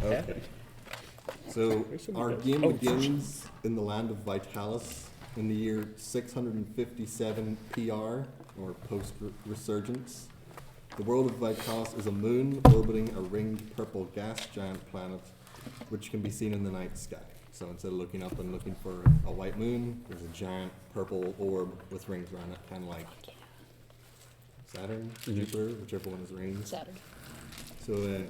Okay. So our game begins in the land of Vitalus in the year 657 PR, or post-resurgence. The world of Vitalus is a moon orbiting a ringed purple gas giant planet, which can be seen in the night sky. So instead of looking up and looking for a white moon, there's a giant purple orb with rings around it, kind of like Saturn, Jupiter, whichever one is rings. Saturn. So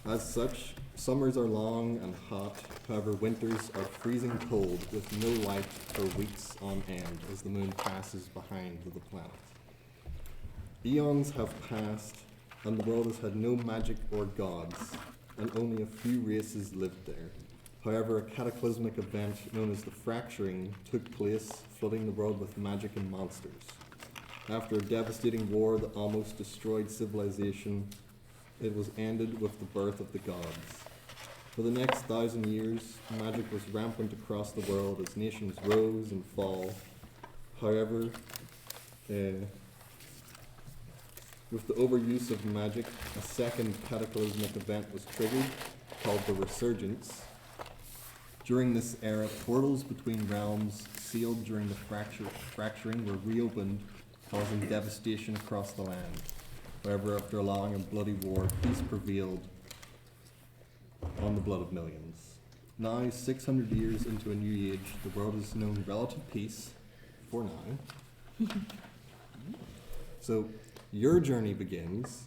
as such, summers are long and hot, however winters are freezing cold with no light for weeks on end as the moon passes behind the planet. Eons have passed and the world has had no magic or gods, and only a few races lived there. However, a cataclysmic event known as the Fracturing took place, flooding the world with magic and monsters. After a devastating war that almost destroyed civilization, it was ended with the birth of the gods. For the next 1,000 years, magic was rampant across the world as nations rose and fall. However, with the overuse of magic, a second cataclysmic event was triggered, called the Resurgence. During this era, portals between realms sealed during the fracturing were reopened, causing devastation across the land. However, after a long and bloody war, peace prevailed on the blood of millions. Now, 600 years into a new age, the world has known relative peace, for now. So, your journey begins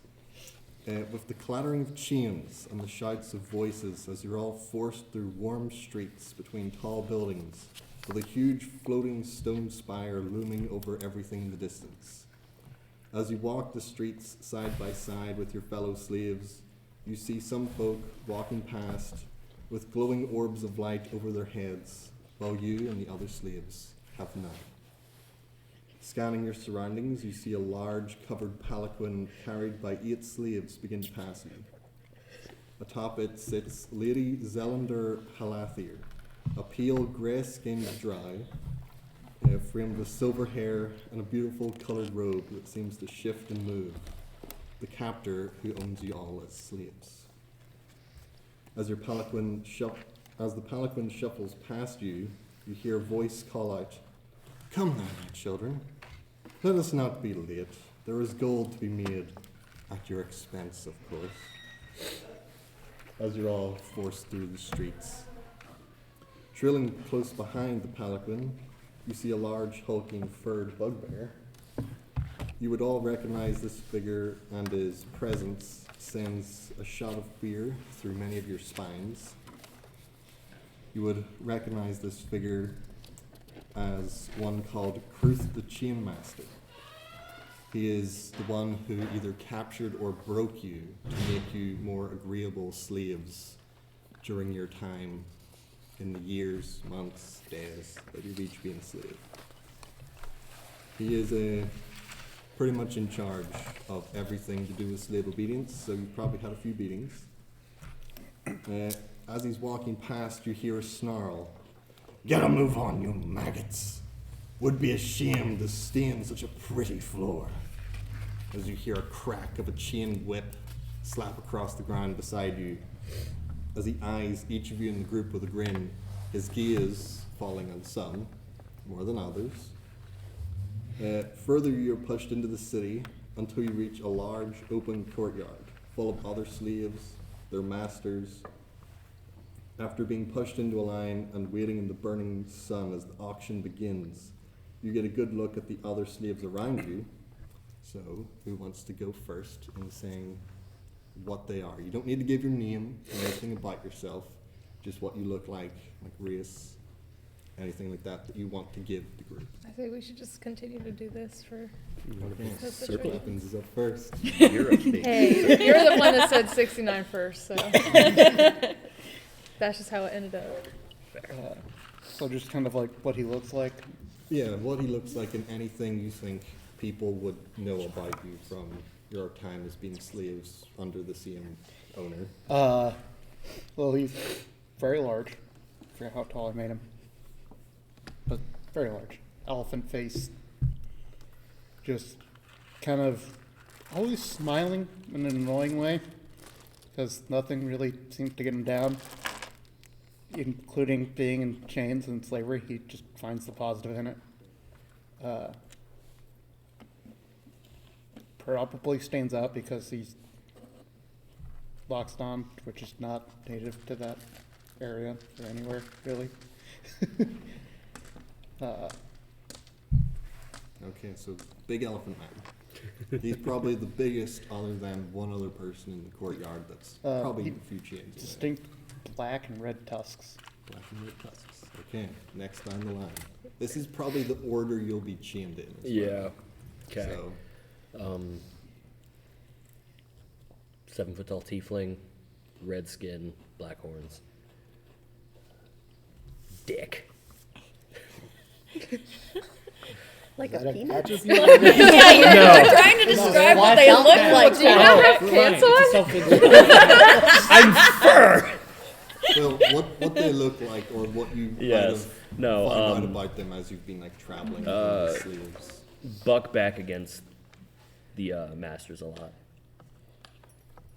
with the clattering of chains and the shouts of voices as you're all forced through warm streets between tall buildings, with a huge floating stone spire looming over everything in the distance. As you walk the streets side by side with your fellow slaves, you see some folk walking past with glowing orbs of light over their heads, while you and the other slaves have none. Scanning your surroundings, you see a large covered palanquin carried by 8 slaves begin to pass you. Atop it sits Lady Zelander Halathir, a pale grey-skinned drow, framed with silver hair and a beautiful coloured robe that seems to shift and move, the captor who owns you all as slaves. As the palanquin shuffles past you, you hear a voice call out, "Come now, my children. Let us not be late. There is gold to be made, at your expense, of course." As you're all forced through the streets. Trailing close behind the palanquin, you see a large, hulking, furred bugbear. You would all recognize this figure, and his presence sends a shot of fear through many of your spines. You would recognize this figure as one called Kruth the Chainmaster. He is the one who either captured or broke you to make you more agreeable slaves during your time in the years, months, days that you've each been a slave. He is pretty much in charge of everything to do with slave obedience, so you've probably had a few beatings. As he's walking past, you hear a snarl. "Get a move on, you maggots. Would be ashamed to stain such a pretty floor." As you hear a crack of a chain whip slap across the ground beside you, as he eyes each of you in the group with a grin, his gaze falling on some, more than others. Further, you're pushed into the city until you reach a large open courtyard full of other slaves, their masters. After being pushed into a line and waiting in the burning sun as the auction begins, you get a good look at the other slaves around you. So, who wants to go first in saying what they are? You don't need to give your name or anything about yourself, just what you look like race, anything like that you want to give the group. I think we should just continue to do this for. Circle Weapons is up first. You're a thief. Hey, you're the one that said 69 first, so that's just how it ended up. So just kind of like what he looks like. Yeah, what he looks like and anything you think people would know about you from your time as being slaves under the same owner. Well, he's very large. I forget how tall I made him. But very large. Elephant face. Just kind of always smiling in an annoying way. because nothing really seems to get him down, including being in chains and slavery. He just finds the positive in it. Probably stands out because he's Loxodon, which is not native to that area or anywhere, really. Okay, so Big Elephant Man. He's probably the biggest other than one other person in the courtyard that's probably a few chains away. Distinct black and red tusks. Black and red tusks. Okay, next on the line. This is probably the order you'll be chained in. As Yeah. well. Okay. So, 7 foot tall tiefling, red skin, black horns. Dick. Like Is a that a peanut? patch of Yeah, you're trying to describe what they look like. Do you not have pants on? well, what they look like, or what you Yes. No, find out about them as you've been like traveling with the sleeves. Buck back against the masters a lot.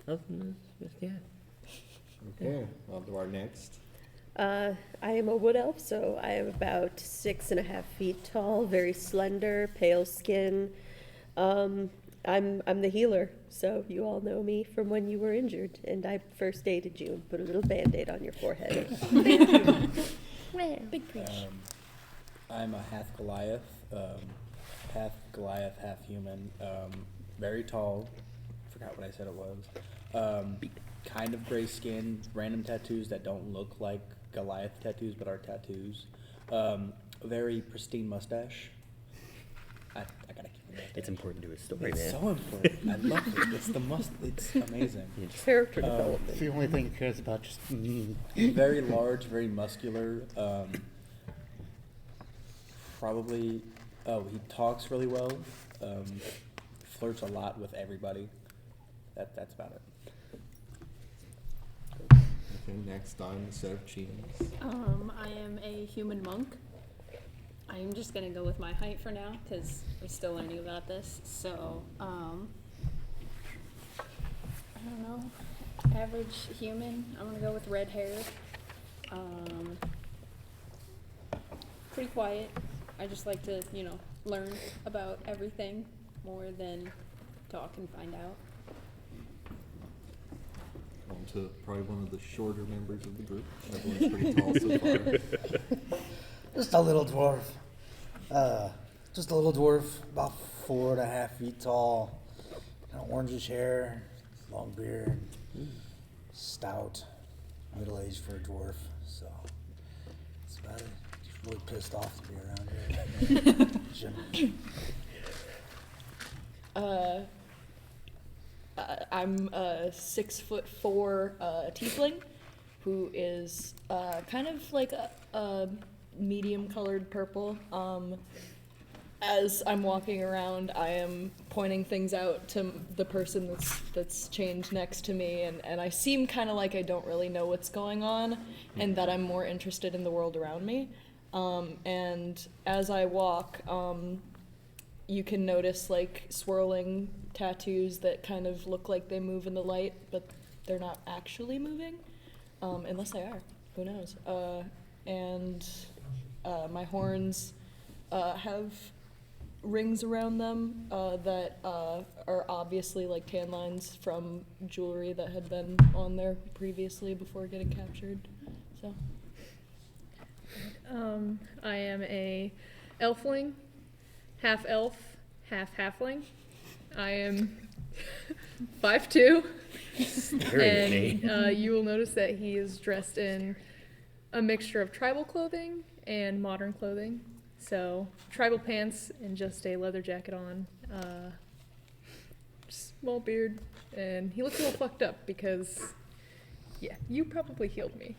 Other than this, yeah. Okay, on to our next. I am a wood elf, so I am about 6.5 feet tall, very slender, pale skin. I'm the healer, so you all know me from when you were injured, and I first aided you and put a little Band-Aid on your forehead. Big preach. I'm a half Goliath, half human. Very tall. Forgot what I said it was. Kind of gray skin. Random tattoos that don't look like Goliath tattoos, but are tattoos. Very pristine mustache. I gotta keep it. It's important to his story, It's man. so important. I love it. It's It's amazing. Character development. It's the only thing he cares about. Just Very large, very muscular. Probably. Oh, he talks really well. Flirts a lot with everybody. That's about it. Okay, next on the set of chains. I am a human monk. I'm just gonna go with my height for now because I'm still learning about this. So, I don't know, average human. I'm gonna go with red hair. Pretty quiet. I just like to, learn about everything more than talk and find out. On to probably one of the shorter members of the group. Everyone's pretty tall so far. Just a little dwarf. About 4.5 feet tall. Orangish hair, long beard, stout, middle aged for a dwarf. So that's about it. Just really pissed off to be around here. I'm a 6'4" tiefling who is kind of like a medium colored purple. As I'm walking around, I am pointing things out to the person that's chained next to me, and I seem kind of like I don't really know what's going on, and that I'm more interested in the world around me. And as I walk, you can notice like swirling tattoos that kind of look like they move in the light, but they're not actually moving, unless they are. Who knows? And my horns have rings around them that are obviously like tan lines from jewelry that had been on there previously before getting captured. So I am a elfling, half elf, half halfling. I am 5'2", and you will notice that he is dressed in a mixture of tribal clothing and modern clothing. So tribal pants and just a leather jacket on, small beard, and he looks a little fucked up because, yeah, you probably healed me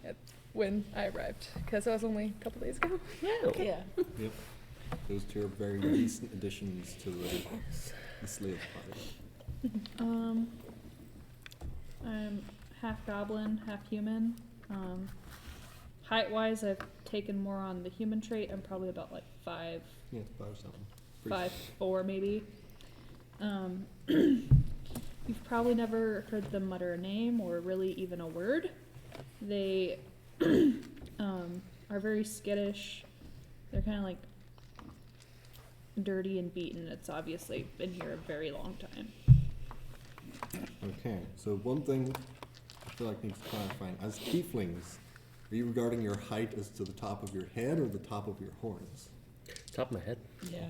when I arrived because that was only a couple days ago. Yeah. Yep. Those two are very recent additions to the slave party. I'm half goblin, half human. Height-wise, I've taken more on the human trait. I'm probably about like 5'4" Yeah, 5 something. maybe. you've probably never heard them mutter a name or really even a word. They are very skittish. They're kind of like dirty and beaten. It's obviously been here a very long time. Okay, so one thing I feel like needs clarifying. As tieflings, are you regarding your height as to the top of your head or the top of your horns? Top of my head. Yeah.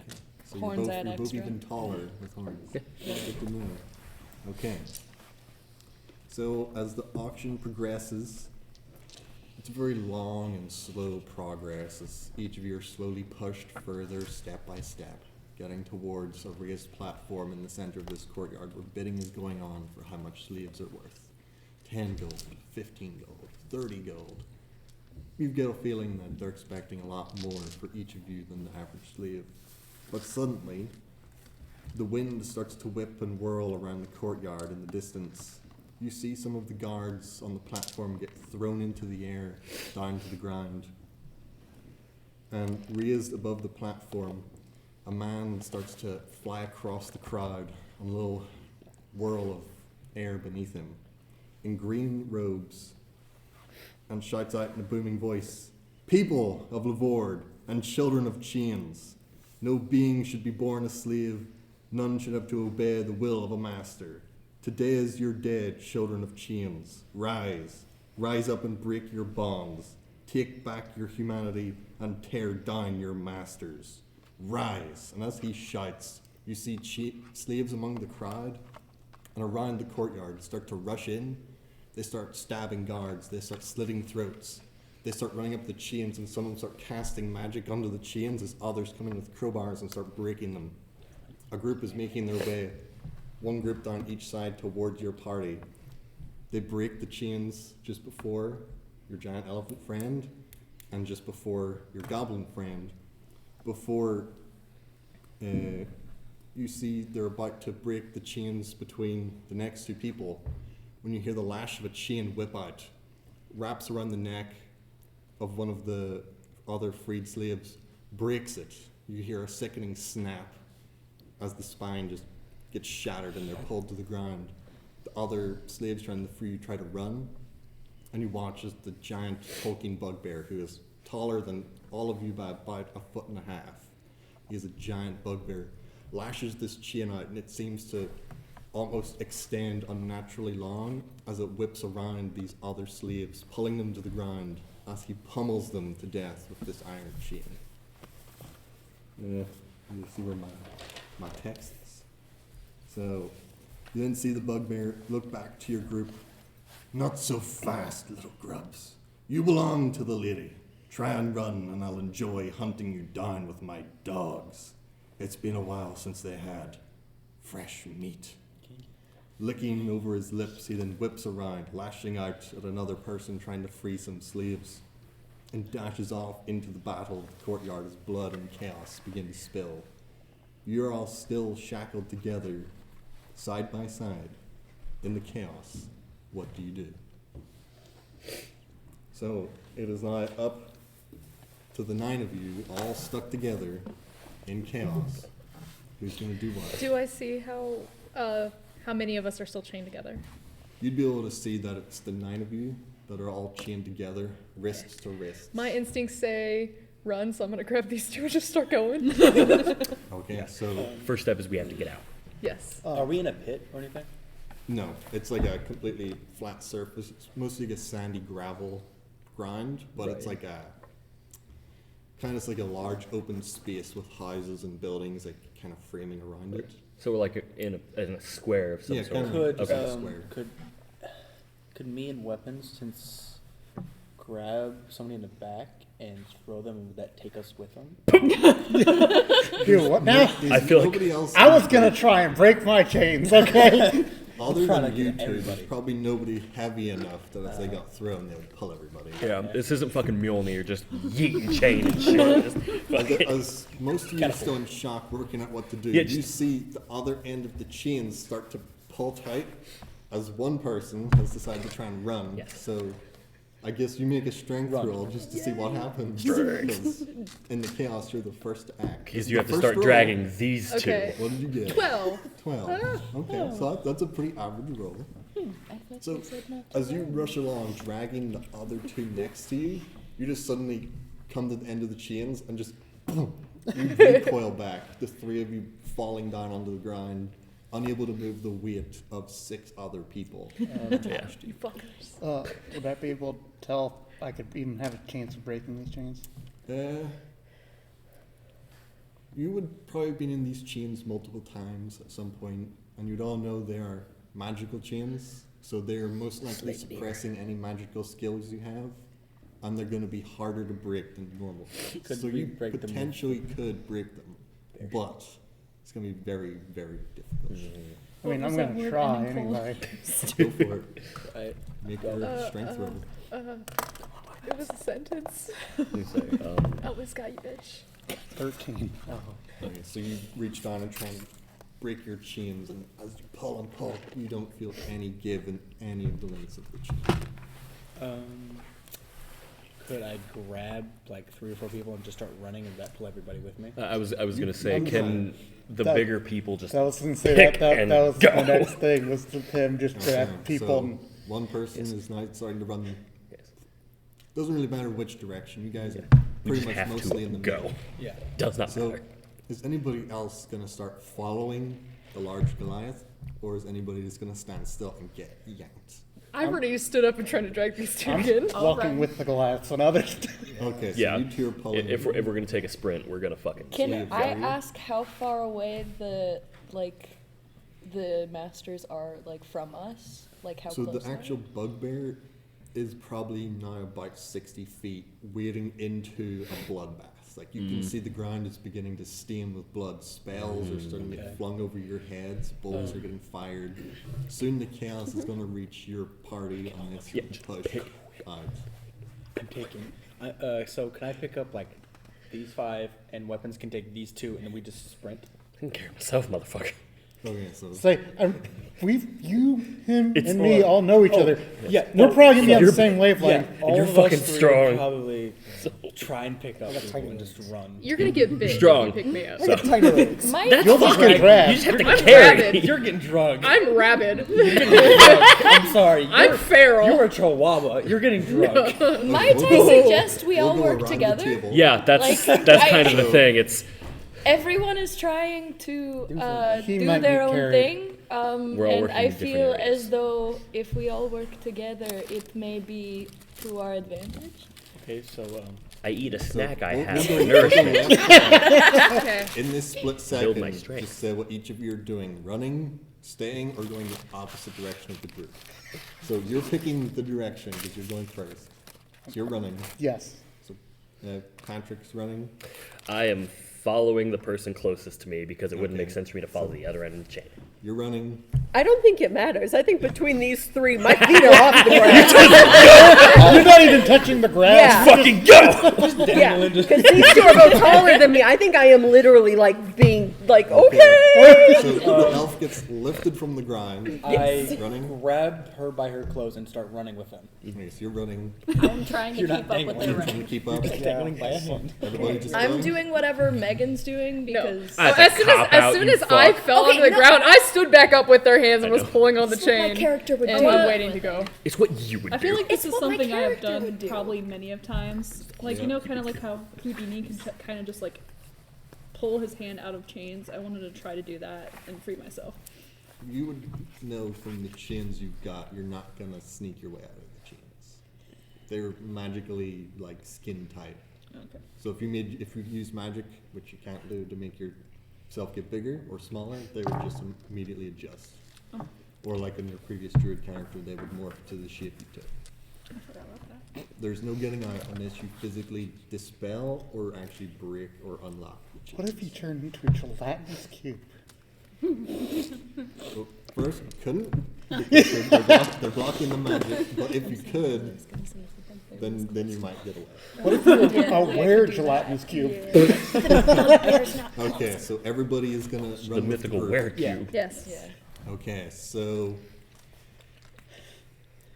So Horns you're add both extra. even taller with horns. Yeah. Good to know. Okay. So as the auction progresses, it's a very long and slow progress as each of you are slowly pushed further step by step, getting towards a raised platform in the center of this courtyard where bidding is going on for how much sleeves are worth. 10 gold, 15 gold, 30 gold. You get a feeling that they're expecting a lot more for each of you than the average sleeve. But suddenly, the wind starts to whip and whirl around the courtyard in the distance. You see some of the guards on the platform get thrown into the air, down to the ground. And raised above the platform, a man starts to fly across the crowd, a little whirl of air beneath him, in green robes, and shouts out in a booming voice, "People of Lavord and children of chains, no being should be born a slave, none should have to obey the will of a master. Today is your day, children of chains. Rise, rise up and break your bonds. Take back your humanity and tear down your masters. Rise." And as he shouts, you see slaves among the crowd and around the courtyard start to rush in. They start stabbing guards, they start slitting throats, they start running up the chains, and some of them start casting magic onto the chains as others come in with crowbars and start breaking them. A group is making their way, one group down each side towards your party. They break the chains just before your giant elephant friend and just before your goblin friend. Before you see they're about to break the chains between the next two people, when you hear the lash of a chain whip out, wraps around the neck of one of the other freed slaves, breaks it. You hear a sickening snap as the spine just gets shattered and they're pulled to the ground. The other slaves trying to free you try to run, and you watch as the giant hulking bugbear, who is taller than all of you by about 1.5 feet. He is a giant bugbear, lashes this chain out, and it seems to almost extend unnaturally long as it whips around these other slaves, pulling them to the ground as he pummels them to death with this iron chain. You see where my text is. So you then see the bugbear look back to your group. "Not so fast, little grubs. You belong to the lady. Try and run and I'll enjoy hunting you down with my dogs. It's been a while since they had fresh meat." Licking over his lips, he then whips around, lashing out at another person trying to free some slaves, and dashes off into the battle of the courtyard as blood and chaos begin to spill. You're all still shackled together, side by side, in the chaos. What do you do? So, it is now up to the 9 of you, all stuck together in chaos. Who's going to do what? Do I see how many of us are still chained together? You'd be able to see that it's the 9 of you that are all chained together, wrists to wrists. My instincts say run, so I'm gonna grab these two and just start going. Okay, so First step is we have to get out. Yes. Are we in a pit or anything? no, it's like a completely flat surface. It's mostly like a sandy gravel grind, but it's Right. like a kind of like a large open space with houses and buildings like kind of framing around it. So we're like in a square of some Yeah, sort. kind of. Could Okay. Square. could me and weapons since grab somebody in the back and throw them, and would that take us with them? Do what now? I feel like Nobody else. I was gonna try and break my chains, okay? Other trying than to you get two, there's everybody. probably nobody heavy enough that if they got thrown, they would pull everybody. yeah, this isn't fucking Mjolnir, just yeeting chain and shit. Just fucking- As most of you are still in shock, working out what to do, Yeah, you just- see the other end of the chains start to pull tight as one person has decided to try and run. Yes. So I guess you make a strength Run. roll just to see what happens. Because in the chaos, you're the first to act. Because In you the have to first start roll, dragging these Okay. What did you get? 12. 12. Okay, so that's a pretty average roll. So as you rush along, dragging the other two next to you, you just suddenly come to the end of the chains and just you recoil back. The three of you falling down onto the ground, unable to move the weight of 6 other people attached to you. Would I be able to tell if I could even have a chance of breaking these chains? You would probably have been in these chains multiple times at some point, and you'd all know they are magical chains, so they're most likely suppressing any magical skills you have, and they're going to be harder to break than normal. Could So we you break them with- potentially could break them, but it's going to be very, very difficult. I mean, What I'm was that going to word try ending called? anyway. Go for it. Right. Make your strength roll. It was a sentence. Sorry, Always got you, bitch. 13. Okay, so you reach down and try and break your chains, and as you pull and pull, you don't feel any give in any of the links of the chain. Could I grab like 3 or 4 people and just start running and that pull everybody with me? I was gonna say, I'm can the that- bigger people just I was going to say pick that and that was go? my next thing, was to him just grab Okay, people so and one person is now starting to run. Doesn't really matter which direction. You guys are We pretty just much have mostly in to the go. middle. Yeah. Does not So, matter. is anybody else going to start following the large Goliath, or is anybody just going to stand still and get yanked? I've already stood up and trying to drag these two I'm in. walking with the Goliaths and others. Okay, so Yeah. you two are pulling. If we're gonna take a sprint, we're gonna fucking. Can Yeah. I ask how far away the masters are from us? Like how So close? the actual bugbear is probably now about 60 feet, wading into a bloodbath. Like you can see the ground is beginning to stain with blood. Spells are starting to Okay. get flung over your heads. Bolts are getting fired. Soon the chaos is going to reach your party and it's Yeah, going to just push pick. out. I'm taking. So can I pick up like these 5 and weapons can take these 2 and then we just sprint? I can carry myself, motherfucker. Okay, so Say, you, him, It's- and me all know each other. Yeah, We're probably going to be on the You're- same wavelength. all you're of fucking us 3 strong. would probably try and pick up people and just run. You're gonna get big Strong. if you pick me up. So, Tiny legs. My that's You'll just fucking. get dragged. You just have to I'm carry. rabid. You're getting drugged. I'm rabid. I'm sorry. I'm feral. You're a chihuahua. You're getting drugged. might We'll I go- suggest we all we'll go work around the together? table. Yeah, that's Like, that's I- kind of the thing. It's Everyone is trying to He do might their be own carried. thing, We're all and working I in different feel areas. as though if we all work together, it may be to our advantage. Okay, so I eat a So snack I we'll- have we'll for go- we'll go nourishment. left. Okay. In this split Build second, my strength. just say what each of you are doing: running, staying, or going the opposite direction of the group. So you're picking the direction because you're going first. So you're running. Yes. So Patrick's running. I am following the person closest to me because it wouldn't make sense for me to follow the other end of the chain. You're running. I don't think it matters. I think between these 3, my feet are off the ground. You're not even touching the ground. Yeah. Fucking go! Yeah, because these 2 are both taller than me. I think I am literally being okay. So the elf gets lifted from the ground. I Running. grab her by her clothes and start running with them. Okay, so you're running. I'm trying to You're not keep up with dangling. their You're running. trying to keep up. Dangling by a hand. Everybody just I'm going? doing whatever Megan's doing No. because That's As a soon as, cop as, out, soon you as I fuck. fell Okay, onto the no. ground, I stood back up with their hands and was know. pulling on the That's what my chain character would and do. was waiting to go. It's what you would I do. feel like this It's is what my something I have character done would do. probably many of times. Like, Yeah. you know, kind of like how Houdini can kind of just pull his hand out of chains. I wanted to try to do that and free myself. You would know from the chains you've got, you're not gonna sneak your way out of the chains. They're magically skin tight. Okay. So if you use magic, which you can't do, to make yourself get bigger or smaller, they would just immediately adjust. Oh. Or like in your previous druid character, they would morph to the shape you took. I forgot about that. There's no getting out unless you physically dispel or actually break or unlock the chains. What if you turned into a gelatinous cube? Well, first, you couldn't. Because they're blocking the magic. But if you could, then you might get away. What if you were a weird gelatinous cube? Okay, so everybody is gonna The run with mythical group. were Yeah. cube. Yes. Okay, so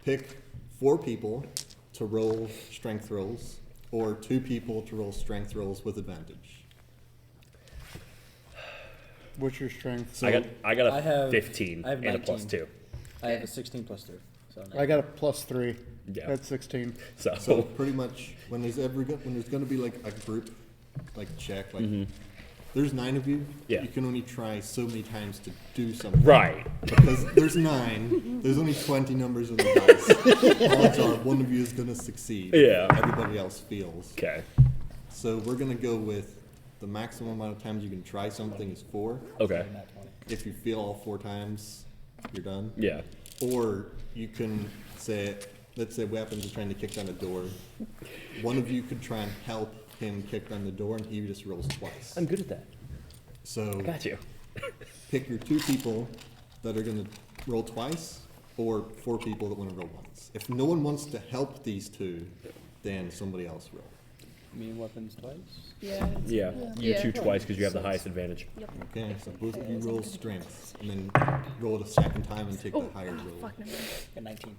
pick 4 people to roll strength rolls, or 2 people to roll strength rolls with advantage. What's your strength? So I got I a have- 15 I have and a plus 19. 2. I have a 16 plus 3. So I got a +3. Yeah. That's 16. So, So pretty much when there's gonna be like a group, like check, like there's 9 of you. Yeah. You can only try so many times to do something. right. Because there's 9. There's only 20 numbers on the dice. Odds are one of you is gonna succeed. Yeah. Everybody else fails. Okay. So we're gonna go with the maximum amount of times you can try something is 4. Okay. not 20. If you fail all 4 times, you're done. Yeah. Or you can say, let's say weapons are trying to kick down a door. One of you could try and help him kick down the door, and he just rolls twice. I'm good at that. So Got you. pick your 2 people that are going to roll twice, or 4 people that want to roll once. If no one wants to help these 2, then somebody else roll. You mean weapons twice? Yeah. Yeah. You Yeah. 2 twice because you have the highest advantage. Okay, so both of you roll strength, and then roll it a second time and take Oh, the higher roll. fuck, never mind. Got 19.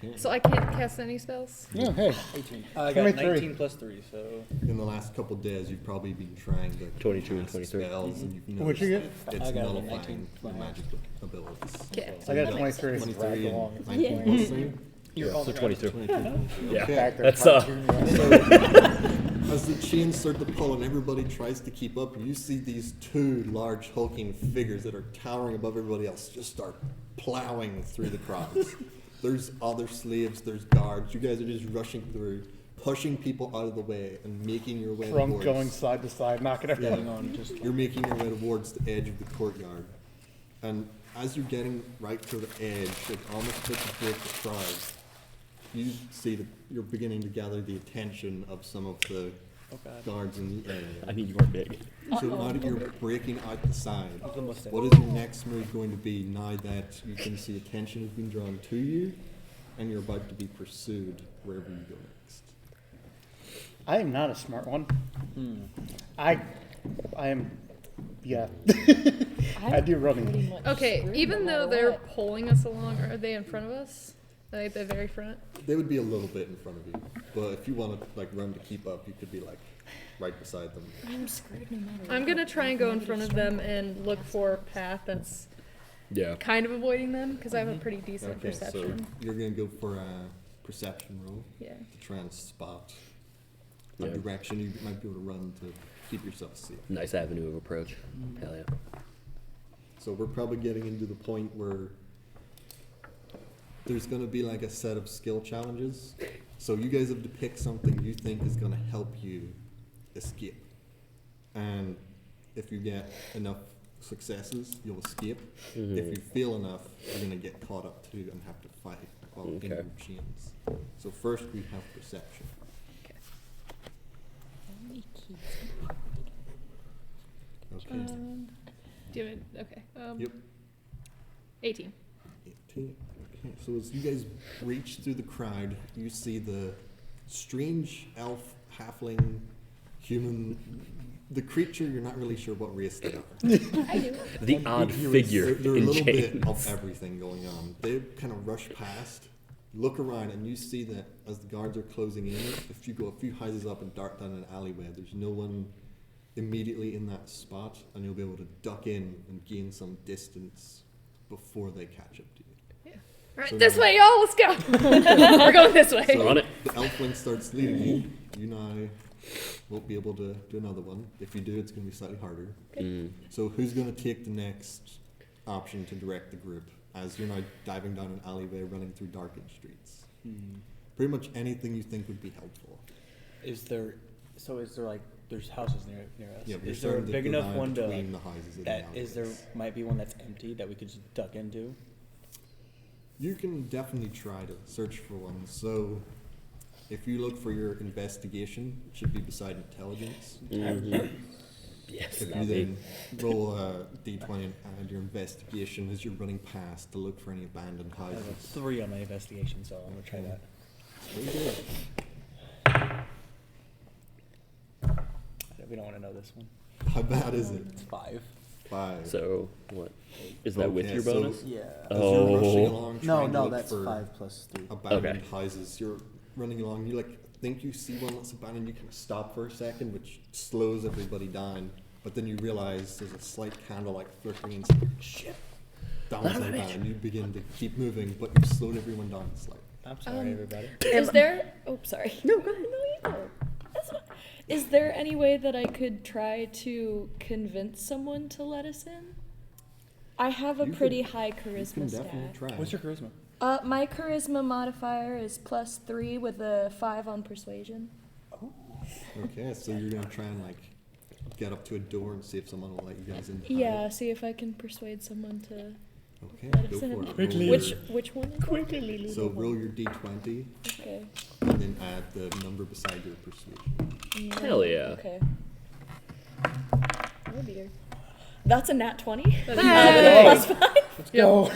Okay. So I can't cast any spells? Yeah, hey. 18. I got 23. 19 plus 3, so In the last couple of days, you've probably been trying to 22 and cast 23. spells, and you've What'd you noticed get? that it's I got a nullifying 19. your magic abilities. Okay. I got 23. 23 and along. 19 plus 3. you're So 22. 22. Yeah. Okay. Back there, That's As the chains start to pull and everybody tries to keep up, you see these 2 large hulking figures that are towering above everybody else just start plowing through the crowds. There's other slaves, there's guards. You guys are just rushing through, pushing people out of the way and making your way From towards. going side to side, knocking everything Yeah. on just You're making your way towards the edge of the courtyard. And as you're getting right to the edge, like almost about to break the crowd, you see that you're beginning to gather the attention of some of the guards in the I area. mean, you are big. So now that you're breaking out the side, the mustache. what is your next move going to be now that you can see attention has been drawn to you and you're about to be pursued wherever you go next? I am not a smart one. I am, yeah. I do running. Pretty much Okay, screwed even no though matter they're what. pulling us along, are they in front of us? Like at the very front? They would be a little bit in front of you, but if you want to like run to keep up, you could be like right beside them. I'm screwed no matter I'm what. gonna try and go in Negative front of strength. them and look for a path that's Yeah. kind of avoiding them because I have a pretty decent Okay, so perception. you're gonna go for a perception roll Yeah. to try and spot a Yeah. direction you might be able to run to keep yourself safe. Nice avenue of approach. Hell yeah. So we're probably getting into the point where there's gonna be like a set of skill challenges. So you guys have to pick something you think is gonna help you escape. And if you get enough successes, you'll escape. If you fail enough, you're gonna get caught up too and have to fight while in Okay. your chains. So first we have perception. Okay. Do you have it? Okay. Yep. 18. 18. Okay, so as you guys reach through the crowd, you see the strange elf, halfling, human, the creature, you're not really sure what race they are. The odd You're- figure They're a in little bit chains. of everything going on. They kind of rush past, look around, and you see that as the guards are closing in, if you go a few houses up and dart down an alleyway, there's no one immediately in that spot, and you'll be able to duck in and gain some distance before they catch up to you. All right, So this now- way, y'all. Let's go. We're going this way. So on it. the elfling starts leading you. You now won't be able to do another one. If you do, it's going to be slightly harder. Mm. So who's going to take the next option to direct the group as you're now diving down an alleyway, running through darkened streets? Pretty much anything you think would be helpful. Is there like there's houses near us? Yeah, you're is there a starting to big go enough down one to between the houses and that the is there alleyways. might be one that's empty that we could just duck into? You can definitely try to search for one. So if you look for your investigation, it should be beside intelligence. Yes, If you not me. then roll a d20 and add your investigation as you're running past to look for any abandoned I have a houses. 3 on my investigation, so I'm gonna try that. Very good. We don't want to know this one. How bad is it? It's 5. 5. So, what? Is that with Okay, your so bonus? Yeah. As you're rushing Oh. along No, trying to no, look that's for 5 plus 3. abandoned Okay. houses, you're running along. You like think you see one that's abandoned. You kind of stop for a second, which slows everybody down. But then you realize there's a slight candlelight flickering and shit. That one's abandoned. You begin to keep moving, but you've slowed everyone down slightly. I'm sorry, everybody. Is there? Oh, sorry. No, go ahead. No, you go. That's fine. Is there any way that I could try to convince someone to let us in? I have a You pretty could- high You charisma can definitely stat. try. What's your charisma? My charisma modifier is +3 with a 5 on persuasion. Okay, so you're gonna try and like get up to a door and see if someone will let you guys in. Yeah, see if I can persuade someone to. Okay, Let go us for in. it. Quickly. Roll Which one is it? So roll your d20 Okay. and then add the number beside your persuasion. Hell yeah. Okay. Oh dear. That's a nat 20. That's With a +5. Let's go.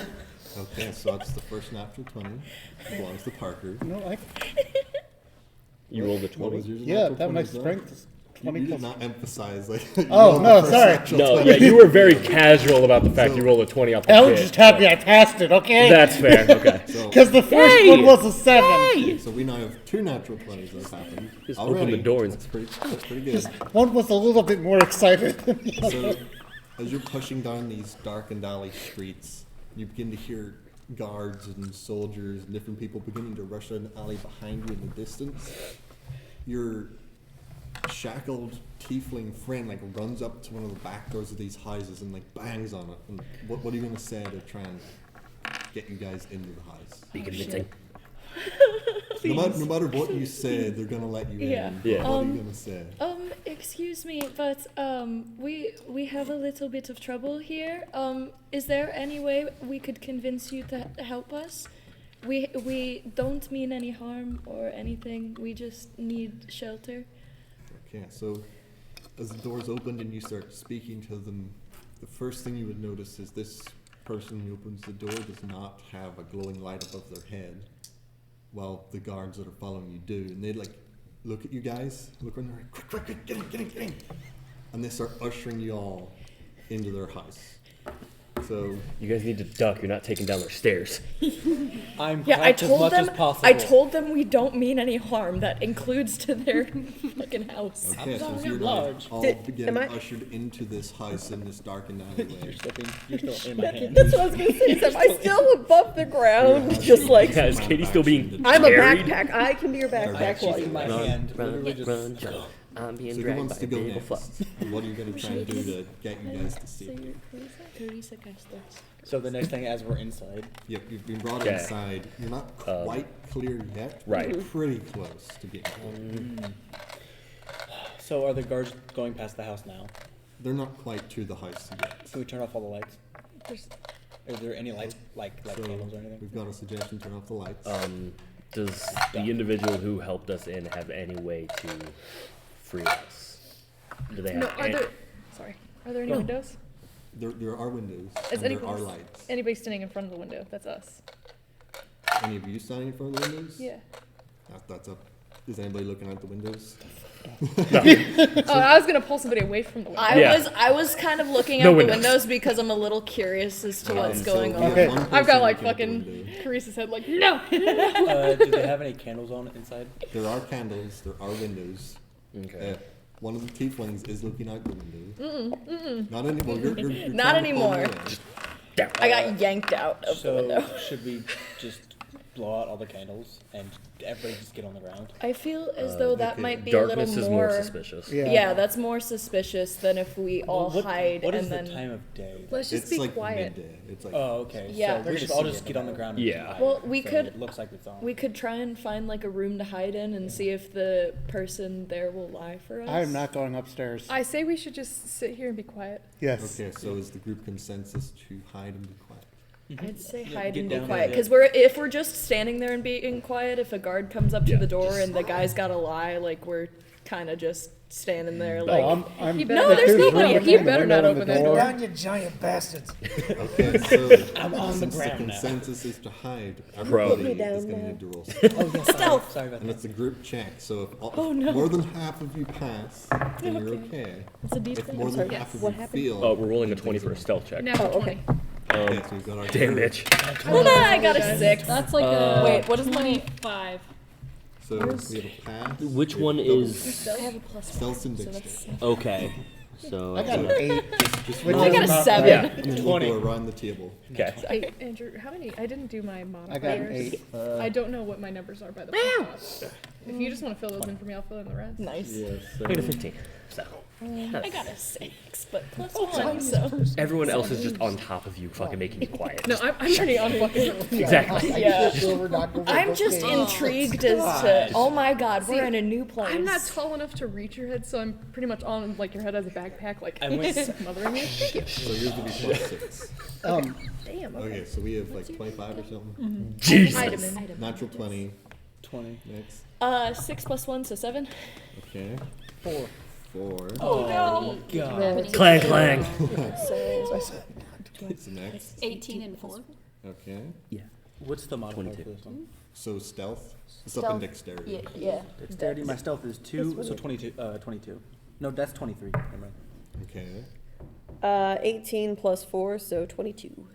Okay, so that's the first natural 20. Belongs to Parker. No, You rolled a What 20? was yours? yeah, Natural that 20 my as well? strength is You 20 did plus. not emphasize like. Oh, rolled no, the first sorry. natural No, 20. yeah, you were very casual about the fact you rolled a 20 off the I was pit, just happy but- I passed it, okay? That's fair, okay. So, Because the first one was a 7. so we now have 2 natural 20s that have happened. Just already. open the door and- That's pretty good. One was a little bit more excited than the other. So, as you're pushing down these darkened alley streets, you begin to hear guards and soldiers and different people beginning to rush down the alley behind you in the distance. Your shackled tiefling friend like runs up to one of the back doors of these houses and like bangs on it. And what are you gonna say to try and get you guys into the house? Be convincing. No matter what you say, they're gonna let you Yeah. in. Yeah. What are you gonna say? Excuse me, but we have a little bit of trouble here. Is there any way we could convince you to help us? We don't mean any harm or anything. We just need shelter. Okay, so as the doors opened and you start speaking to them, the first thing you would notice is this person who opens the door does not have a glowing light above their head, while the guards that are following you do. And they like look at you guys, look around, they're like, quick, get in. And they start ushering you all into their house. So You guys need to duck, you're not taking down their stairs. I'm Yeah, I prepped as told much them. as possible. I told them we don't mean any harm. That includes to their fucking house. okay, so sorry, you're I'm now large. all Did- getting am I- ushered into this house in this darkened alleyway. You're still in my hand. That's what I was gonna say. Is am I still above the ground? Yeah, Just like Yeah, is Katie still being I'm a carried? backpack. I can be your backpack She's while in you. my hand. Literally just jump. I'm being So who dragged wants by to a go big next? fluff. What are you going to try and do to get you guys to So safety? you're Teresa Castles. So the next thing, as we're inside, Yep, you've been brought Okay. inside. You're not quite clear yet. but right. You're pretty close to getting clear. so are the guards going past the house now? They're not quite to the house yet. Can we turn off all the lights? There's Is there any lights, like So candles or anything? we've got a suggestion, turn off the lights. Does the individual who helped us in have any way to free us? Do they have No, are any- there? Sorry. Are there any windows? There are windows Is and there are anybody, lights. anybody standing in front of the window? That's us. Any of you standing in front of the windows? Yeah. That's up. Is anybody looking out the windows? Oh, I was gonna pull somebody away from the window. Yeah. I was kind of looking No out windows. the windows because I'm a little curious as to what's So going we on. have Okay. one I've person got like looking out the fucking window. Teresa's head like no. Do they have any candles on inside? There are candles, there are windows. Okay. One of the tieflings is looking out the window. Not anymore. You're Not trying to pull anymore. them in. I got yanked out of the So window. should we just blow out all the candles and everybody just get on the ground? I feel as though that okay. might be Darkness a is little more more. suspicious. Yeah, that's more suspicious than if we all Well, hide what and is then. the time of day? Let's just It's be like quiet. midday. It's like Oh, okay. Yeah. So we should all just get on the ground. And Yeah. hide, Well, we so could- It looks like it's on. We could try and find like a room to hide in and see if the person there will lie for us. I am not going upstairs. I say we should just sit here and be quiet. Yes. okay. So is the group consensus to hide and be quiet? I'd say Yeah, hide get and be down quiet there. because if we're just standing there and being quiet, if a guard comes up to the door and the guy's got to lie, like we're kind of just standing there like. Oh, I'm He if better- there's there's nobody. room He between the better not window and open the that door. Down, you giant bastards. Okay, so I'm on the since ground the now. consensus is to hide, Pro. everybody Put me is down going to now. need to roll. Oh, yeah, Stealth. Sorry about And that. it's a group check, so if Oh, no. more than half of you pass, then you're okay. It's a deep If thing. more than sorry, half of what you happened? feel, Oh, we're rolling a then 20 things for a are- stealth check. Natural Oh, okay. 20. Okay, so we've got our Damn group. bitch. I got a 6. That's like Uh, a Wait, what is my? 5. So we have a pass. Which we have one double is I have a plus stealth and so dexterity. that's okay? So I got an 8. Just Which roll I got a is not 7. Yeah. and then 20. we'll go around the table. okay. Hey, Andrew, how many? I didn't do my I modifiers. got an 8. I don't know what my numbers are by the way. If you just want to fill those in for me, I'll fill in the rest. Nice. Yes. I got a 15. So I got a 6, but plus 1, so. everyone else is just on top of you, fucking making you quiet. No, I'm pretty unfucking. Exactly. Yeah. Silver, knock over, I'm book just game. intrigued as to, oh my god, we're in a new place. I'm not tall enough to reach your head, so I'm pretty much on like your head as a backpack, like I went smothering you. Thank you. So yours will be plus 6. Damn. Okay, so we have like 25 or something. Jesus. Item. Natural 20. 20. Next. 6 plus 1, so 7. Okay. 4. 4. Oh no. God. Clang clang. So, What's the next? 18 and 4. Okay. What's the modifier 22. for this one? So stealth. It's up in Stealth. dexterity. yeah. Dexterity. My stealth is 2, so 22. 22. No, that's 23. Never mind. Okay. 18 plus 4, so 22.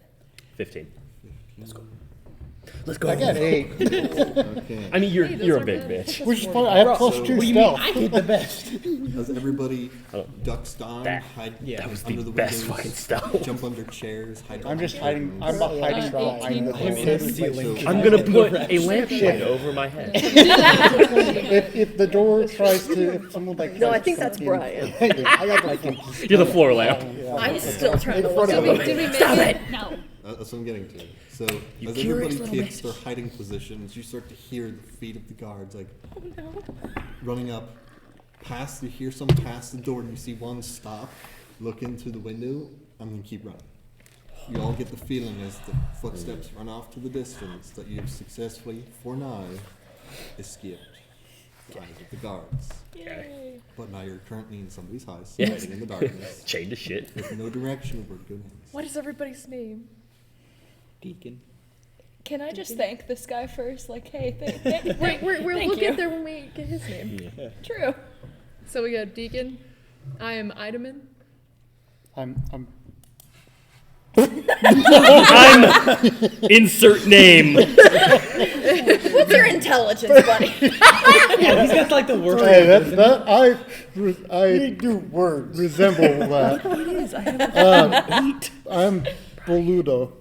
15. Let's go. Let's go. I got 8. Okay. I mean, you're Hey, those you're a are big good. bitch. Which is funny. I have plus So, 2 what do you mean? stealth. I did the best. As everybody Oh, ducks down, that- hide Yeah. That was under the the best windows, fucking stuff. jump under chairs, hide I'm behind just hiding. I'm curtains. hiding 18 behind the Him in the curtains. ceiling. I'm gonna put a lampshade over my head. If the door tries to, if someone like. No, I tries think to that's come in- Brian. I got like You're the floor lamp. I'm still trying to In look front at of Did me. we make Stop it? it. No. That's what I'm getting to. So You as curious everybody little takes their hiding positions, you start to hear the feet of the guards like running up. Past, you hear some past the door, and you see one stop, look into the window, and then keep running. You all get the feeling as the footsteps run off to the distance that you have successfully, for now, escaped the eyes of the guards. Okay. But now you're currently in somebody's house, Yeah. hiding in the darkness, Chained to shit. with no direction of where to go next. What is everybody's name? Deacon. Can I just thank this guy first? Like, hey, We'll thank get you. there when we get his name. True. So we got Deacon. I am Idaman. I'm Insert name. What's your intelligence, buddy? Yeah, he's got like the worst. Hey, that I Do words. resemble that. It is. I have I'm Boludo.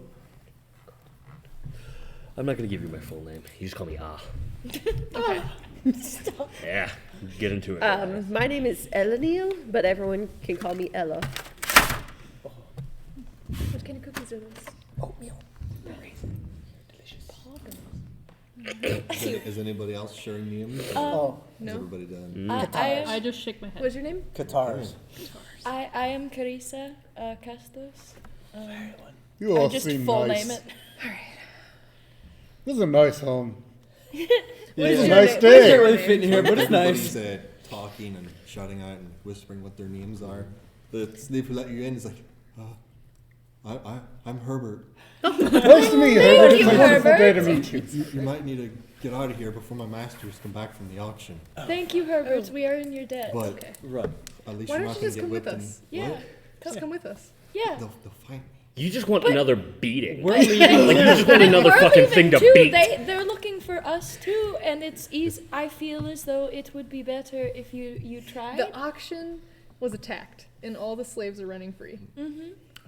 I'm not gonna give you my full name. You just call me Ah. Okay. Yeah. Get into it. My name is Eleniel, but everyone can call me Ella. What kind of cookies are those? Oatmeal. Is anybody else sharing names? Oh, Is No. everybody done? I just shake my head. What's your name? Katars. I am Carissa Castos. You I all just seem full nice. name it. This is a nice home. Yeah. This is a your nice name? Can't day. really fit in here, but it's Everybody's nice. talking and shouting out and whispering what their names are. The slave who let you in is like, I'm Herbert. Nice to meet you, Herbert. It's you, a wonderful day to Herbert. meet you. You might need to get out of here before my masters come back from the auction. Thank you, Herbert. We are in your debt. But Okay. Run. at least Why you're don't not you going just to get come with whipped. us? Yeah. What? Just come with us. Yeah. They'll find me. You just want another beating. We're Like leaving. you just want another We're fucking leaving thing to too. beat. They're looking for us too, and it's easy. I feel as though it would be better if you tried. The auction was attacked, and all the slaves are running free.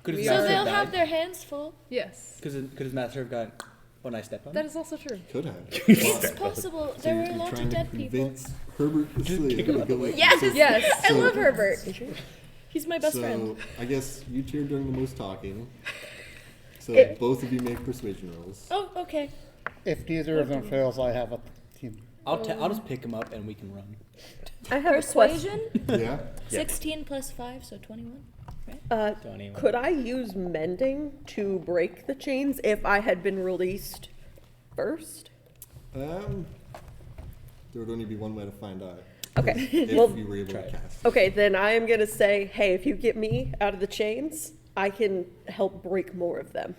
Could his We so master are- they'll have have died? their hands full. Yes. Could his master have got when I stepped on That him? is also true. Could have. It's possible. So There were you're a lot trying of to dead people. convince Herbert the slave to go with you. Yes. So- Yes. I So- love Herbert. He's my best so, friend. I guess you two are doing the most talking. So both of you make persuasion rolls. Oh, okay. If neither of them fails, I have a team. I'll just pick him up and we can run. I have a question. Persuasion. Yeah? 16 plus 5, so 21. Don't even. Could I use mending to break the chains if I had been released first? There would only be one way to find out. Okay. If Well, you were able try to it. cast. okay, then I am gonna say, hey, if you get me out of the chains, I can help break more of them.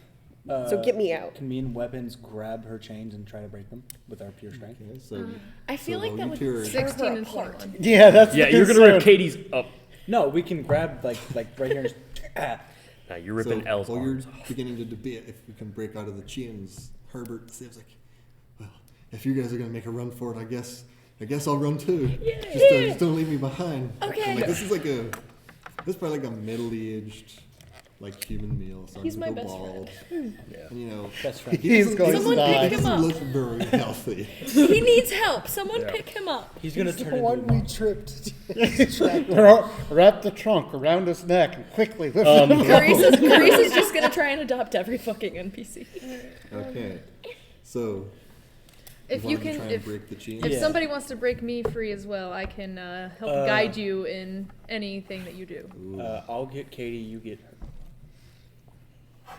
So get me out. Can me and weapons grab her chains and try to break them with our pure strength? Okay, so I feel So like that you would two are- tear her 16 and apart. 21. Yeah, that's Yeah, the you're gonna rip concern. Katie's up. No, we can grab like right here. And Now you're ripping so L's while you're arms off. beginning to debate if we can break out of the chains, Herbert says like, well, if you guys are gonna make a run for it, I guess I guess I'll run too. Just don't leave me behind. Okay. And, like, this is probably like a middle-aged, like, human meal. So He's I'm my gonna go best bald. Yeah. And, you know, Best friend. He's going Someone to die. pick him doesn't up. look very healthy. He needs help. Someone pick him up. He's gonna turn into a One we monster. tripped. Wrap the trunk around his neck and quickly lift him. Carice is just gonna try and adopt every fucking NPC. Okay. So, If you you wanted to can, try and break the chain? if Yeah. somebody wants to break me free as well, I can help guide you in anything that you do. I'll get Katie. You get her.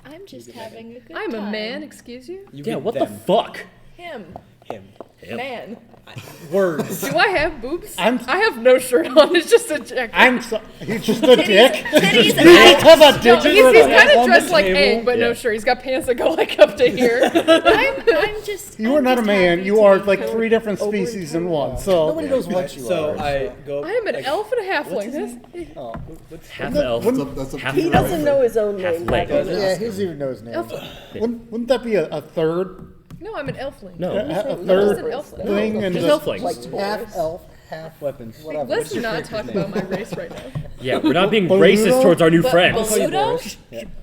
I'm just having a good I'm time. a man, excuse you. You Yeah, get what them. the fuck? Him. Him. Yep. Man. Words. Do I have boobs? I'm- I have no shirt on. It's just a jacket. He's just a dick. Titties You don't have a No, digit he's or a kind of on the dressed like table. Aang, but no Yeah. shirt. He's got pants that go like up to here. I'm just. You are I'm not a just man. happy You to are be like covered 3 different over and species in over. one. So Nobody knows what you So are. I go. I am an like, elf and a halfling. This Oh. Half elf. That's up Half to He you. doesn't know his own Half name. leg. by the way. Yeah, he doesn't even know his name. wouldn't that be a third no, I'm an elfling. No. a Just third an elfling. thing? And Just just, elflings. Half elf, half weapons. whatever. Let's not talk about my race right now. Yeah, we're not being Boludo? racist towards our new But friend. Boludo?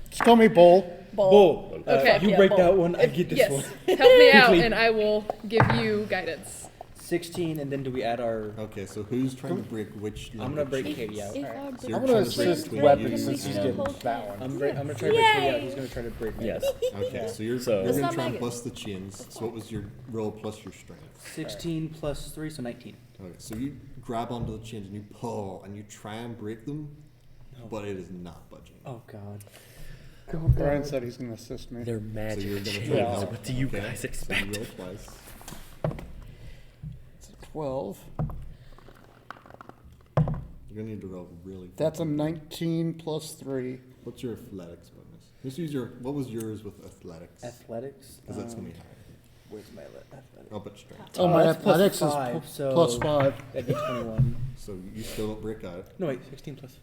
just call me Bull. Bull. Okay, You yeah, break bull. that one. I get this Yes, one. help me out, Quickly. and I will give you guidance. 16, and then do we add our? Okay, so who's trying to break which? I'm gonna break chain? Katie out. If Alright. I So break you're I'm gonna trying to break assist between weapons you since he's and- getting that one. I'm gonna try to break Katie out. Yay. He's gonna try to break me. Yes. Okay, so you're So- gonna That's try not and Megan. bust the chins. So what was your roll plus your strength? 16 plus 3, so 19. Okay, so you grab onto the chins and you pull and you try and break them, but it is not budging. Oh God. Brian said he's going to assist me. They're So magic you're gonna try chains. and help. What do you Okay, guys so you expect? roll twice. 12. You're gonna need to roll really. That's a fucking- 19 plus 3. What's your athletics bonus? Just use your. What was yours with athletics? Athletics. Because that's gonna be higher. Where's my athletics? I'll bet strength. Oh, my that's plus athletics is 5, so- plus 5. That'd be 21. So you still don't break out. No wait, 16 plus.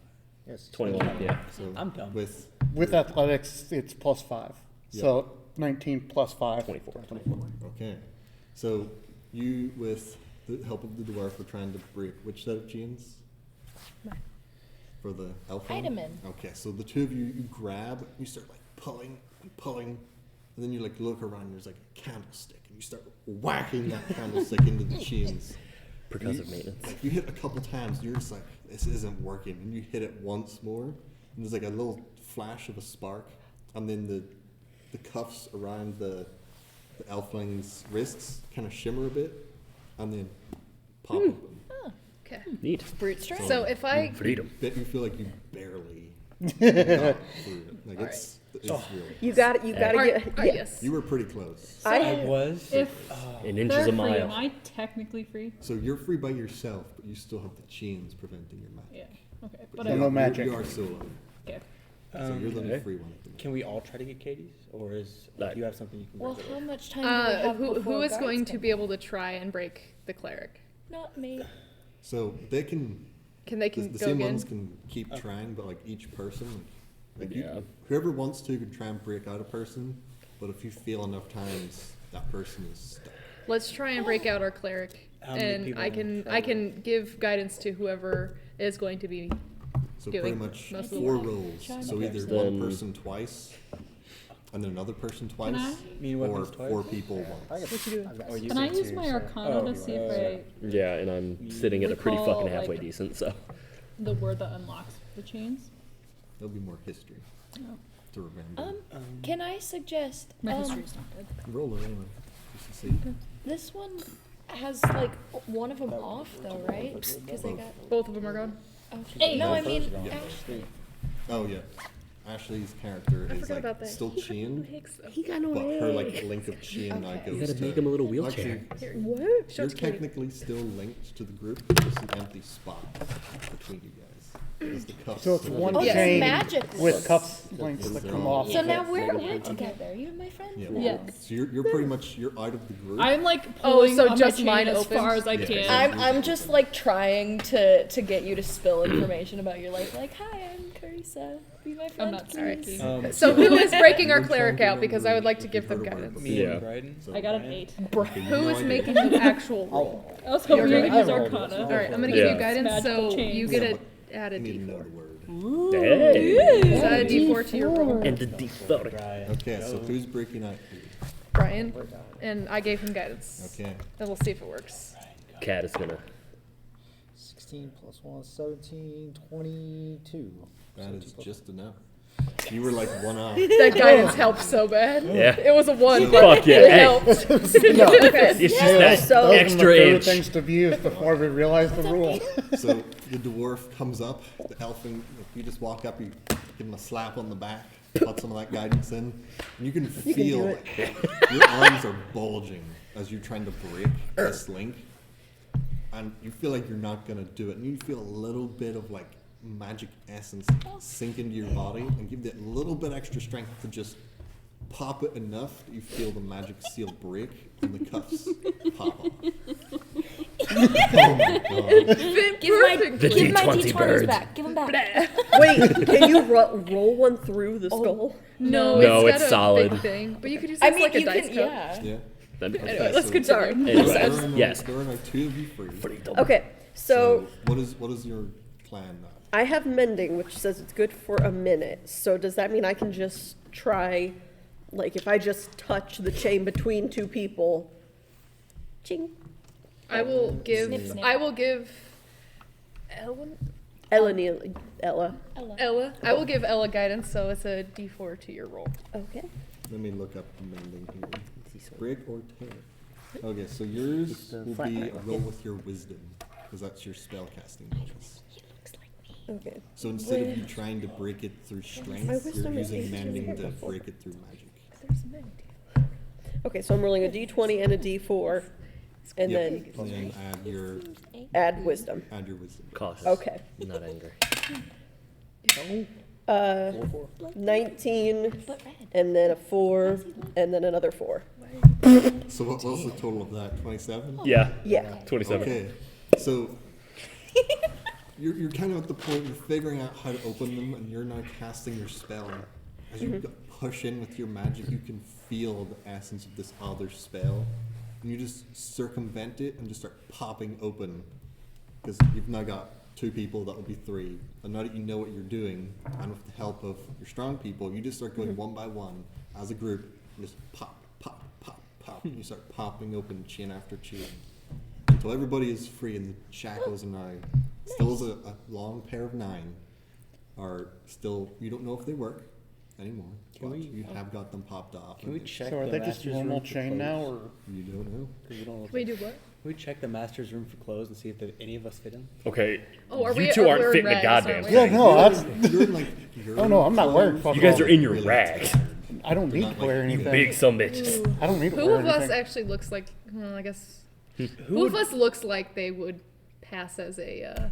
Yes. 21, yeah. So I'm dumb. with With athletics, it's plus 5. So 19 plus 5. 24. okay, so you with the help of the dwarf are trying to break which set of genes? For the elf. Vitamin. Okay, so the two of you, you grab, you start like pulling and pulling, and then you like look around. And there's like a candlestick, and you start whacking that candlestick into the chains. Percussive maintenance. Like you hit a couple times, and you're just like, this isn't working, and you hit it once more, and there's like a little flash of a spark, and then the cuffs around the elfling's wrists kind of shimmer a bit, and then pop open. Okay. Neat. Brute strength. So if I Freedom. You feel like you barely got through it. Like it's really. You got it. You got to get. Yeah. yes. You were pretty close. I was. If In inches they're a free, mile. am I technically free? So you're free by yourself, but you still have the chains preventing your magic. Yeah. Okay. But But So I you no are- magic. You are solo. okay. So you're the only Okay. free one at the moment. Can we all try to get Katie's, or is Like- do you have something you can? Well, break it how with? much time do we have who before is guards going to come? be able to try and break the cleric? Not me. So they can. Can they The go same again? ones can keep trying, but like each person, like Yeah. whoever wants to can try and break out a person. But if you fail enough times, that person is stuck. Let's try and break out our cleric, How many and people I in can trouble? give guidance to whoever is going to be. So Doing pretty much most of the 4 work. rolls. Trying So to either fix one it. person twice, and then another person twice, I- Me and or weapons twice. 4 people I once. got, you doing? I've got Oh, you Can I six use here, my so- Arcana Oh, to see if Yeah, and I'm sitting at a pretty Recall, fucking halfway like- decent, so. the word that unlocks the chains? There'll be more history No. to remember. Can I suggest? My history's not good. Roll it anyway, just to see. This one has like one of them off though, right? Because they got. Both of them are gone. Oh, no, I mean Yeah. Ashley. Oh yeah, Ashley's character is forgot about like that. still chained, He got no but her leg. like link of chain now Okay. goes You gotta to. make him a little wheelchair. Actually, What? you're technically still linked to the group. It's just an empty spot between you guys. It's the cuffs. So it's and one Oh, everything. it's chain magic. with cuff links that come off. So of now it. we're together. You and my friend. Yeah. Yeah. So you're pretty much out of the group. I'm like Oh, pulling so on just my mine chain as opened? far as I Yeah. can. I'm just like trying to get you to spill information about your life. Like, hi, I'm Carice. please be my friend? not please? sneaky. So who is breaking our We're cleeric trying out? Because I would like to if give you've them heard of guidance. it. Me Yeah. and Bryden. So I got an Brian. 8. okay, Who no is idea. making the actual roll? I was hoping you were Okay. gonna use I rolled it. Arcana. All right, I'm gonna Yeah. give you guidance. Magical So chains. you get Yeah, to add a I need to know d4. the word. Hey. So add a d4 to your roll, And the D4. Brian. Okay, so Go. who's breaking out here? Brian. And I gave him guidance. Okay. And we'll see if it works. Cat is gonna. 16 plus 1, 17, 22. That is just enough. You were like one off. That guidance helped so bad. Yeah. It was a 1, So- but Fuck yeah, it hey. helped. It's just that so- That was one of my extra favorite inch. things to view before we realized the rule. So the dwarf comes up, the elfin, if you just walk up, you give him a slap on the back, put some of that guidance in, and you can feel do like your arms are bulging as you're trying to break this link. And you feel like you're not gonna do it, and you feel a little bit of like magic essence sink into your body and give it a little bit extra strength to just pop it enough that you feel the magic seal break and the cuffs pop off. Oh my god. The Give my D20 D20s bird. back. Give them back. Wait, can you roll one through the skull? No, No, it's it's got a solid. big thing. But you could use I this mean, like a you dice can, cup. yeah. Yeah. That'd be Anyway, okay. let's continue. Anyways, There are no- yes. There are now two of you free. Okay, so what is your plan now? I have mending, which says it's good for a minute. So does that mean I can just try, like, if I just touch the chain between two people, ching, I will give. Snip, snip. I will give. Ellen? Ella. Ella. I will give Ella guidance, so it's a d4 to your roll. Okay. Let me look up the mending here. Break or tear. Okay, so yours will be a roll with your wisdom, because that's your spell casting bonus. Okay. So instead of you trying to break it through My strength, you're wisdom is using 18 mending to before. break it through magic. Okay, so I'm rolling a d20 and a d4, and Yep. then And then add wisdom. add your wisdom. Cautious. Okay. Not angry. 19, But red. and then a 4, and then another 4. So what was the total of that? 27? Yeah. Yeah. 27. Okay, so you're kind of at the point you're figuring out how to open them, and you're now casting your spell. As you push in with your magic, you can feel the essence of this other spell, and you just circumvent it and just start popping open, because you've now got two people, that would be three. And now that you know what you're doing, and with the help of your strong people, you just start going one by one as a group, and just pop, pop, pop, pop, and you start popping open chain after chain until everybody is free and the shackles are now still as a long pair of 9 are still, you don't know if they work anymore, Can but we- you have got them popped off. Can we and check So are the they just master's normal room for chain now, clothes? or? you don't know. 'Cause we don't look We like- do what? Can we check the master's room for clothes and see if any of us fit in? Okay. Oh, are you we? two we're aren't in fitting the rags, goddamn aren't we? thing. Yeah, no, that's, You're in like your Oh, no, I'm not wearing clothes. fuck You guys all. are in your Really rags. tired. I don't They're need not to wear like anything. Big some bitches. I don't need to Who wear of us anything. actually looks like? Well, I guess. Who Who of would- us looks like they would pass as a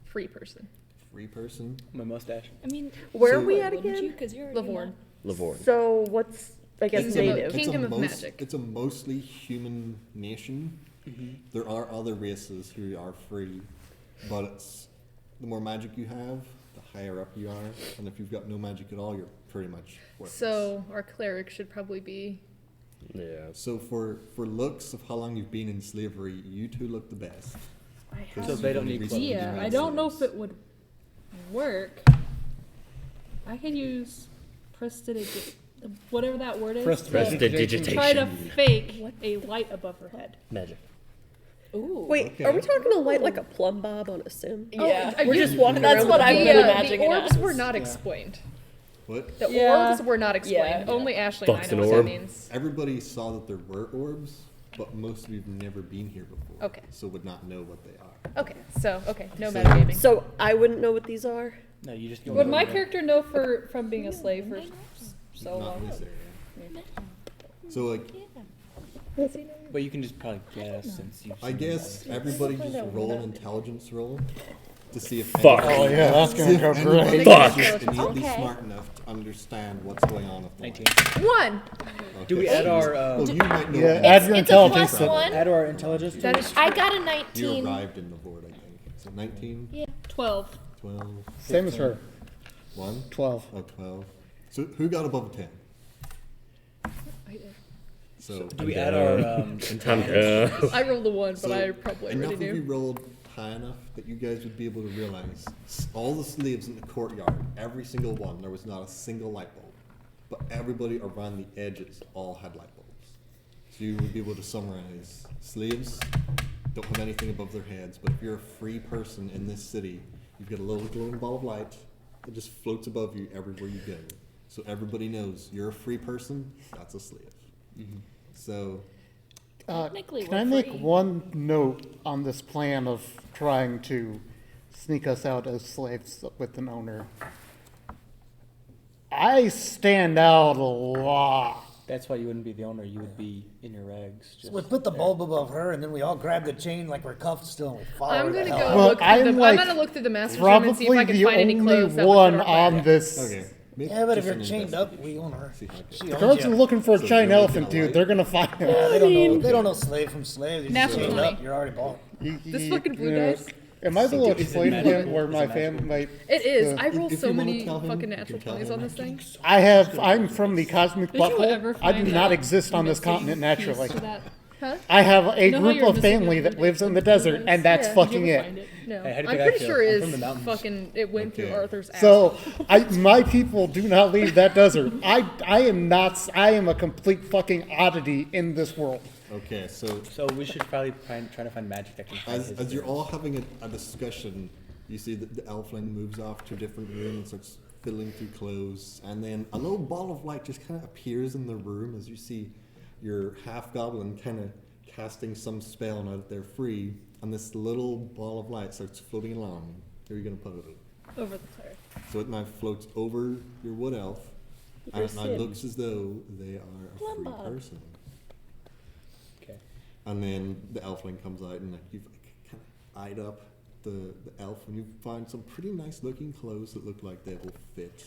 free person? Free person. My mustache. I mean, Where So- are we at wouldn't you? again? Because you're Lavorn. Lavorn. So what's, I guess, Kingdom of- native? Kingdom of Magic. It's a mostly human nation. There are other races who are free, but it's the more magic you have, the higher up you are, and if you've got no magic at all, you're pretty much worthless. So our cleric should probably be. Yeah. So for looks of how long you've been in slavery, you two look the best. So they don't need clothes. Yeah, I don't know if it would work. I can use prestidigit, whatever that word is. Prestidigitation. Try to fake a light above her head. Magic. Ooh. Wait, Okay. are we talking a light like a plumb bob on a sim? Yeah. Oh, We're you- just walking That's around what with I've a- been the imagining it orbs as. were not explained. What? The Yeah. orbs were not explained. Yeah. Only Ashley and I Fuck's know an what that orb. means. Everybody saw that there were orbs, but most of you've never been here before. Okay. So would not know what they are. Okay, no So- metagaming. So I wouldn't know what these are? No, you just go. Would my over there. character know from being a slave for so Not in long? this area. So like, But you can just probably guess since you. I guess everybody just roll an intelligence roll to see if Fuck. Oh yeah, that's see gonna if go anybody great. Fuck. is innately Okay. smart enough to understand what's going on with the 19. line. 1. Do we Okay. add our? Well, you might know. Yeah, anything. add your It's a intelligence. plus one. Add our intelligence. To That it? is true. I got a You 19. arrived in the board, I think. So 19, 12. 12. Same as her. 1? 12. Oh, 12. So who got above a 10? I did. So Do we add our I rolled a 1, but So, I probably enough already of you knew. rolled high enough that you guys would be able to realize all the slaves in the courtyard, every single one, there was not a single light bulb. But everybody around the edges all had light bulbs. So you would be able to summarize, slaves don't have anything above their heads, but if you're a free person in this city, you've got a little glowing ball of light that just floats above you everywhere you go. So everybody knows you're a free person, that's a slave. So Technically, Can we're I make free. one note on this plan of trying to sneak us out as slaves with an owner? I stand out a lot. That's why you wouldn't be the owner. You would be in your rags. So we put the bulb above her, and then we all grab the chain like we're cuffed still, and we follow I'm her gonna the go hell out. Well, look through I'm the. like I'm gonna look through the master's room and see if Probably I can the find any only clothes that one would fit our on bag. this. okay. Make Yeah, but if just you're an chained up, investigation. we own her. See how it She goes. owns Guards you. are looking for a So giant you're elephant, looking at dude. They're gonna find him. Yeah, they don't know. Okay. They don't know slave from slave. They just Natural chained 20. up. You're already bought. This fucking blue dice? Am I the So little is it slave magical? camp where Is my it magical? family? It is. Uh, I roll if so you wanna many tell him, fucking you natural can tell 20s him. on this thing. I'm from the cosmic Did you butthole. ever I do find not that exist on this missing continent piece naturally. to that? Huh? I have a You know how group you're of missing family your that blue lives dice in the and blue desert, dice? and that's Yeah. fucking Did you ever it. find No. Hey, how do you I'm think I pretty feel? sure I'm it's from the mountains. fucking. It went through Okay. Arthur's ass. So, my people do not leave that desert. I am not. I am a complete fucking oddity in this world. Okay, so So we should probably try to find magic that can find his as you're appearance. all having a discussion, you see that the elfling moves off to a different room and starts fiddling through clothes, and then a little ball of light just kind of appears in the room as you see your half goblin kind of casting some spell now that they're free, and this little ball of light starts floating along. Where are you gonna put it? Over the cleric. So it now floats over your wood elf, and it now Sim. looks as though they are a free Plumbog. person. Okay. And then the elfling comes out, and like, you've kind of eyed up the elf, and you find some pretty nice looking clothes that look like they will fit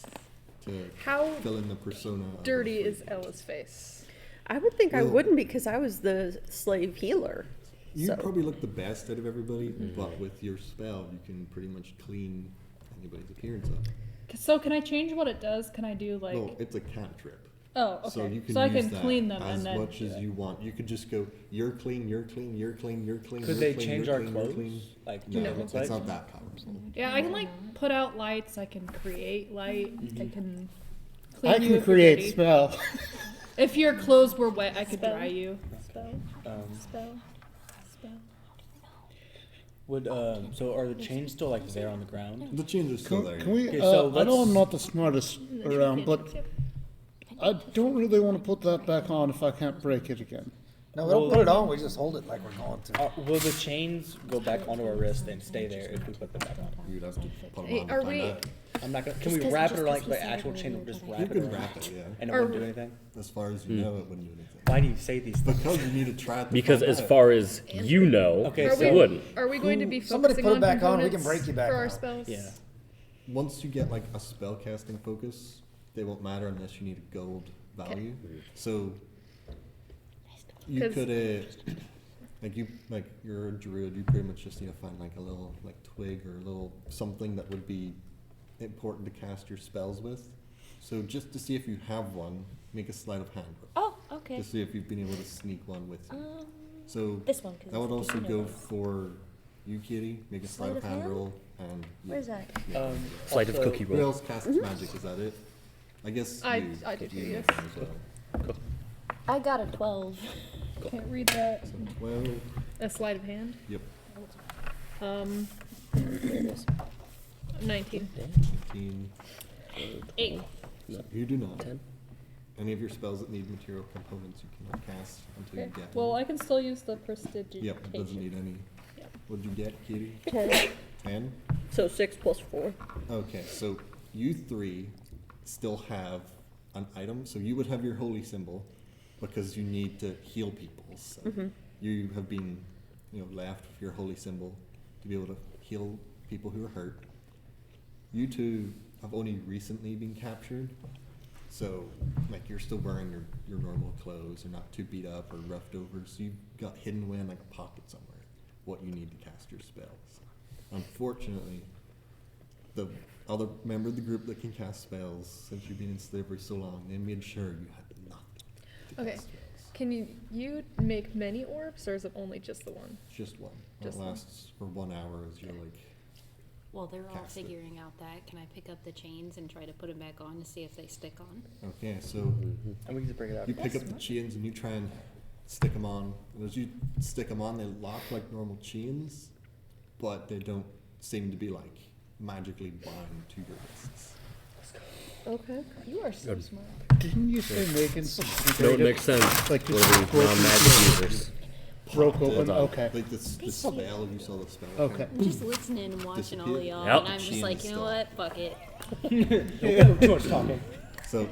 to How fill in the persona. of a dirty free is person. Ella's face? I would think I Well- wouldn't because I was the slave healer. You So- probably look the best out of everybody, but with your spell, you can pretty much clean anybody's appearance up. So can I change what it does? Can I do like? No, it's a cantrip. Oh, okay. So you can I use can that clean them as and then. much as you want. You could just go, you're clean, you're clean, you're clean, you're clean. Could you're they clean, change you're our clean, you're clothes? clean. Like, No, do they it's look like? not that powerful. Yeah, I can like put out lights. I can create light. I can clean I you can if you're create dirty. spell. If your clothes were wet, I could Spell. dry you. Spell, Um, spell, spell. would so are the chains still like there on the ground? The chains are still there. Can we? Okay, so I know let's- I'm not the smartest around, but I don't really want to put that back on if I can't break it again. No, we don't put it on. We just hold it like we're going to. Will the chains go back onto our wrist and stay there if we put them back on? You'd have to put them Hey, on are to find we- out. I'm not gonna. Can Just we 'cause- wrap just it 'cause like he the said actual it chain? would Just be wrap You it could around, wrap it, yeah. and it Are won't do we- anything. As far as you know, it wouldn't do anything. Why do you say these things? Because you need to try it to Because find as out. far as you know, Okay, Are so- it wouldn't. Are we going to be Somebody focusing put it on back on, we can components break you back for our out. spells? Yeah. Once you get like a spell casting focus, they won't matter unless you need a gold value. So you 'Cause- could like you're a druid, you pretty much just need to find like a little like twig or a little something that would be important to cast your spells with. So just to see if you have one, make a sleight of hand roll. Oh, okay. To see if you've been able to sneak one with you. So This one. 'cause that would it's also casino go dice. for you, Kitty. Make a sleight of hand roll, and you. Where's that? Sleight of also- cookie Who roll. else casts magic? Is that it? I guess I you, do 'cause too, you know yes. them as well. I got a 12. Can't read that. So 12. A sleight of hand. Yep. 19. 15. 8. So you do not. 10. Any of your spells that need material components you cannot cast until you Okay. get Well, them. I can still use the prestidigitation. Yep, it doesn't need any. Yep. What'd you get, Kitty? 10. 10? So 6 plus 4. Okay, so you three still have an item. So you would have your holy symbol because you need to heal people. So you have been, left with your holy symbol to be able to heal people who are hurt. You two have only recently been captured. So, like, you're still wearing your normal clothes. You're not too beat up or roughed over. So you've got hidden away in like a pocket somewhere what you need to cast your spells. Unfortunately, the other member of the group that can cast spells since you've been in slavery so long. They made sure you had nothing to Okay. cast spells. Can you make many orbs, or is it only just the one? Just one. Just It one. lasts for 1 hour as you're like. While they're all Cast it. figuring out that, can I pick up the chains and try to put them back on to see if they stick on? Okay, so And we can just break it out. you pick up the chains and you try and stick them on. And as you stick them on, they lock like normal chains, but they don't seem to be like magically bound to your wrists. Okay. You are so smart. Didn't you say Megan? No, it makes sense. Like For just the broke non-magic users. broke Popped open. it. Okay. Like the spell, you saw the spell. Okay. I'm just listening and watching all Disappeared. y'all, Yep. and I'm just like, you know what? Fuck it. Too much talking. So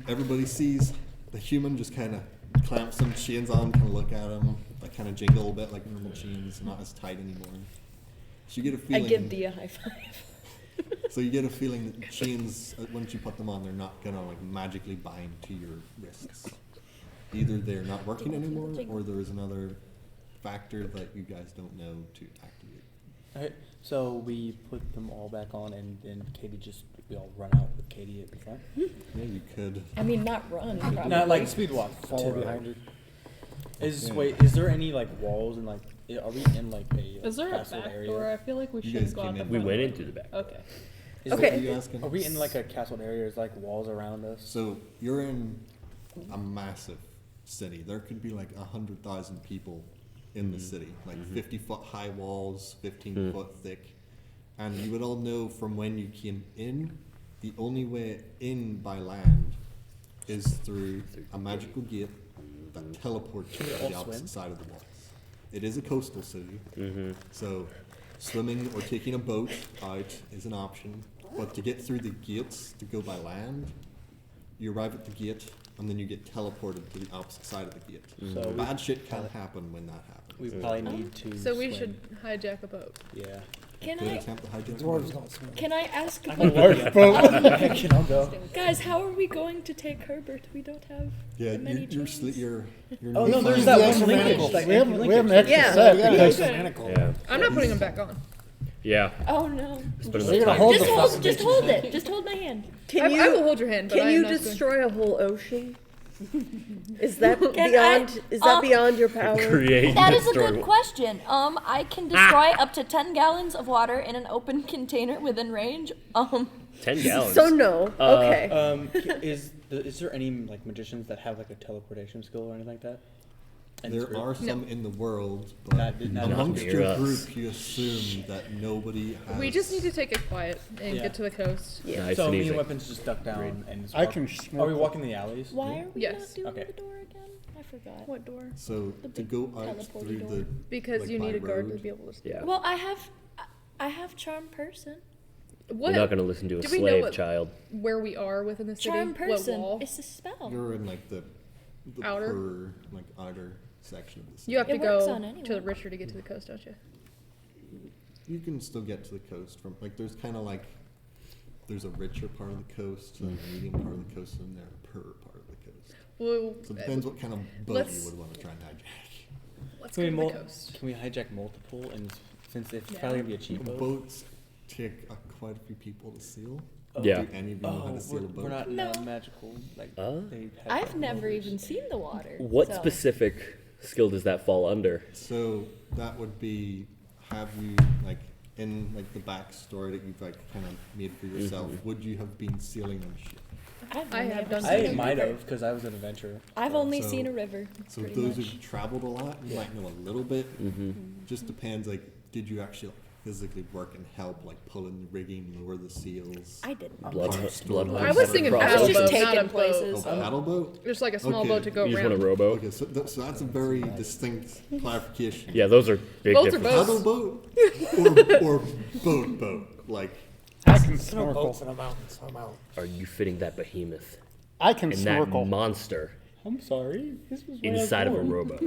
everybody sees the human just kind of clamp some chains on, kind of look at them, like kind of jingle a bit like normal chains, not as tight anymore. So you get a I feeling. give Dia a high five. So you get a feeling that the chains, once you put them on, they're not gonna like magically bind to your wrists. Either they're not working anymore, or there is another factor that you guys don't know to activate. Okay, so we put them all back on, and then we all run out with Katie at the front. Yeah, you could. I mean, not run. Probably. Not like speed walk. Fall behind her. Is there any like walls and like are we in like a Is there a castle back area? door? I feel like we You should guys go out came the in. We front went door. into the back. Okay. Is What Okay. are you asking? Are we in like a castle area? Is like walls around us? So you're in a massive city. There could be like 100,000 people in the city, like 50-foot high walls, 15-foot thick. And you would all know from when you came in, the only way in by land is through a magical gate that teleports you to all the opposite swim? side of the walls. It is a coastal city, Mm-hmm. so swimming or taking a boat out is an option. But to get through the gates to go by land, you arrive at the gate and then you get teleported to the opposite side of the gate. So Bad shit can happen when that happens. we probably need to. So we swim. should hijack a boat. Yeah. Can Good I? attempt to hijack. Dwarves don't swim. Can I ask? I'm About, gonna Large boat. Can I go? guys, how are we going to take Herbert? We don't have Yeah, that many you're chains. you're Oh no, there's fine. that Yes, one manacles. linkage. That We have linkage. an extra Yeah. set We got because extra manacle. Yeah. I'm not putting them back on. Yeah. Oh no! Just put it So in you're the gonna hold timer. the Just hold, fucking just bitches. hold it. Just hold my hand. Can I you will hold your hand, but can I'm you not doing- destroy a whole ocean? Is that Can beyond? Is that beyond your power? Create That and is a destroy. good question. I can destroy up to 10 gallons of water in an open container within range. 10 gallons. So no. Okay. Is there any like magicians that have like a teleportation skill or anything like that? And There it's- are some in the world, but Not amongst near your us. group, you assume that nobody has. We just need to take it quiet and Yeah. get to the coast. Yeah. Nice So and me easy. and weapons just duck down and just I walk- can Are we smoke. walking the alleys? Why are we Yes. not doing Okay. the door again? I forgot. What door? So The to big go out teleporty through door. the Because like you by need a guard to road. be able to. Yeah. Well, I have charm person. What? We're not going to listen to a Do we know slave what- child. Where we are within the city? Charm What person. wall? It's a spell. You're in like the Outer? outer section of the city. You have to It works go on to the anyone. richer to get to the coast, don't you? You can still get to the coast from like there's kind of like there's a richer part of the coast, and a medium part of the coast, and there a poorer part of the coast. Well, So it depends what kind of boat let's- you would want to try and hijack. let's Can go we, to mul- the coast. can we hijack multiple? And since it's Yeah. probably gonna be a cheap boat. Boats take quite a few people to seal. Yeah. Do any of you know how to seal a boat? we're not No. magical. Like Uh? they have I've never motors. even seen the water. What so. specific skill does that fall under? So that would be have you like in like the backstory that you've like kind of made for yourself. Would you have been sealing on a ship? I only have ever done seen I a might river. have because I was an adventurer. I've only So- seen a river. So pretty those much. who've traveled a lot, you might know a little bit. Mm-hmm. Just depends. Like, did you actually like, physically work and help, like pulling the rigging, lower the seals? I didn't. Blood. I was thinking I was paddle just boat, taking not a boat. places. Oh, paddle boat. Just like a small Okay. boat to go You just want a around. rowboat? Okay, so that's a very distinct clarification. Yeah, those are big Boats are differences. Paddle boat or boat. Like, I can No snorkel. boats in the mountains. I'm out. Are you fitting that behemoth I can and that snorkel. monster I'm sorry. This was when I was inside of a born. rowboat?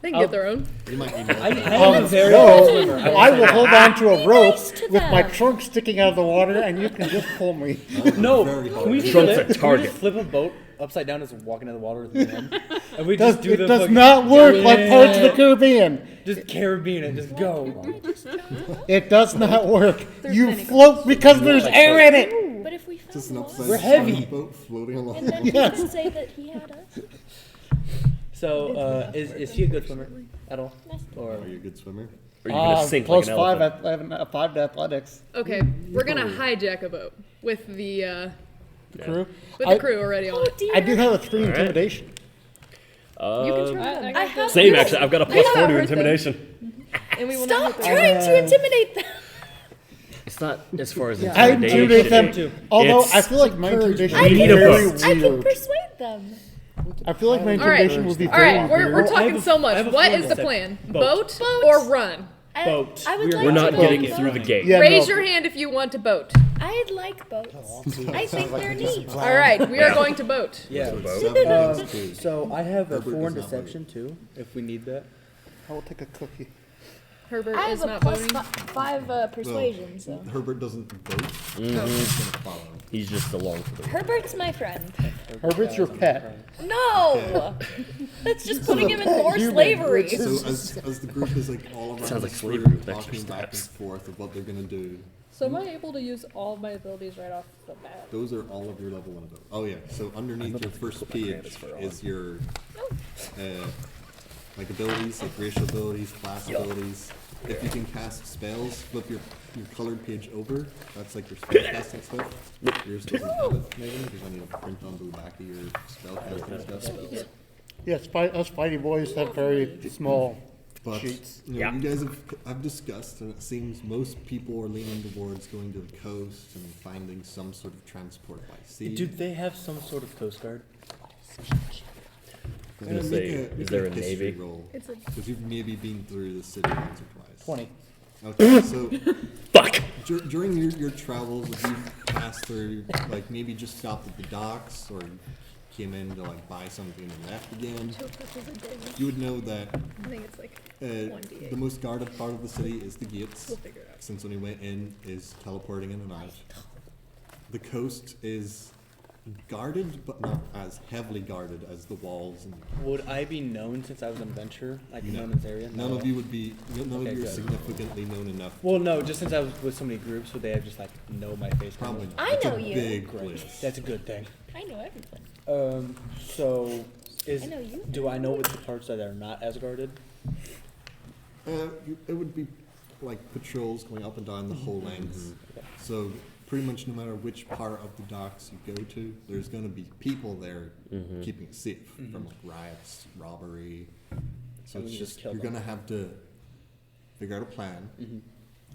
They can get their own. you might need more. I than that. am a very No, good swimmer. I will hold on to a Be rope nice to with my them. trunk sticking out of the water, and you can just pull me. No, Very can we Trump's a flip? Can we target. just flip a boat upside down is walking in the water with one. And we just do It the does fucking- not work like Pirates of the Caribbean. Just Caribbean it, just go. It does not work. You float because there's air in it. But if we found Just an one, upside We're heavy. down boat floating along. and then Yes. he could say that he had us. So, is he a good swimmer at all? Or Are you a good swimmer? Or are you gonna sink plus like an 5 elephant? I have a 5 to athletics. Okay, we're gonna hijack a boat with the Crew. crew already on it. I do have a 3 Alright. intimidation. You can try them. I have Same, no- actually. I've got a I plus got 4 to hurt them. intimidation. And we will not Stop hit them. trying to intimidate them. It's not as far as I intimidate them. intimidation. Although It's- I feel like my intimidation We would be need a very boat. I can weird. persuade them. I feel like my All right, intimidation would be all very right. We're weird. talking so I much. have a What fun is the one. plan? Boat. Boat or run? Boat. I would like We're not to getting boat. through the gate. Yeah, Raise no. your hand if you want to boat. I'd like boats. I think they're neat. All right, we are going to boat. Yeah. So it's Boat. 7 against 2. So I have a Herbert 4 in does not deception too, if we need that. I will take a cookie. Herbert I is have a not plus boating. 5 persuasion, so. Herbert doesn't vote. Mhm. He's gonna follow. He's just along for the ride. Herbert's my friend. Herbert's your pet. No! That's just putting him in more Human. slavery. So as the group is like all around Sounds the like square, slavery with extra talking back and steps. forth of what they're gonna do. So am I able to use all of my abilities right off the bat? Those are all of your level 1 abilities. Oh yeah, so underneath your first page is your like abilities, like racial abilities, class abilities. If you can cast spells, flip your colored page over. That's like your spell casting stuff. Yours doesn't have it, Megan, because I need to print onto the back of your spell casting stuff. Yes, us fighty boys have very small But sheets. you know, you guys have discussed, and it seems most people are leaning towards going to the coast and finding some sort of transport by sea. Do they have some sort of coast guard? I was gonna say, is there a history navy? roll? It's a Because you've maybe been through the city once or twice. 20. Okay, so Fuck! during your travels, if you passed through, like maybe just stopped at the docks or came in to like buy something and left again, you would know that I think it's like the most guarded part of the city is the gates, we'll figure it out. since when we went in is teleporting in and out. The coast is guarded, but not as heavily guarded as the walls. And Would I be known since I was an adventurer, like No. known in this area? none of you would be, none Okay, of you are good. significantly known enough. Well, no, just since I was with so many groups, would they have just like know my face? Probably not. I It's know a you. big Great. place. That's a good thing. I know everything. So is I know you. do I know which parts that are not as guarded? It would be like patrols going up and down the whole length. So pretty much no matter which part of the docks you go to, there's going to be people there keeping it safe from like riots, robbery. So And it's we just just kill you're them. going to have to figure out a plan, Mm-hmm.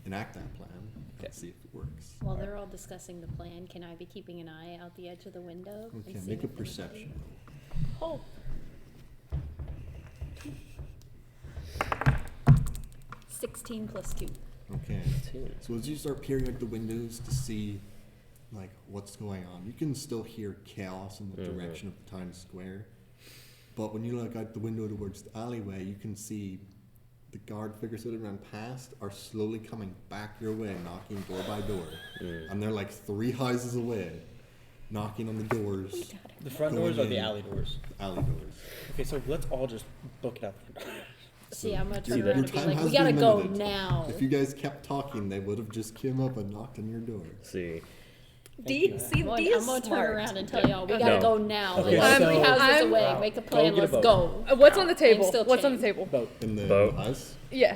enact that plan, Okay. and see if it works. While they're all discussing the plan, can I be keeping an eye out the edge of the window? and Okay, seeing make a if anybody- perception. Oh. 16 plus 2. Okay. So as you start peering out the windows to see like what's going on, you can still hear chaos in the direction of the town square. But when you look out the window towards the alleyway, you can see the guard figures that have run past are slowly coming back your way, knocking door by door. And they're like 3 houses away, knocking on the doors, The front Going doors or the in. alley doors? the alley doors. Okay, so let's all just book it out. See, I'm gonna Your- turn around your and be time like, has we gotta been go limited. now. If you guys kept talking, they would have just came up and knocked on your door. See. you. See, I'm these gonna turn smart. around and tell y'all, we No. gotta go now. Okay, Like, so- 3 houses I'm- away, make a plan, get a let's boat. go. What's on the I'm table? still What's on the chained. table? Boat. In the Boat. house, Yeah.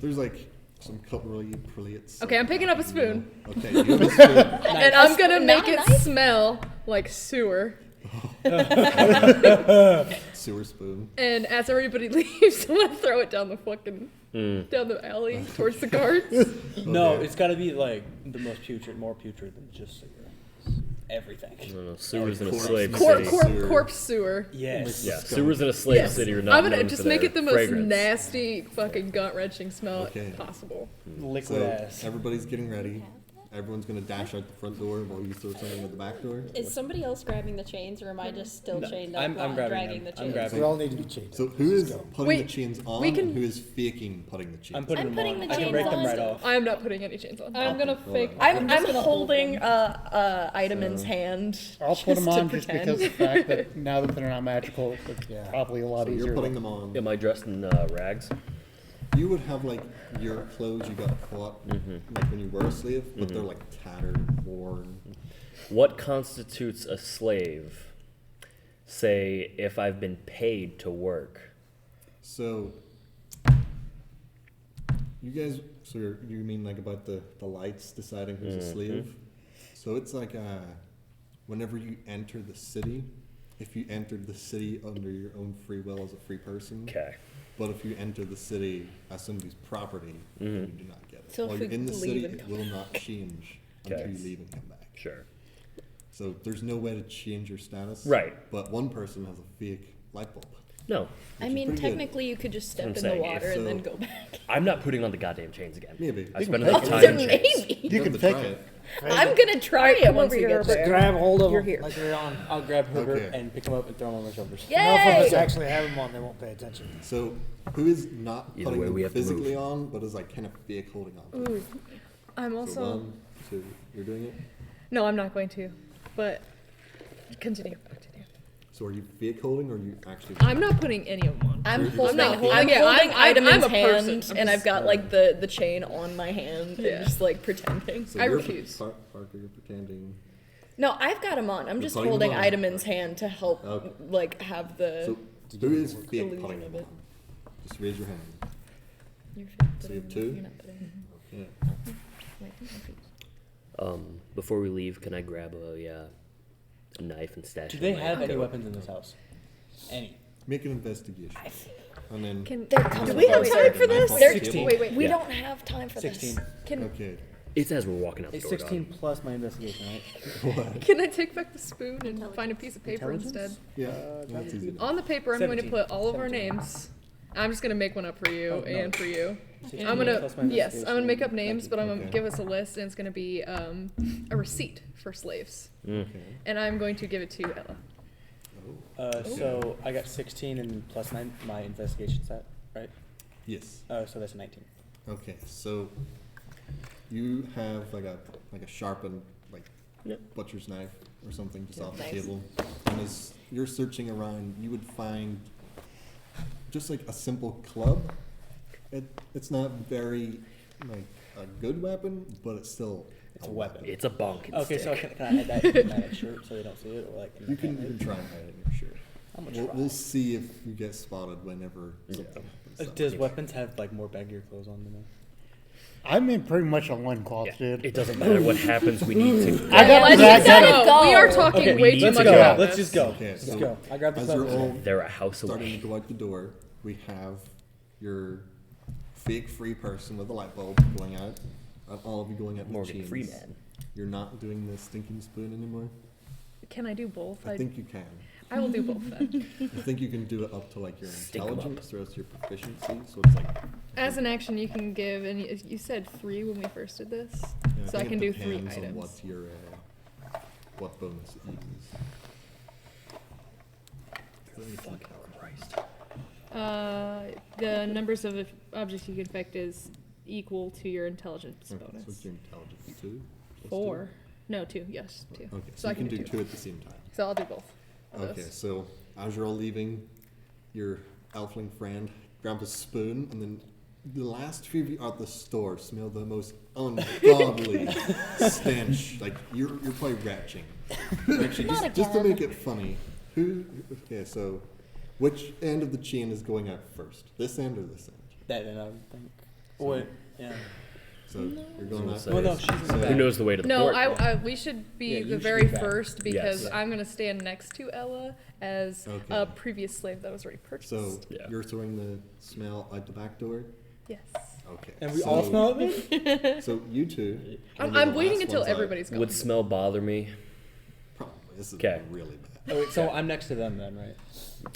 there's like some cutlery plates. Okay, I'm picking up a spoon. Okay, you have a spoon. And I'm gonna spoon, make not a it knife? smell like sewer. Sewer spoon. And as everybody leaves, I'm gonna throw it down the fucking down the alley towards the guards. No, Okay. it's got to be like the most putrid, more putrid than just sewer. Everything. I don't know. Sewers in a Corpse. slave Cor- city. Sewer. Corpse sewer. Yes. Yeah, sewers in a slave Yes. city are not I'm gonna known just for make their it the most fragrance. nasty, fucking gut wrenching smell Okay. possible. Liquid So ass. everybody's getting ready. everyone's gonna dash out the front door while you throw something at the back door? Is somebody else grabbing the chains, or am I just still chained up I'm while grabbing dragging them. the I'm chains? grabbing We all need to be chained. So who is Let's go. putting Wait, the chains on we can- and who is faking putting the chains I'm on? putting I'm them putting on. the I can chains break them on right still. off. I'm not putting any chains on. I'm gonna Okay, fake. alright. I'm just gonna hold holding them. Item's hand. I'll put them just to on just pretend. because of the fact that now that they're not magical, it's Yeah. probably a lot So easier. you're to- putting them on. Am I dressed in rags? You would have like your clothes you got caught like when you were a slave, but they're like tattered, worn. What constitutes a slave? Say, if I've been paid to work. So you guys, so you mean like about the lights deciding who's a slave? So it's like whenever you enter the city, if you entered the city under your own free will as a free person, Okay. but if you enter the city as somebody's property, then you do not get it. So if While we you're in the leave city, and it come will not change until Okay. you leave and come back. Sure. So there's no way to change your status. Right. But one person has a fake light bulb. No, I which is mean, pretty good. technically, you could just That's step what in I'm the saying, water if and then so- go back. I'm not putting on the goddamn chains again. Maybe. I spent enough Oh, time so in chains. maybe. You can to fake try it. I'm gonna try it once over we here, get over Just there. grab hold of You're them here. like you're on. I'll grab Herbert Okay. and pick him up and throw him on my shoulders. Enough of us Yay! actually have them on, they won't pay attention. So who is not Either putting way, we them have to move. physically on, but is like kind of fake holding on? Ooh, I'm So also. 1, 2, you're doing it. No, I'm not going to. But continue. So are you fake holding or are you actually? I'm not putting any of them on. I'm You're holding, not I'm holding- holding Yeah, I'm Item's a person. hand, I'm and I've just- got like the chain on my hand, Yeah. and just like pretending. So I you're refuse. Parker, you're pretending. No, I've got him on. I'm You're just putting holding him on. Item's hand to help, Okay. like have the. So who is fake illusion putting of them it. on? Just raise your hand. You're So you have 2? You're not putting- Yeah. wait, I'm confused. Before we leave, can I grab a knife and stash Do it they in my have any coat? weapons in this house? Any? Make an investigation. And then. Can Do we have time for this? There- 16. wait. We Yeah. don't have time for 16. this. Can Okay. It's as we're walking out the It's door. 16 plus my investigation, right? What? can I take back the spoon and find a piece of paper instead? Yeah, that's easy. On the paper, I'm going to 17. put all of our names. I'm just gonna make one up for you Oh, no. and for you. 16 I'm gonna plus my yes, I'm gonna make up investigation. names, but I'm gonna Okay. give us a list, and it's gonna be a receipt for slaves, Mm. Okay. and I'm going to give it to Ella. So I got 16 and plus my investigation set, right? Yes. So that's 19. Okay. So you have like a sharpened like Yep. butcher's knife or something just off the Nice. table, and as you're searching around, you would find just like a simple club. It's not very like a good weapon, but it's still It's a weapon. It's a bonking Okay, stick. so can I add that in my shirt so they don't see it, or like? In You my can pants? try and hide it in your shirt. I'm gonna try. We'll see if you get spotted whenever Yeah. something happens. Does weapons have like more baggier clothes on them? I'm in pretty much a loincloth, Yeah. dude. It doesn't matter what happens. We need to. I got Let's that just done. go. We are talking Okay, way too let's much go. about Let's this. just go. Okay, Let's so go. I grabbed the as you're all They're a house starting away. to go out the door, we have your fake free person with a light bulb going out, and all of you going out with Morgan chains. Freeman. You're not doing the stinking spoon anymore? Can I do both? I think you can. I will do both then. I think you can do it up to like your Stink 'em up. intelligence, the rest of your proficiency, so it's like... As an action, you can give, and you said 3 when we first did this, yeah, so I think can it do 3 depends on items. what your, what bonus it uses. Let me think. The numbers of objects you can affect is equal to your intelligence Okay, so bonus. it's your intelligence, 2? plus 4. No, 2. Yes, 2. 2? Okay, So so I you can can do do 2 at the same time. So I'll do both. of Okay, those. so as you're all leaving, your elfling friend grabs a spoon, and then the last few of you at the store smell the most ungodly stench. Like you're probably retching. Actually, just to make it funny, okay, so which end of the chain is going out first? This end or this end? That, and I would think. Wait, yeah. So you're going out. So Well, no, first. she's in the So- back. Who knows the way to the No, port? we should be Yeah, you the should very be back. first because Yes. I'm going to stand next to Ella as Okay. a previous slave that was already purchased. So Yeah. you're throwing the smell out the back door. yes. Okay. And we all smell it? So you two. I'm waiting until everybody's gone. Would smell bother me? Probably. This is 'Kay. really bad. Oh, wait, so I'm next to them then, right?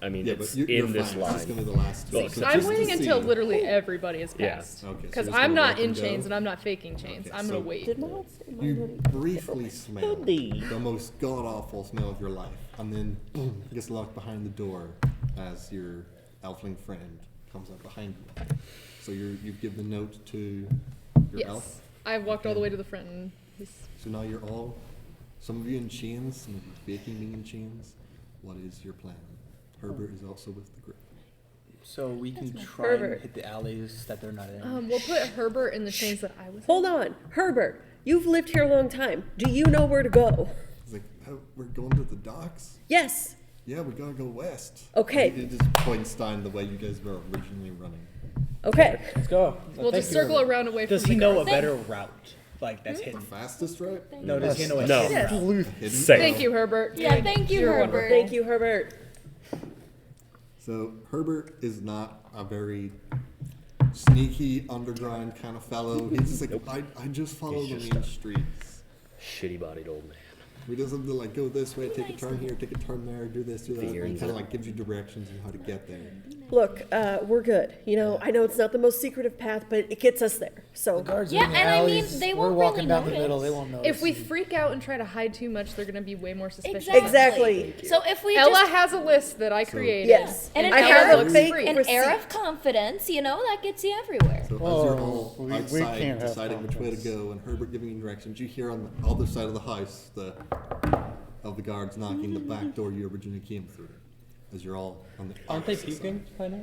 I mean, Yeah, it's but you're in this fine. line. This is gonna be the last two. Well, So I'm just to waiting until see- literally everybody is Yeah. passed. Okay, so Because just I'm gonna not let in them chains go. and I'm not faking chains. Okay, I'm so- gonna wait. Did my old say my You hoodie? briefly smell the most god-awful smell of your life, and then boom, it gets locked behind the door as your elfling friend comes up behind you. So you've given the note to your Yes. elf. I walked all the way to the front and So now you're all, some of you in chains, some of you faking being in chains. What is your plan? Herbert is also with the group. So we can That's my try Herbert. and hit the alleys that they're not in. we'll put Herbert in the chains that I was. Hold on, Herbert. You've lived here a long time. Do you know where to go? He's like, oh, we're going to the docks? Yes. Yeah, we gotta go west. Okay. It just points down the way you guys were originally running. Okay. Let's go. We'll Thank just you, circle Herbert. around away Does from he the know guards. a better route? Like that's The hidden. fastest route? No, does he know a No. hidden route? Sleuth. Hidden? Safe. Thank you, Herbert. Yeah, thank you, You're Herbert. wonderful. Thank you, Herbert. So Herbert is not a very sneaky underground kind of fellow. He's just like, I just follow He's the just main a- streets. Shitty-bodied old man. He doesn't like go this way, take a turn here, take a turn there, do this, do that. He Figures kind it. of like gives you directions on how to get there. Look, we're good. You know, I know it's not the most secretive path, but it gets us there. The So, guards are Yeah, in the and I mean, alleys. they We're won't walking really down the notice. middle. They won't notice. If we you. freak out and try to hide too much, they're gonna be way more suspicious. Exactly. So if we Ella just has a list that I So- created. yes. and an I air have of a fake an receipt. air of confidence, you know, that gets you everywhere. So as Oh, you're all we outside can't have deciding which way to confidence. go, and Herbert giving you directions, you hear on the other side of the house of the guards knocking the back door you originally came through. As you're all on the Aren't they opposite side. puking by now?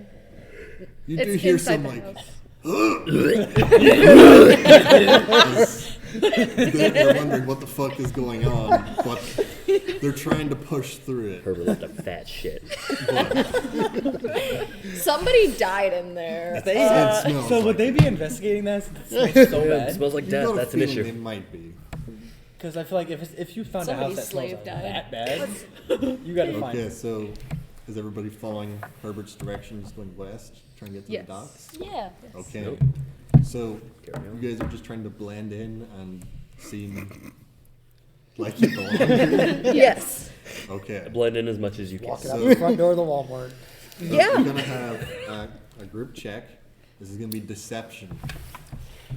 You It's do hear inside some the like house. they're wondering what the fuck is going on, but they're trying to push through it. Herbert left a fat shit. Somebody died in there. It So smells would like they be investigating that since it smells so It bad? smells like You death. got a That's an feeling issue. It might be. Because I feel like if you found a house Somebody's that smells slave like died. that bad, you gotta find Okay, it. so is everybody following Herbert's directions going west, trying to get to Yes. the docks? Yeah. Okay. Nope. So Carry on. you guys are just trying to blend in and seem like you belong here? Yes. Okay. Blend in as much as you can. Walking out So- the front door of the Walmart. So Yeah. we're gonna have a group check. This is gonna be deception.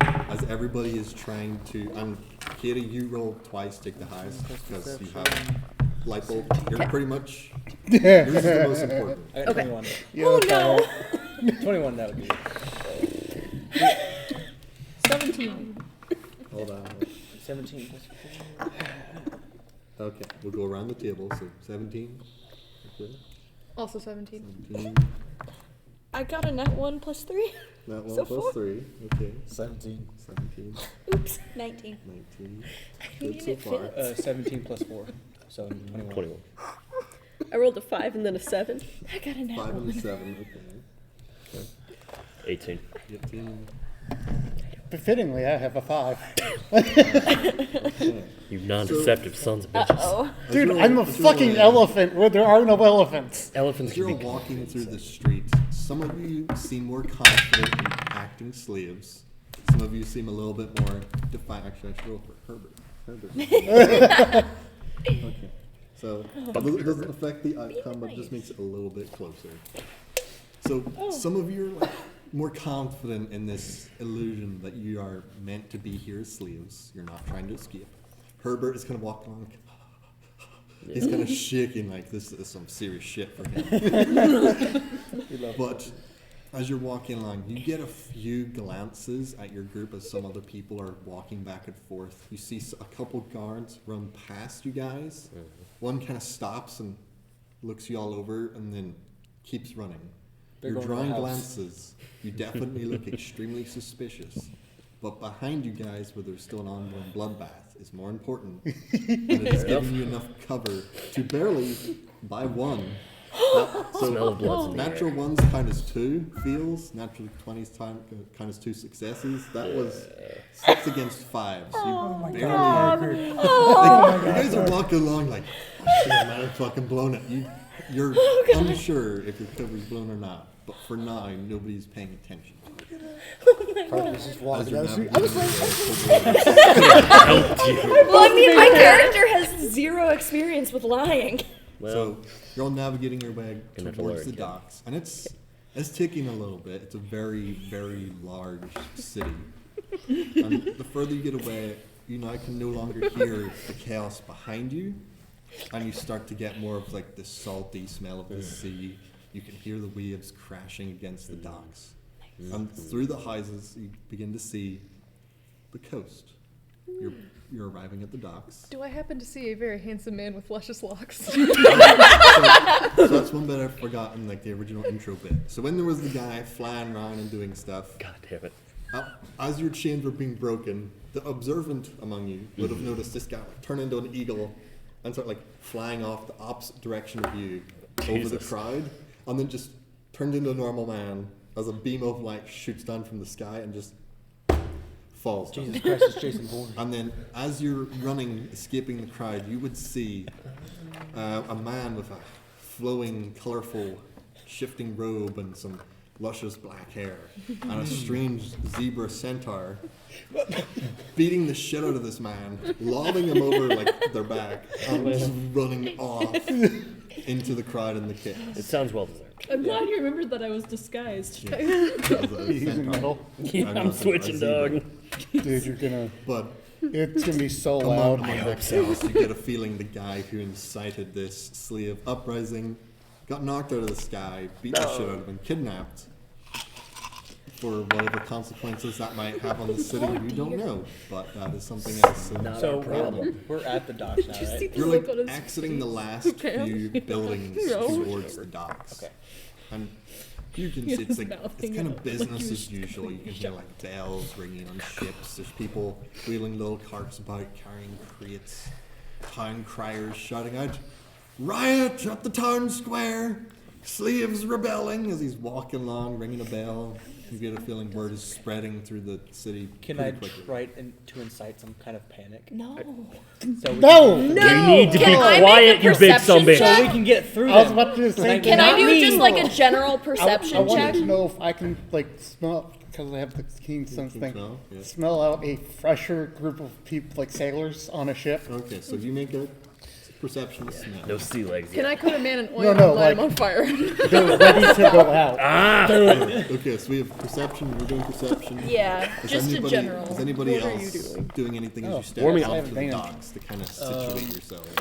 As everybody is trying to, Katie, you roll twice, take the highest because you have light bulb. You're pretty much yours is the most important. I got Okay. 21. Oh no. 21, that would be. 17. Hold on. 17 plus 4. Okay, we'll go around the table. So 17. Okay. Also 17. 17. I got a net 1 plus 3. That one So plus 4. 3. Okay. 17. 17. Oops. 19. 19. I Good mean, so it far. fits. 17 plus 4. So 21. 21. I rolled a 5 and then a 7. I got a net 5 and 1. 7. Okay. 18. 18. Befittingly, I have a 5. Okay. You non-deceptive sons of bitches. Uh-oh. As Dude, you're- I'm a as you're fucking all- elephant where there are no elephants. Elephants As can you're be walking through the street, some of you seem more confident in acting slaves. Some of you seem a little bit more defiant. Actually, I should roll for Herbert. Okay. So it doesn't affect the outcome, but it just makes it a little bit closer. So some of you are like more confident in this illusion that you are meant to be here as slaves. You're not trying to escape. Herbert is kind of walking along. He's kind of shaking like this is some serious shit for him. But as you're walking along, you get a few glances at your group as some other people are walking back and forth. You see a couple guards run past you guys. One kind of stops and looks you all over and then keeps running. They're Your going to the drawing house. glances, you definitely look extremely suspicious. But behind you guys, where there's still an ongoing bloodbath, is more important. And it is giving you enough cover to barely, by one. Smell of blood's in the Natural air. ones count as 2 feels. Natural 20s count as 2 successes. That was 6 against 5. So you barely. You guys are walking along like, oh shit, man, I'm fucking blown it. You're unsure if your cover's blown or not. But for now, nobody's paying attention. Parker's just As walking you're down the street. navigating Helped you. Well, I mean, my character has 0 experience with lying. Well, So you're all navigating your way Gonna have to towards learn, the kid. docks, and it's taking a little bit. It's a very, very large city. And the further you get away, you know, I can no longer hear the chaos behind you, and you start to get more of like the salty smell of the sea. You can hear the waves crashing against the docks. And through the houses, you begin to see the coast. You're arriving at the docks. Do I happen to see a very handsome man with luscious locks? So that's one bit I forgot in like the original intro bit. So when there was the guy flying around and doing stuff, God damn it. as your chains were being broken, the observant among you would have noticed this guy like turn into an eagle and start like flying off the opposite direction of you over the Jesus. crowd, and then just turned into a normal man as a beam of light shoots down from the sky and just falls down. Jesus Christ, it's Jason Bourne. And then, as you're running, escaping the crowd, you would see a man with a flowing, colourful, shifting robe and some luscious black hair, and a strange zebra centaur beating the shit out of this man, lobbing him over like their back, and just running off into the crowd in the chaos. It sounds well deserved. I'm glad you remembered that I was disguised. Yeah. That was a He's in centaur. metal. Yeah, I'm I'm not switching, a zebra. dog. Dude, you're gonna. But It's gonna be so among loud. the chaos, you get a feeling the guy who incited this slave uprising got knocked out of the sky, beat the shit out of him, kidnapped. For whatever consequences that might have on the city, you don't know. But that is something else. And Not So our problem. we're at the docks now, Did you see right? the you're look like on his exiting the face? last Chaos? few buildings No. towards the docks. Okay. And you can He see it's was like mouthing it's kind it of up like business he was as usual. You can hear like bells ringing on ships. There's people wheeling little carts about carrying crates. Town criers shouting out, "Riot at the town square! Slaves rebelling!" As he's walking along, ringing a bell. You get a feeling word is spreading through the city Can pretty I quickly. try to incite some kind of panic? No. So we No! Can, You need to be Can I make a quiet, you big perception sumbitch. so we can get through I was them. about to say. Can I not do me. just like a general I perception wanted check? to know if I can like smell, because I have the keen sense Keen thing. smell, yeah. Smell out a fresher group of people, like sailors, on a ship. Okay, so you make a perception smell. No sea legs Can yet. I coat a man in oil No, and no, light him like- on fire? They're ready to go out. Okay, so we have perception. We're doing perception. Yeah, Is just a anybody, general. Is anybody What are you else doing? anything Oh, as you step warming out up. to the Damn. docks to kind of situate yourself?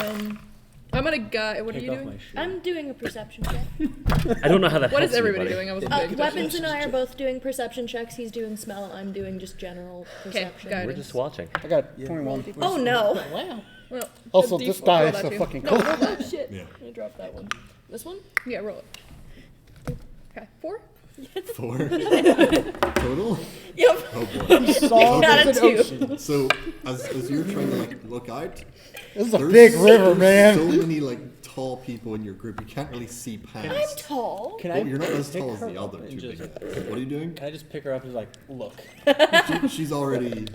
I'm gonna guy. What are Take you off doing? my shoe. I'm doing a perception check. I don't know how that What helps is everybody anybody. doing? I wasn't Uh, paying attention. Weapons and I are both doing perception checks. He's doing smell. I'm doing just general perception. got it. We're just watching. I got 21. Oh no! Wow. Well, Also, the this default die roll is that so too. fucking No, cool. roll that. Oh shit! Yeah. I dropped that one. This one? Yeah, roll it. Okay, 4. 4 total. Yep. Oh boy. I got a 2. So as you're trying to like look out, This is a there's big river, there's So man. many like tall people in your group, you can't really see I'm past. tall. Can Oh, I you're not as pick tall as her the up other and two big just- guys. What are you doing? Can I just pick her up and like, look? She's already.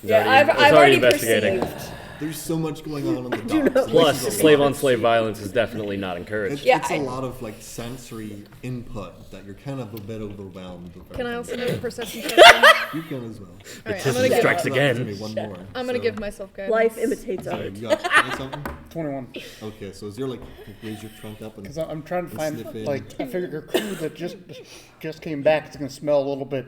Yeah, I've already already investigating. perceived. There's so much going on the docks. Plus, This is a slave lot. on slave violence is definitely not encouraged. It's, Yeah, it's I- a lot of like sensory input that you're kind of a bit overwhelmed with. Can I also make a perception check? You can as well. Alright, I'm System gonna give. strikes So that again. gives me one more. I'm gonna So- give myself guidance. Life imitates Sorry, art. you got 20 something? 21. Okay, so as you're like raise your trunk up and Because I'm trying to And find, sniff in. like, I figured your crew that just came back is gonna smell a little bit,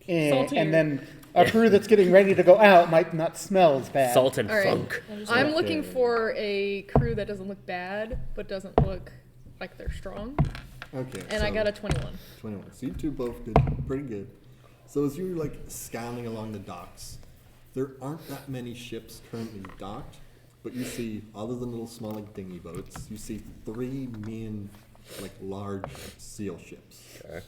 Saltier. and then a crew that's getting ready to go out might not smell as bad. Salt and All right. funk. I'm Okay. looking for a crew that doesn't look bad, but doesn't look like they're strong. okay. And I so got a 21. 21. So you two both did pretty good. So as you're like scanning along the docks, there aren't that many ships currently docked, but you see, other than little small like dinghy boats, you see 3 main like large sail ships. Okay.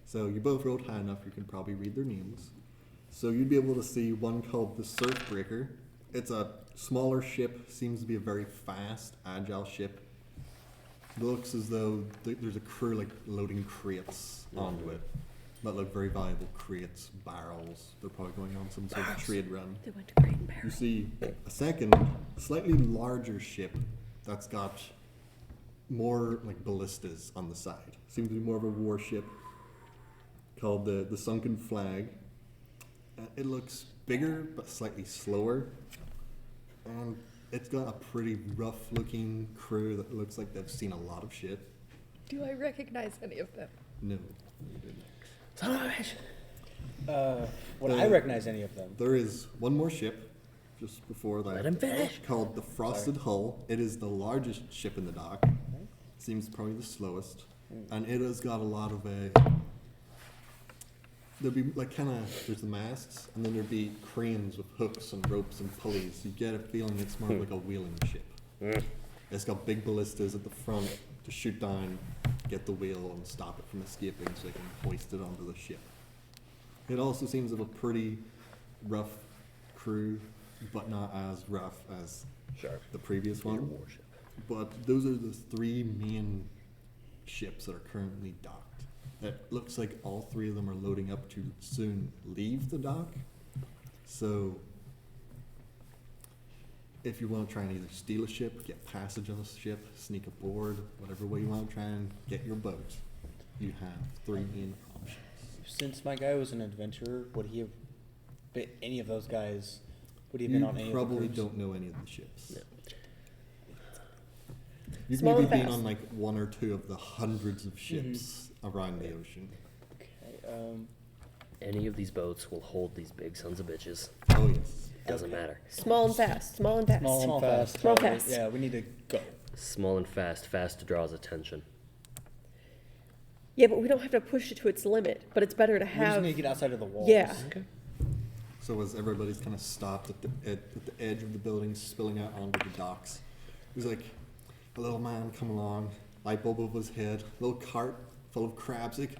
So you both rode high enough you can probably read their names. So you'd be able to see one called the Surfbreaker. It's a smaller ship, seems to be a very fast, agile ship. It looks as though there's a crew like loading crates onto it. That look very valuable crates, barrels. They're probably going on some sort of trade run. They went to Great Bear. You see a second, slightly larger ship that's got more like ballistas on the side. Seems to be more of a warship called the Sunken Flag. It looks bigger but slightly slower. And it's got a pretty rough-looking crew that looks like they've seen a lot of shit. Do I recognize any of them? No, you didn't. Would I recognize any of them? There is one more ship just before that. Let him finish. Called the Frosted Hull. It is the largest ship in the dock. Seems probably the slowest, and it has got a lot of there'd be like there's the masts, and then there'd be cranes with hooks and ropes and pulleys. You get a feeling it's more like a wheeling ship. It's got big ballistas at the front to shoot down, get the wheel, and stop it from escaping so they can hoist it onto the ship. It also seems to have a pretty rough crew, but not as rough as the previous one. Warship. But those are the three main ships that are currently docked. It looks like all three of them are loading up to soon leave the dock. So if you want to try and either steal a ship, get passage on a ship, sneak aboard, whatever way you want to try and get your boat, you have three main options. Since my guy was an adventurer, would he have been any of those guys? Would he have been on any You of the probably cruise? don't know any of the ships. Yeah. You've Small maybe and been fast. on like one or two of the hundreds of ships around the ocean. Okay, Any of these boats will hold these big sons of bitches. Oh yes. Doesn't matter. Small and fast, small and fast. Small and fast. Small probably. fast. Yeah, we need to go. Small and fast draws attention. Yeah, but we don't have to push it to its limit, but it's better to We just have, need to get outside of the walls. yeah. Okay. So as everybody's kind of stopped at the edge of the building, spilling out onto the docks, there's like a little man come along, light bulb over his head, little cart full of crabs. Like,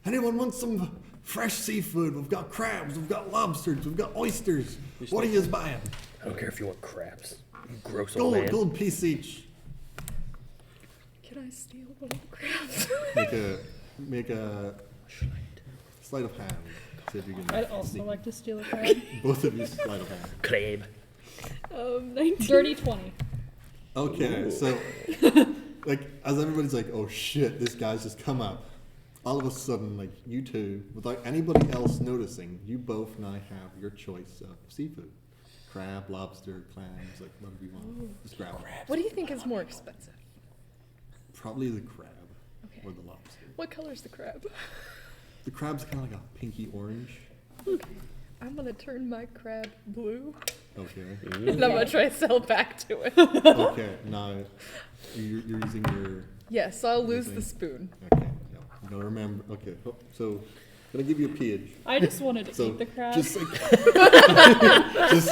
anyone want some fresh seafood? We've got crabs, we've got lobsters, we've got oysters. What are you buying? I don't care if you want crabs. You gross old man. Gold piece each. Can I steal one of the crabs? Make a sleight of hand. See if you can. I'd also sneak- like to steal a crab. Both of you sleight of hand. Crab. 19. Dirty 20. Okay, so like as everybody's like, oh shit, this guy's just come up. All of a sudden, like you two, without anybody else noticing, you both now have your choice of seafood: crab, lobster, clams, like whatever you want. Just grab it. What do you think is more expensive? Probably the crab Okay. or the lobster. What color's the crab? The crab's kind of like a pinky orange. I'm gonna turn my crab blue, Okay. and I'm gonna try to sell back to it. Okay. Now you're using your. Yes, I'll lose Using- the spoon. Okay. No, you gotta remember. Okay. So, gonna give you a page. I just wanted to So eat the crab. just like,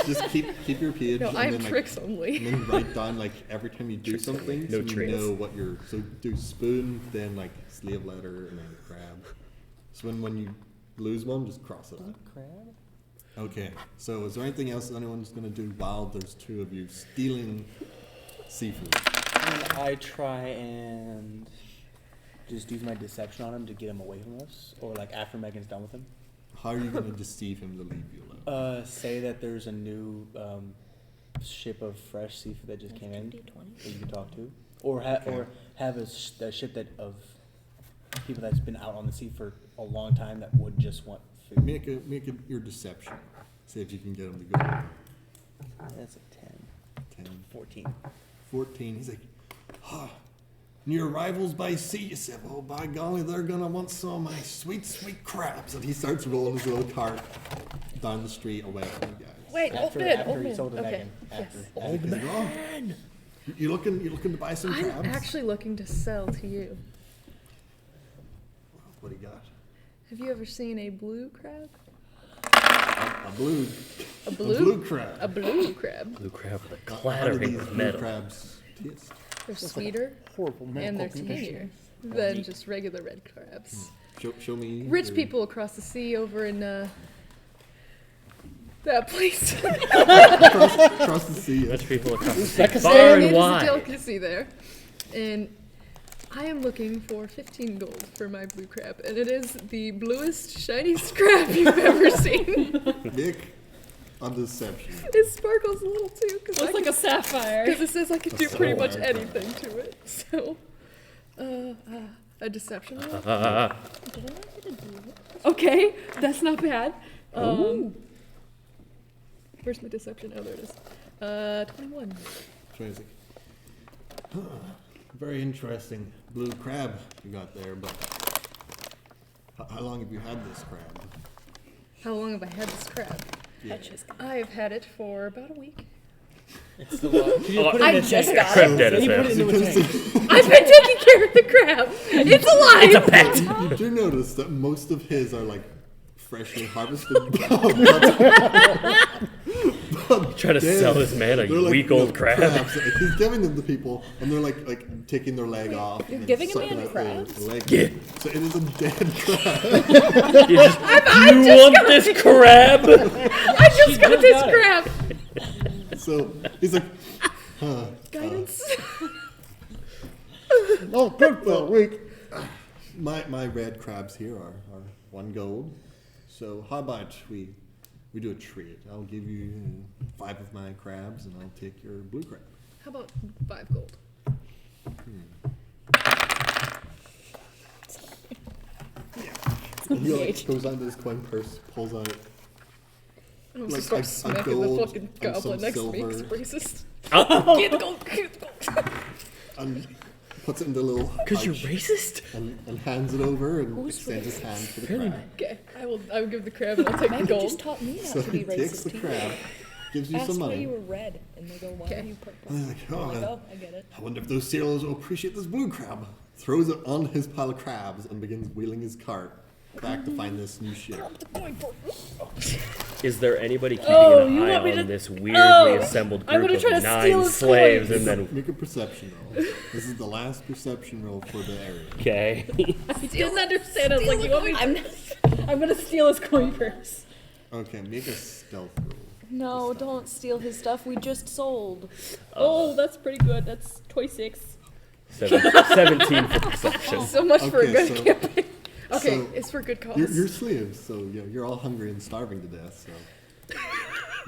just keep your page. No, and I'm then, like, tricks and only. then write down like every time you do something, No so you tricks. know what you're. So do spoon, then like slave letter, and then crab. So when you lose one, just cross it out. Crab? Okay. So is there anything else anyone's gonna do while there's two of you stealing seafood? And I try and just use my deception on him to get him away from us, or like after Megan's done with him. How are you gonna deceive him to leave you alone? Say that there's a new ship of fresh seafood that just came in that you can talk to, or have a ship that of people that's been out on the sea for a long time that would just want food. Make your deception. See if you can get him to go. That's a 10. 10, 14. 14. He's like, oh, new arrivals by sea. You said, oh, by golly, they're going to want some of my sweet, sweet crabs. And he starts rolling his little cart down the street away from you guys. Wait, After he sold to Okay. Megan. Yes. After. He's like, "Oh, you looking to buy some I'm crabs? actually looking to sell to you. What do you got? Have you ever seen a blue crab? A blue A blue? crab. A blue crab. Blue crab with a How do clattering these of blue metal. crabs taste? They're sweeter Horrible and medical they're condition. tinier than just regular red crabs. Show me. Rich your- people across the sea over in that place. across the sea. Rich people across the sea. Uzbekistan? Far and There's a wide. delicacy there. And I am looking for 15 gold for my blue crab, and it is the bluest, shiniest crab you've ever seen. Nick, on deception. It sparkles a little too, because Looks like a sapphire. it says I can do pretty much sapphire. anything to it. So, a deception roll. Okay, that's not bad. Where's my deception? Oh, there it is. 21. Tracy. Huh, very interesting blue crab you got there, but how long have you had this crab? How long have I had this crab? Yeah. I've had it for about a week. It's the one. Can you Oh, put it in I a just tank? got Crab it. dead Can as you put hell. it into a tank? I've been taking care of the crab. It's alive. It's a pet. You do notice that most of his are like freshly harvested. Trying to sell this man a They're like, week-old crab. crabs. He's giving them to people, and they're like taking their leg off. You're and giving a sucking man out crabs? The leg. Yeah. So it is a dead crab. You want this crab? I just got this crab. So he's like, Guidance. Oh, good for a week. my red crabs here are 1 gold. So how about we do a trade? I'll give you 5 of my crabs, and I'll take your blue crab. How about 5 gold? And he like goes onto his coin purse, pulls out I'm like just start a smacking the gold fucking and goblin some next to me. silver. 'Cause racist. Because Get the gold. Get the gold. and puts it in the little you're pouch racist. and hands it over and extends his hand for the crab. Okay, I will give the crab and I'll take the Maggie gold. just taught me not So to be he takes racist. the too. crab, gives you Ask some why money. you were red, and they go, why Okay. are you purple? And he's like, I'm oh, like, oh, I get it. I wonder if those sailors will appreciate this blue crab. Throws it on his pile of crabs and begins wheeling his cart back to find this new ship. Is there anybody keeping Oh, an you eye want me on to- this weirdly Oh, assembled I'm group gonna try of to 9 steal his slaves coins. and then Make a perception roll. This is the last perception roll for the area. okay? I didn't understand. I was like, you want me to? I'm gonna steal his coin purse. Okay, make a stealth roll. No, don't steal his stuff. We just sold. Oh, that's pretty good. That's 26. 17 for perception. So much for a Okay, good so- campaign. Okay, so it's for good cause. You're slaves, so you're all hungry and starving to death. So,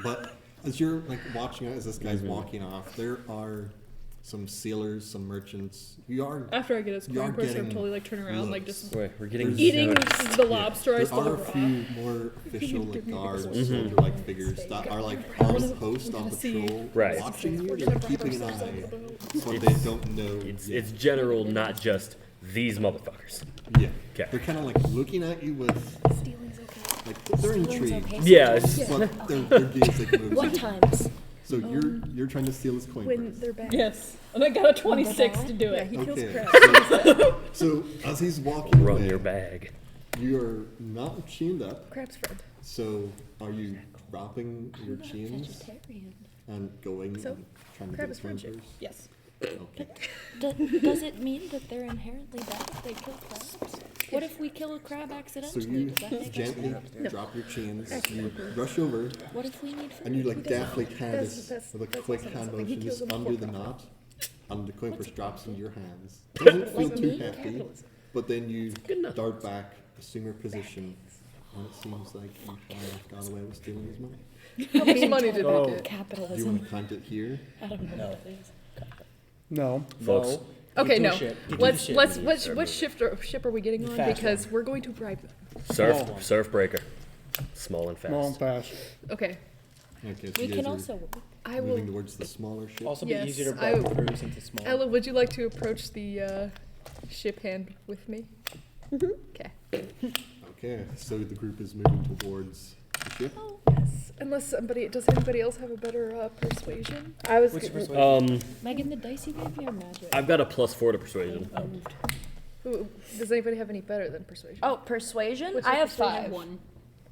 but as you're like watching as this guy's walking off, there are some sailors, some merchants. You are After I get his You are coin purse, I'm getting totally like turn around, like looks. just Wait, we're getting There's- eating noticed. the lobster I There stole are a raw. few more official like guards, Mhm. soldier-like figures that are like on post on see- patrol, Right. watching you. They're keeping an eye, but they don't know. It's general, not just these motherfuckers. yeah. Okay. They're kind of like looking at you with Stealing's okay. like they're Stealing's intrigued. okay. Yeah, it's- But their gaze like moves. What times? So you're trying to steal his coin When purse. they're back. Yes, and I got a 26 to do Yeah, it. he kills Okay. crab. So as he's walking Run away, your bag. you're not chained up. Crab's friend. So are you dropping your I'm not chains vegetarian. and going So, and trying to crab get is a coin friendship. purse? Yes. Okay. Does it mean that they're inherently bad if they kill crabs? What if we kill a crab So accidentally? you Does that make us gently bad? drop your chains, you rush over, What if we need food? and you like deftly hand That's- this that's- with a that's quick also hand something. He motion kills just them undo before the crabs. knot, and the coin purse drops into your hands. Doesn't feel Like too me? hefty, Capitalism. but then you enough. dart back, assume your position, and it seems like you kind of got away with stealing his money. How much money did Oh. we get? Do you Capitalism. want to count it here? I don't know No. what that is. No. Folks. No. Okay, Get to no. the ship. Get to the Let's ship. what ship are we getting The on? fast Because one. we're going to bribe them. Surf breaker. Small and Small and fast. fast. Okay, Okay, so We you can guys are also work. I moving will. towards the smaller ship. Also, Yes, be easier to I- bribe the crew since it's small. Ella, would you like to approach the ship hand with me? Okay. Okay, so the group is moving towards the ship. Yes. Unless does anybody else have a better persuasion? I was. What's your g- persuasion? Megan, the dice you gave me are magic. I've got a +4 to persuasion. Does anybody have any better than persuasion? Oh, persuasion? What's I your have persuasion? 5. 1.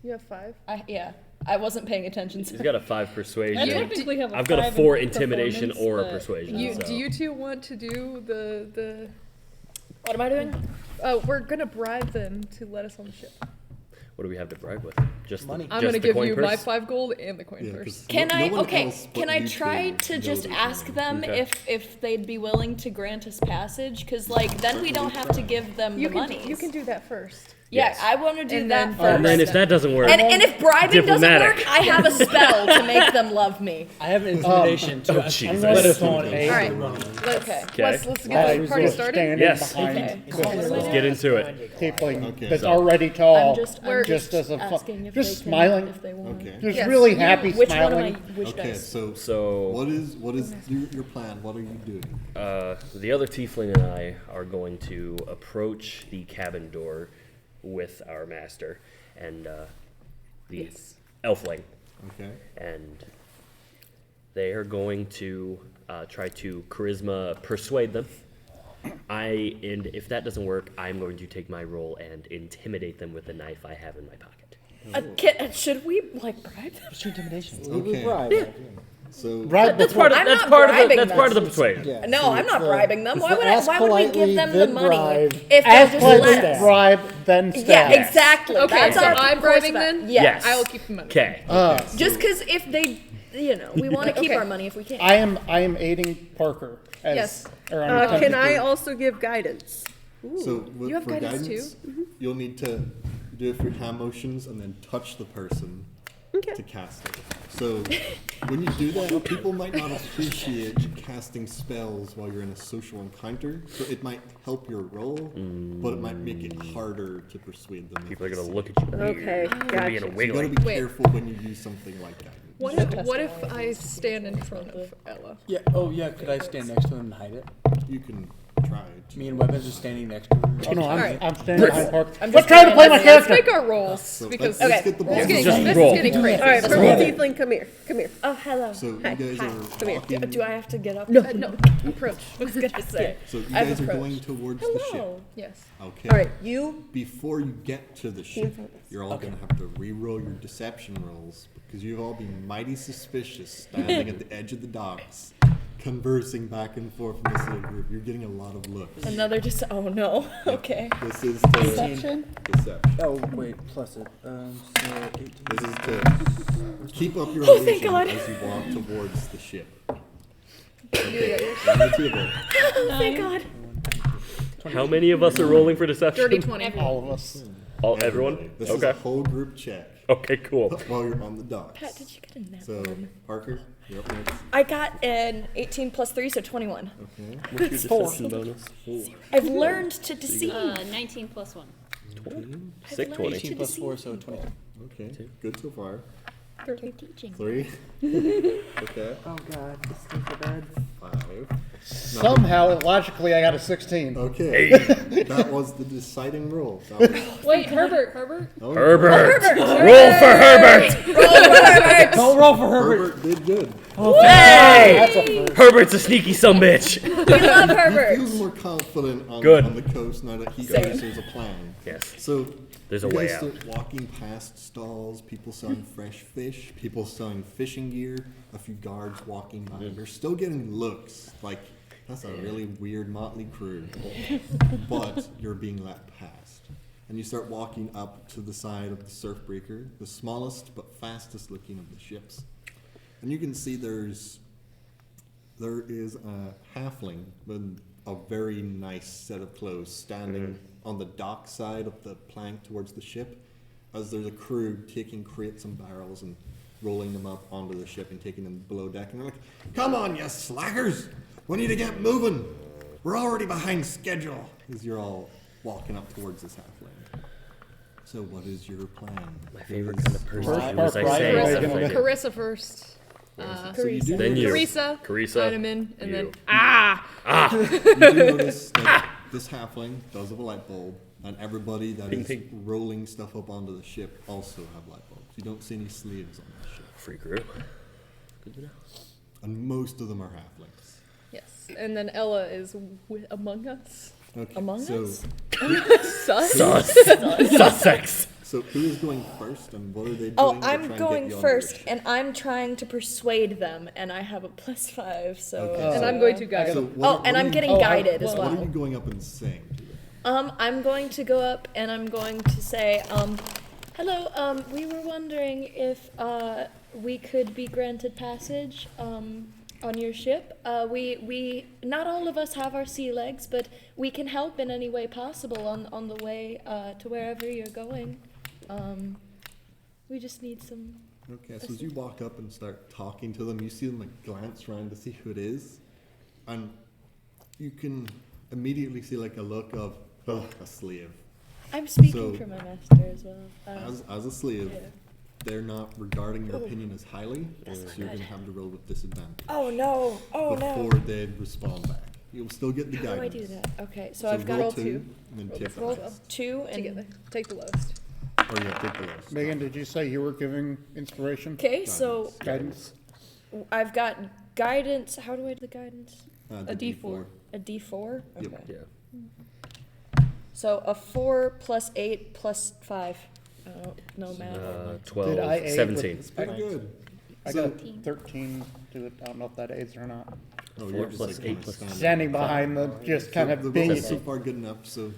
You have 5. Yeah. I wasn't paying attention. He's got a 5 I persuasion. technically have a I've got a 5 in 4 intimidation performance, or a but- persuasion. You, so. do you two want to do the? What am I doing? We're gonna bribe them to let us on the ship. What do we have to bribe with? Just Money. The, I'm just gonna the give coin you purse? my 5 gold and the coin Yeah, purse. 'cause Can no I? one Okay. else but Can I you try two to know just there's ask money. them Okay. if they'd be willing to grant us passage? Cause like then we don't have to give them You the can money. you can do that first. Yeah, Yes. I want to do And that then- first. And then if that doesn't work, And if bribing doesn't Diplomatic. work, I have a spell to make them love me. I have an intimidation to oh, us. Jesus. Let us on Okay. a Alright. money. Okay. Let's Okay. get I the party was started. standing Yes. behind Okay. the let's get into it. tiefling Okay, that's so- already tall. I'm just just as a asking if Just they can, smiling. if they want. Okay. Just Yes. really happy, Which smiling. one of my wish Okay, dice? so what is your plan? What are you doing? The other tiefling and I are going to approach the cabin door with our master and the Yes. elfling, Okay. and they are going to try to charisma persuade them. And if that doesn't work, I'm going to take my role and intimidate them with the knife I have in my pocket. Should we like bribe them? What's your intimidation? Okay. Right. So Right That's before. part of I'm that's not part of the bribing that's part of the them. persuasion. Yeah. No, see, I'm it's not the- bribing them. it's Why the would ask why would we give politely, them the then money bribe. if they Ask just politely, let us? bribe, then stab. Yeah, exactly. Okay, That's so our I'm course bribing of then? Yes. Yes. I will keep the money. Okay. Just because if they, we want to keep Okay. our money if we can. I am aiding Parker. As, Yes. Or I'm Can I technically- also give guidance? So You have for guidance guidance, you'll need to do it through hand motions and then touch the person Okay. to cast it. So when you do that, people might not appreciate you casting spells while you're in a social encounter. So it might help your roll, but it might make it harder to persuade them. People are gonna look at you weird. Okay, for being gotcha. a You gotta wiggly. be Wait. careful when you use something like that. What if I stand in front of Ella? Yeah. Oh, yeah. Could I stand next to them and hide it? You can try it. Me and Weapons are standing next to them. Oh no, Alright. I'm standing behind Parker. I'm Let's just try to play my Let's character. make our rolls So because let's Okay. get the ball this is getting, Just this roll. is getting crazy. All right, Let's purple roll. tiefling, come here. Come here. Oh, hello. So you Hi, guys hi, are come here. walking. Do I have to get up? No. No, approach. I was gonna say. So you I've guys are approached. going towards the ship. Hello. Yes. Okay. All right, you. Before you get to the ship, front of us. you're all gonna have to re-roll your deception rolls because you've all been mighty suspicious standing at the edge of the docks, conversing back and forth in this little group. You're getting a lot of looks. Another just. Oh no. Okay. This is to Deception? deception. Oh wait, plus it. So 18. This is to keep up your Oh, thank illusion God. as you walk towards the ship. You Okay. got yours. On the table. Oh, thank God. How many of us are rolling for deception? Dirty 20. All of us. All everyone? This is Okay. a whole group check Okay, cool. while you're on the docks. Pat, did you get a nap? So Parker, you're up next. I got an 18 plus 3, so 21. Okay. What's your deception bonus? I've learned to deceive. 19 plus 1. 20. I've Sick learned 20. to 18 plus deceive 4, so people. 20. Okay. Good so far. You're teaching. 3. Okay. Oh god, this is so bad. 5. Somehow, logically, I got a 16. Okay. That was the deciding roll. That was- Wait, Herbert. oh, Herbert! Roll for Herbert! Don't roll for Herbert. Herbert did good. Hey! That's a first. Herbert's a sneaky sumbitch. We love He Herbert. feels more confident on Good. the coast now that he Same. knows there's a plan. Yes. So There's a you way guys out. start walking past stalls, people selling fresh fish, people selling fishing gear, a few guards walking by. You're still getting looks like that's a really weird motley crew, but you're being let past. And you start walking up to the side of the surf breaker, the smallest but fastest looking of the ships. And you can see there is a halfling with a very nice set of clothes standing on the dock side of the plank towards the ship as there's a crew taking crates and barrels and rolling them up onto the ship and taking them below deck. And they're like, "Come on, you slackers! We need to get moving! We're already behind schedule!" As you're all walking up towards this halfling. So what is your plan? My favorite kind of person. First As I part, say, right? stuff I do. Carissa first. So you do Then you. notice- Carissa. Heinemann, and then You. You do notice that this halfling does have a light bulb, and everybody that Ping, is ping. rolling stuff up onto the ship also have light bulbs. You don't see any slaves on the ship, Free crew. Good to know. and most of them are halflings. Yes. And then Ella is among us. Okay, Among so, us? Sus. Sussex. So who is going first, and what are they doing? Oh, to try I'm and get going you onto first, their ship? and I'm trying to persuade them, and I have a +5, so. Okay. And I'm going to guide So them. what are- and what I'm are getting you, guided as What are well. you going up and saying to them? I'm going to go up and I'm going to say, hello, we were wondering if, we could be granted passage, on your ship. We, not all of us have our sea legs, but we can help in any way possible on the way, to wherever you're going. We just need some. Okay, so as you walk up and start talking to them, you see them like glance around to see who it is, and you can immediately see like a look of, oh, a slave. I'm speaking So- for my master as well. As a slave, yeah. they're not regarding your opinion as highly, so you're going to have to roll with disadvantage Oh no! Oh before no! they respond back. You'll still get the How do I guidance. do that? Okay, so So I've got roll roll 2, and then take the roll highest. 2 and Together. Take the lowest. Oh yeah, take the lowest. Megan, did you say you were giving inspiration? Okay, so Guidance? I've got guidance. How do I do the guidance? The A D4. A D4. Yep. Okay. Yeah. So a 4 plus 8 plus 5. No math. 12, Did I aid with- 17. It's pretty good. I So- got 13 to it. I don't know if that aids or not. Oh, 4 you're just plus like 8 kinda plus standing. Standing behind the, just kind So of the being. roll is so far good enough, so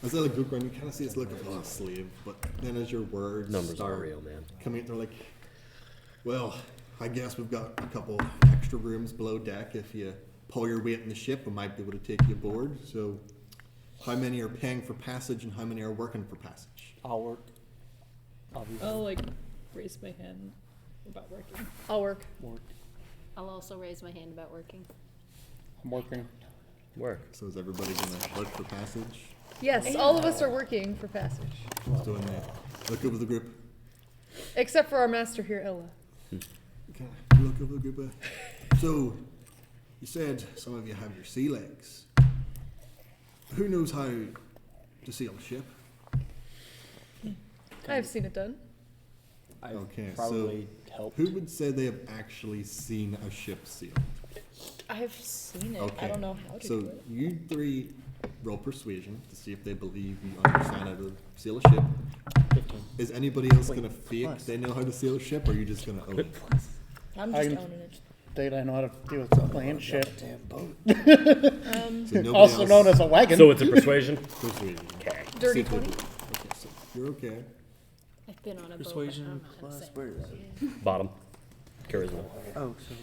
as I look around, you kind of see it's looking on a sleeve, but then as your words Numbers start are real, man. coming, they're like, well, I guess we've got a couple extra rooms below deck. If you pull your weight in the ship, we might be able to take you aboard. So, how many are paying for passage and how many are working for passage? I'll work. Obviously. I'll like raise my hand about working. I'll work. Work. I'll also raise my hand about working. I'm working. Work. So is everybody gonna work for passage? Yes, all of us are working for passage, Who's doing that? Look over the group. except for our master here, Ella. Okay, look over the group. So, you said some of you have your sea legs. Who knows how to sail a ship? I've seen it done. I Okay, probably helped. Who would say they have actually seen a ship sailed? I've seen it. Okay. I don't know how to So do it. you three roll persuasion to see if they believe you understand how to sail a ship. 15. Is anybody else Wait, gonna fake plus. they know how to sail a ship, or are you just gonna own it? I'm I just can- owning it. State I know how to deal with a plane ship. Damn boat. So nobody Also else known as a wagon. So it's a persuasion? persuasion. Okay. Dirty See if they 20? believe. Okay, so you're okay. I've been on a Persuasion boat, but I don't know how to plus, say where is it? Bottom. Charisma. Oh, so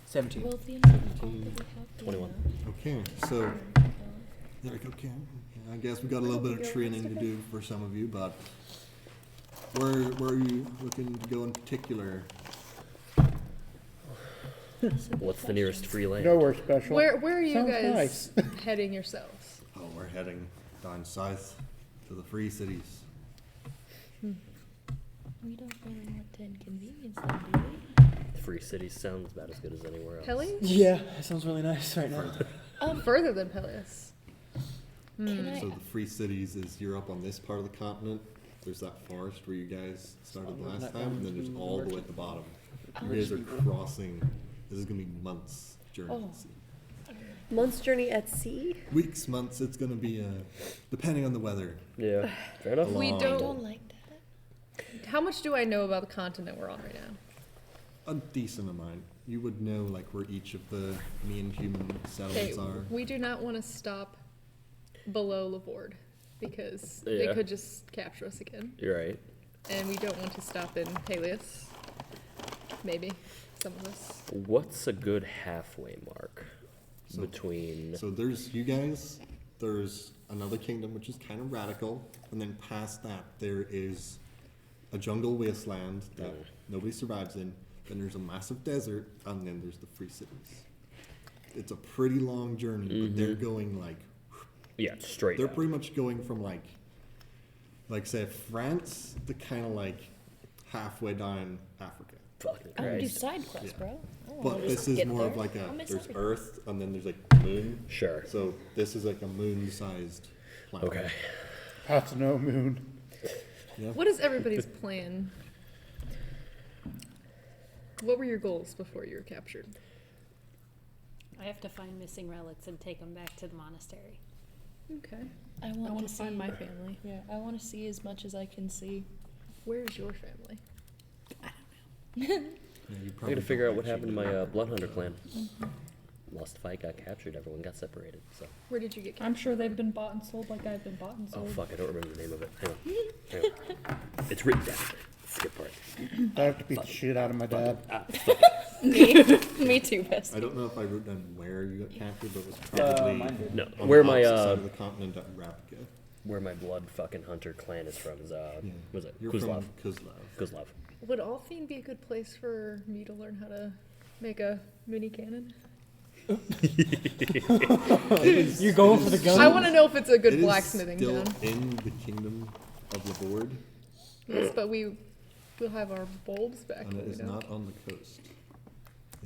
17. Well, the amount that we have 21. Okay, so there we go. Okay, I guess we got a little bit of training to do for some of you, but where are you looking to go in particular? What's the nearest free land? Nowhere special. Where are you Sounds guys nice. heading yourselves? Oh, we're heading down south to the free cities. We don't really want to inconvenience them, do we? Free City sounds about as good as anywhere else. Pele? Yeah, that sounds really nice right now. Further than Peleus. Can I? So the free cities is you're up on this part of the continent. There's that forest where you guys started Oh, last that time, and then there's one all the way at the bottom. You guys are crossing. This is gonna be months journey. Oh. at sea. Month's journey at sea. Weeks, months. It's gonna be depending on the weather. Yeah, fair enough. We Long. I don't. don't like that. How much do I know about the continent we're on right now? A decent amount. You would know like where each of the main human Okay, settlements are. we do not want to stop below Lavorde because they Yeah. could just capture us again, You're right. and we don't want to stop in Peleus. Maybe some of us. What's a good halfway mark So- between? So there's you guys. There's another kingdom which is kind of radical, and then past that there is a jungle wasteland that Mm. nobody survives in. Then there's a massive desert, and then there's the free cities. It's a pretty long journey, but they're going like Yeah, straight they're up. pretty much going from like say France to kind of like halfway down Africa. Fucking I want to do Christ. side quests, Yeah. bro. I don't But wanna this just is get more there. of like I'll miss there's everything. Earth, and then there's like moon. Sure. So this is like a moon-sized planet. Okay. Path to no moon. Yeah. What is everybody's plan? What were your goals before you were captured? I have to find missing relics and take them back to the monastery. Okay. I I want want to to find see. my family. Yeah, I want to see as much as I can see. Where's your family? Yeah, you I probably gotta figure don't out what happened to actually my know. Blood Hunter clan. Lost fight, got captured, everyone got separated. So, Where did you get captured? I'm sure they've been bought and sold like I've been bought and oh sold. fuck, I don't remember the name of it. Hang on. It's written down. Skip part. I have to beat the shit out of my dad. Me too, best. I don't know if I wrote down where you got captured, but it was probably mine did. No, on where the my opposite side of the continent at Rapka. where my blood fucking hunter clan is from is was it You're Kuzlov? from Kuzlov. Kuzlov. Would Althine be a good place for me to learn how to make a mini cannon? You're going for the gun? I want to know if it's a good It is blacksmithing still town. in the kingdom of Lavorde. Yes, but we We'll have our bulbs back. And it when we is don't. not on the coast.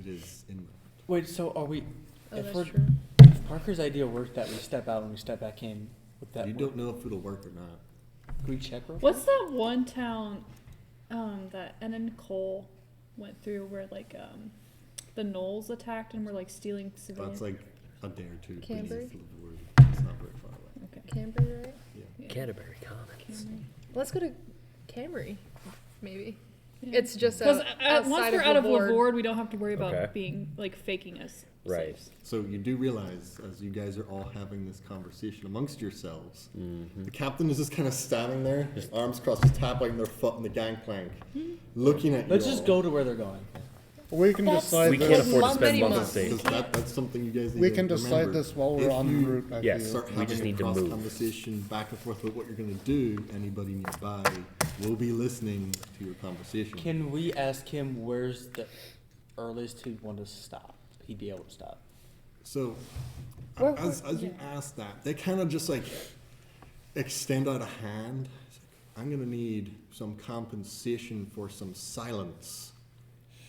It is inland. Wait, so are we? Oh, if that's we're, true. if Parker's idea worked that we step out and we step back in, would that You work? don't know if it'll work or not. Can we check real What's that one town that Enon Cole went through where like the gnolls attacked and were like stealing civilians? That's like a day or two beneath Canberra? Liverpool. It's not very far away. Okay. Canberra, right? Yeah. Canterbury Commons. Well, let's go to Camry, maybe. Yeah. It's just Because outside once we're of out of Laborde. Laborde, we don't have to worry about Okay. being like faking us. Right. slaves. So you do realize, as you guys are all having this conversation amongst yourselves, the captain is just kind of standing there, his arms crossed, just tapping their foot on the gangplank, looking at you. Let's just all. go to where they're going. We can That's- decide We this. can't afford to spend many months months. on Because that's something you guys need We to can decide remember. this while we're If on you route. I Yes. feel. start We having just a need to cross move. conversation back and forth with what you're going to do, anybody nearby will be listening to your conversation. Can we ask him where's the earliest he'd want to stop? He'd be able to stop. So, Where- as you ask that, they kind of just like extend out a hand. It's like, I'm going to need some compensation for some silence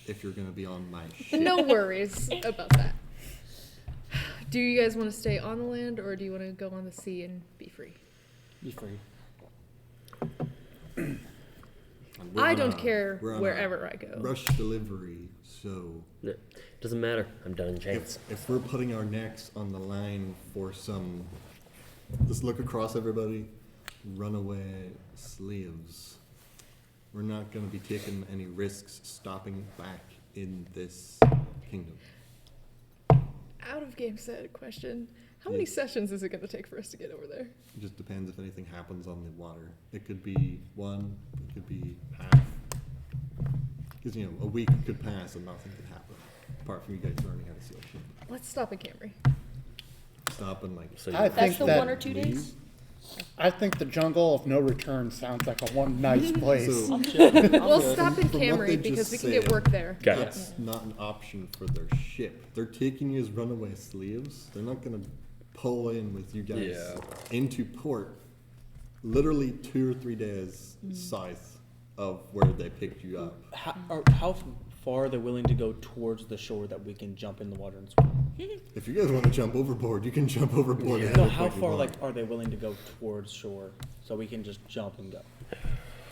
if you're going to be on my ship. No worries about that. Do you guys want to stay on the land or do you want to go on the sea and be free? Be free. And we're I on don't a- care we're on a wherever I go. Rush delivery, so Doesn't matter. I'm done in chains. if we're putting our necks on the line for some, just look across everybody, runaway slaves, we're not going to be taking any risks stopping back in this kingdom. Out of game set question. How many Yes. sessions is it going to take for us to get over there? It just depends if anything happens on the water. It could be one, it could be half. Because, you know, a week could pass and nothing could happen, apart from you guys learning how to sail ship. Let's stop at Camry. Stop and, like, So I you- That's think the that 1 or 2 days? leave. I think the jungle of no return sounds like a one nice place. So, We'll stop in From what they Camry because just we can get said, work there. Got it. that's not an option for their ship. They're taking you as runaway slaves. They're not going to pull in with you guys into port literally 2 or 3 days south of where they picked you up. How far are they willing to go towards the shore that we can jump in the water and swim? If you guys want to jump overboard, you can jump overboard. No, how far are they willing to go towards shore so we can just jump and go?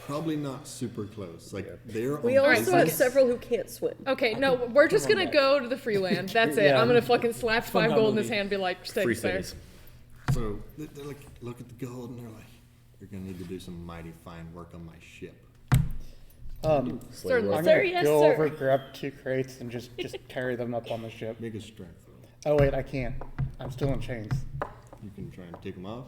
Probably not super close. Like they're We on also have business. several who can't swim. Okay, no, we're just Come on, gonna guys. go to the free land. That's it. Yeah. I'm gonna fucking slap 5 Somehow gold in his movie. hand and be like, stay Free there. cities. So they're like, look at the gold, and they're like, "You're gonna need to do some mighty fine work on my ship." Certainly. I'm Sir, gonna yes, go sir. over, grab 2 crates, and just carry them up on the ship. Make a strength roll. Oh wait, I can't. I'm still in chains. You can try and take them off.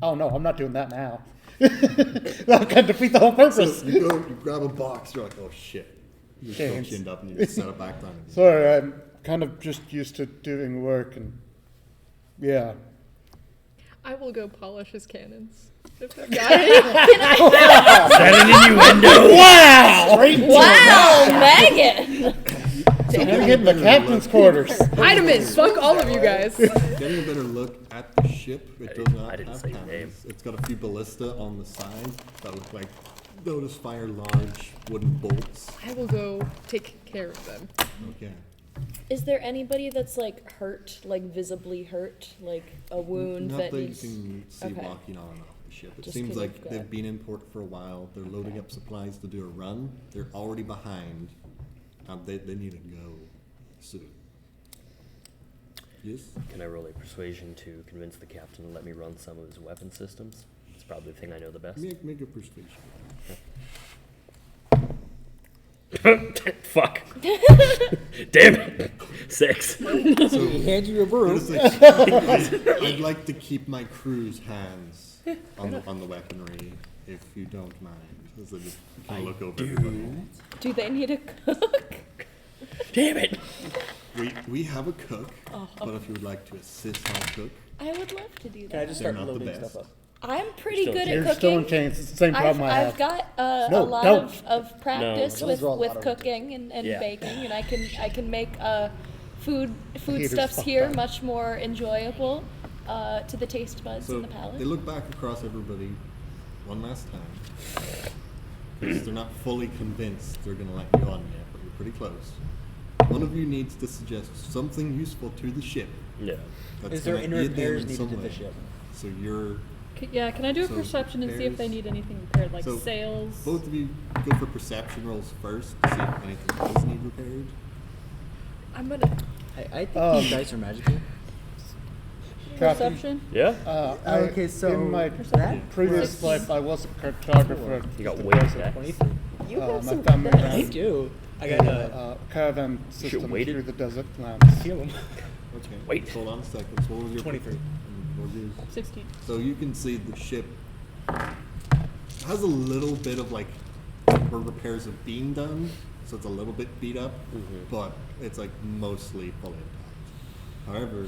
Oh no, I'm not doing that now. That can defeat the whole So purpose. you go, you grab a box. You're like, "Oh shit!" You still Chains. chinned up and you just set it back down. Again. Sorry, I'm kind of just used to doing work and yeah. I will go polish his cannons. If that Is that an innuendo? Wow! Wow, Megan! I'm getting the captain's quarters. Hide him in. Fuck all of you guys. Getting a better look at the ship. It does not I didn't have say your cannons. It's got a few ballista on the sides that look like they'll just fire large wooden bolts. I will go take care of them. Okay. Is there anybody that's like hurt, like visibly hurt, like a wound Not that that you needs? can see Okay. walking on and off the ship. It Just seems 'cause like I've got- they've been in port for a while. They're loading up supplies to do a run. They're already behind. They need to go soon. Yes? Can I roll a persuasion to convince the captain to let me run some of his weapon systems? It's probably the thing I know the best. Make a persuasion. Fuck. Damn it. 6. So Hand you a broom. it's like, I'd like to keep my crew's hands on the weaponry, if you don't mind. As I just kind of look over everybody. Do they need a cook? Damn it. We have a cook, Oh, but if you would like to assist our cook, I would love to do Can I that. just They're start not the loading best. stuff up? I'm pretty Still- good at You're cooking. still in chains. It's the same problem I I've have. got No, a lot don't. of practice No. with, Those are a lot with of- cooking and Yeah. baking, and I can make food Heater's stuffs fucked here up. much more enjoyable to the taste buds so and the palate. they look back across everybody one last time. because they're not fully convinced they're going to let you on yet, but you're pretty close. One of you needs to suggest something useful to the ship. Yeah. That's Is there gonna any aid them repairs in needed some to the way. ship? So you're Yeah, can I do a So, perception and see if they repairs. need anything repaired, like So, sails? both of you go for perception rolls first to see if anything does need repaired. I'm gonna I think Um, these dice are magical. Captain, perception. Yeah? Okay, so in my that previous was- life, I was a cartographer. You got for weighted Desert. dex. 23. You have My some family dice. I ran do. I a got a caravan system weighted? through the desert lands. heal them. Okay. Wait. Hold on a second. So what was your 23. What was yours? 16. So you can see the ship has a little bit of like where repairs have been done, so it's a little bit beat up, but it's like mostly fully intact. However,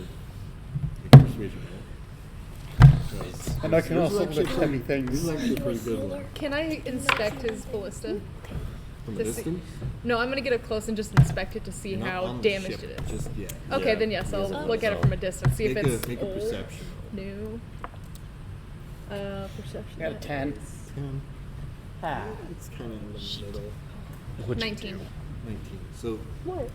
make a persuasion roll. 'Cause And I can yours is also actually lift pretty- heavy things. This is actually a pretty good one. Can I inspect his ballista? From a to see- distance. No, I'm gonna get up close and just inspect it to see You're not how on the damaged ship it is. Just yet. Okay, Yeah, then yes, he I'll doesn't look at it know. from a distance, see if Make it's a old, perception roll. new. Perception. Got a that 10. is 10. It's kind of in the middle. What'd you 19. do? 19. So What?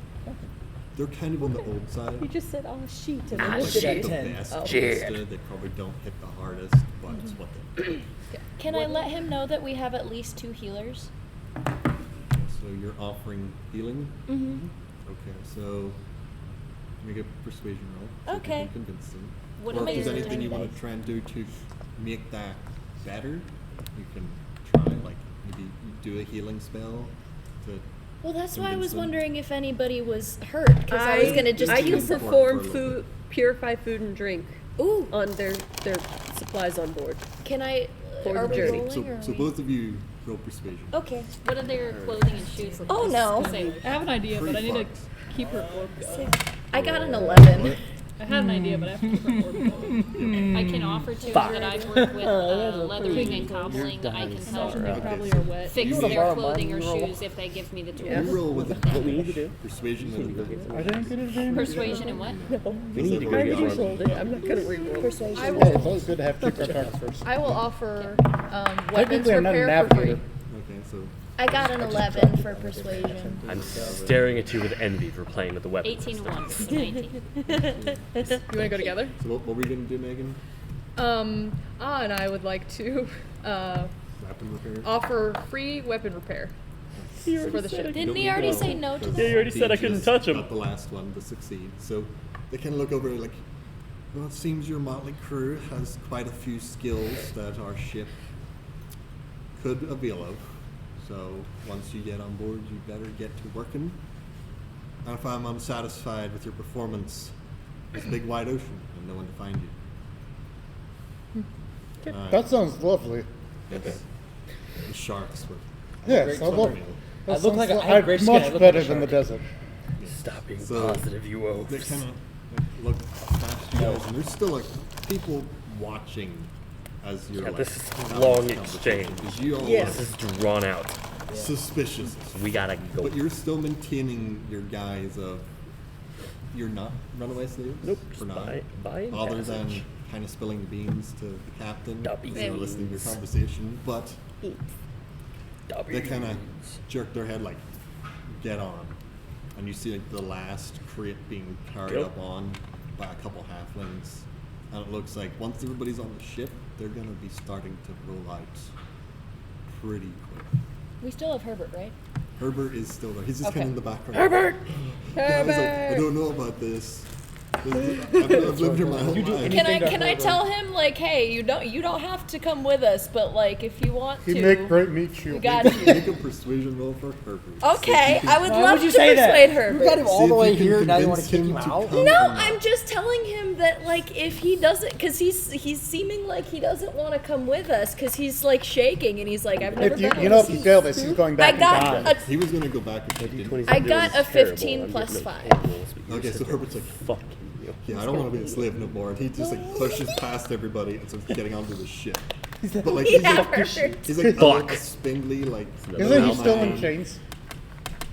they're kind of on the old side. You just said, oh, sheet. And Like then the looked at shit. you. best Oh. ballista, they probably don't hit the hardest, but it's what they do. Can I let him know that we have at least 2 healers? So you're offering healing? Mm-hmm. Okay, so make a persuasion roll. See if you Okay. can convince them. What or am if I there's using anything you want dice? to try and do to make that better, you can try, like, maybe you do a healing spell to Well, that's why I convince was them. wondering if anybody was hurt, because I was gonna just I do can support perform for a little food, purify food and drink Ooh, on their supplies on board. can I? For Are the we journey. rolling So, or are so we? both of you roll persuasion. Okay. What are their clothing and shoes like? Oh, no. Sailors. I have an idea, but I Pretty need to fucked. keep her orb going. I got an 11. I had an idea, but I have to keep her orb going. I can offer to that I've worked with leathering and cobbling. I can help They Okay, probably so are wet. fix You their roll- clothing or shoes if they give me the tools. Yeah. You roll with What we need to advantage. do? Persuasion with advantage. I didn't get advantage. Persuasion and what? We need to I go I get already armor. rolled it. I'm not gonna re-roll. Persuasion. I Yeah, will, it's always good to have two cartographers. I will offer weapons Technically, I'm not a repair for free. navigator. Okay, so I got an 11 for persuasion. I'm staring at you with envy for playing with the weapons. 18 and 1, so 19. You wanna go together? so what were we gonna do, Megan? And I would like to Weapon repair. offer free weapon repair for the ship. Didn't he already say no to Yeah, that? you already said I couldn't touch 'em. Got the last one to succeed. So they kind of look over like, well, it seems your motley crew has quite a few skills that our ship could avail of. So once you get on board, you better get to working. And if I'm unsatisfied with your performance, there's a big wide ocean and no one to find you. That sounds lovely. Yes. The sharks were. Yes, I love. I That look like sounds I have great skin, I much look better like a than the shark. desert. Stop being So, positive, you They oafs. kind of look past you guys, and there's still like people watching as you're Yeah, like. this is having long this conversation, exchange. 'cause you all Yes. This is drawn out. are suspicious, We gotta go. but you're still maintaining your guise of you're not runaway slaves. Nope, For just now. buy Other passage. than kind of spilling the beans to the captain Dubbies. as you're listening to your conversation, but Eat. they kind of jerk their head like, get on. And you see like the last crate being carried Go. up on by a couple halflings. And it looks like once everybody's on the ship, they're going to be starting to roll out pretty quick. We still have Herbert, right? Herbert is still there. He's just Okay. kind of in the background. Herbert! Guys, like, I don't know about this. I've lived here my whole life. Can I tell him like, hey, you don't have to come with us, but like if you want He to, make great meat we shield. got you. Make a persuasion roll for Herbert. Okay, I would Why love would you to say that? persuade You Herbert. got him all See the if way you can here, now you want to convince kick him him to out? come. No, or not. I'm just telling him that like if he doesn't, because he's seeming like he doesn't want to come with us, because he's like shaking and he's like, I've never If been. you on know, a if you sea." fail this, he's going back I and got die. a He was going to go back if he didn't. I got a 15 plus 5. Okay, so Herbert's like, Fuck you. yeah, I don't want to be a slave no more. And he just like pushes past everybody and starts getting onto the ship. But like he's Yeah, like, Herbert. he's like a little spindly, like. Isn't he now still in man. chains?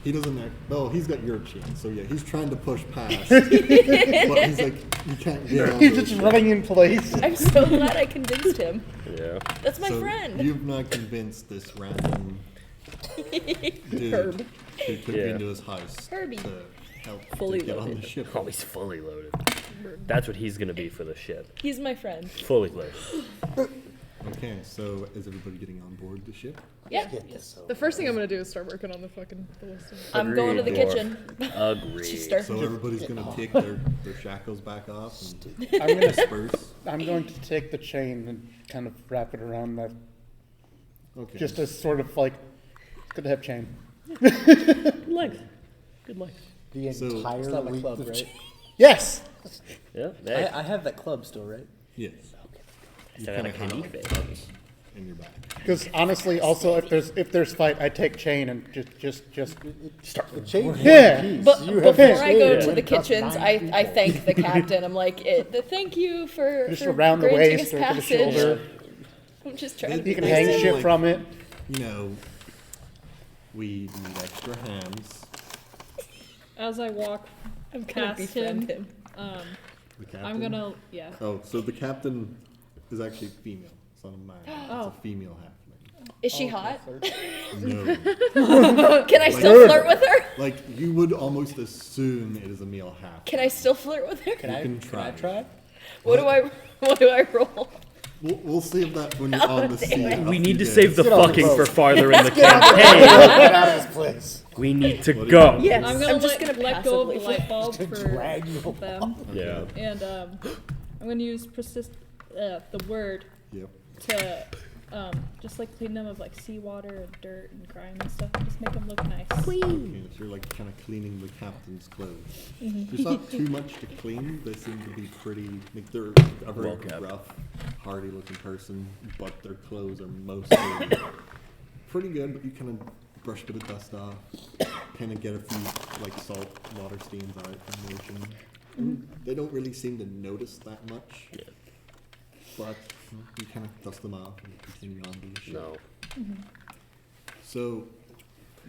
He doesn't act. No, he's got your chain. So yeah, he's trying to push past. But he's like, you can't get on. He's just running in place. I'm so glad I convinced him. Yeah. That's my So friend. You've not convinced this random Dude, Herb. who took you Yeah. into his house Herbie. to help Fully to get on the loaded. ship. Oh, he's fully loaded. That's what he's gonna be for the ship. He's my friend. Fully loaded. Okay, so is everybody getting on board the ship? Yeah. Get this over The first thing I'm gonna do is start working on the fucking ballista. I'm going to the Agreed. kitchen. Agreed. Sister. So everybody's gonna take their shackles back off and I'm gonna, disperse. I'm going to take the chain and kind of wrap it around that, Okay. just as sort of like, it's good to have chain. Good legs. Good legs. the So- entire It's not my week club, of right? Yes! Yeah. Hey. I have that club still, right? Yes. You Sound kinda like a have candy it fit. tucked in your back. Because honestly, also, if there's fight, I take chain and just start the chain. Yeah. But You have before I chain go when to it the costs kitchens, 9 I people. thank the captain. I'm like, thank you for just for around the granting waist us or to the passage. shoulder. I'm just trying to You be can nice hang to him. shit like- from it. You know, we need extra hands. As I walk I'm gonna past befriend him, him. The captain. I'm gonna, yeah. Oh, so the captain is actually female. It's not a man. It's Oh. a female halfling. Is she hot? No. Can I still Like- flirt with her? Like, you would almost assume it is a male half. Can I still flirt with her? Can You I can can I try. try? What do I roll? We'll save that when you're on the sea. We need to after save the Get on the fucking boat. for farther in the Get campaign. out of this place. We need to What do you go. do? Yes. I'm gonna I'm just gonna let go of the passively light bulb To for drag you along. them, Yeah. and I'm gonna use the word Yep. to just like clean them of like seawater and dirt and grime and stuff. Just make them look nice. Okay, so you're like kind of cleaning the captain's clothes. There's not too much to clean. They seem to be pretty, like they're a very Well kept. rough, hardy looking person, but their clothes are mostly pretty good, but you kind of brush a bit of dust off, kind of get a few like salt water stains out in the ocean. They don't really seem to notice that much, Yeah. but you kind of dust them off and continue on to the ship. No. So,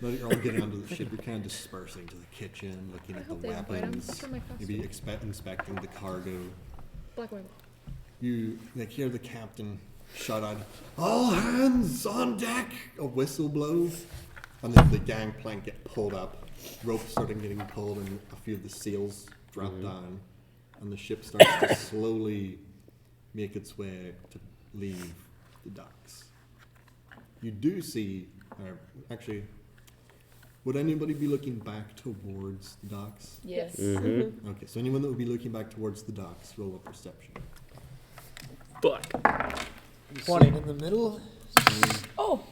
now that you're all getting onto the ship, you're kind of dispersing to the kitchen, looking at the hope they don't bite 'em. weapons, That's where my maybe costume- inspecting the cargo. Black Widow. You like hear the captain shout out, "All hands on deck!" A whistle blows, and then the gangplank get pulled up. Ropes starting getting pulled, and a few of the sails drop down, and the ship starts to slowly make its way to leave the docks. You do see, actually, would anybody be looking back towards the docks? Yes. Mm-hmm. Okay, so anyone that would be looking back towards the docks, roll a perception. Fuck. 20 in the middle. Oh,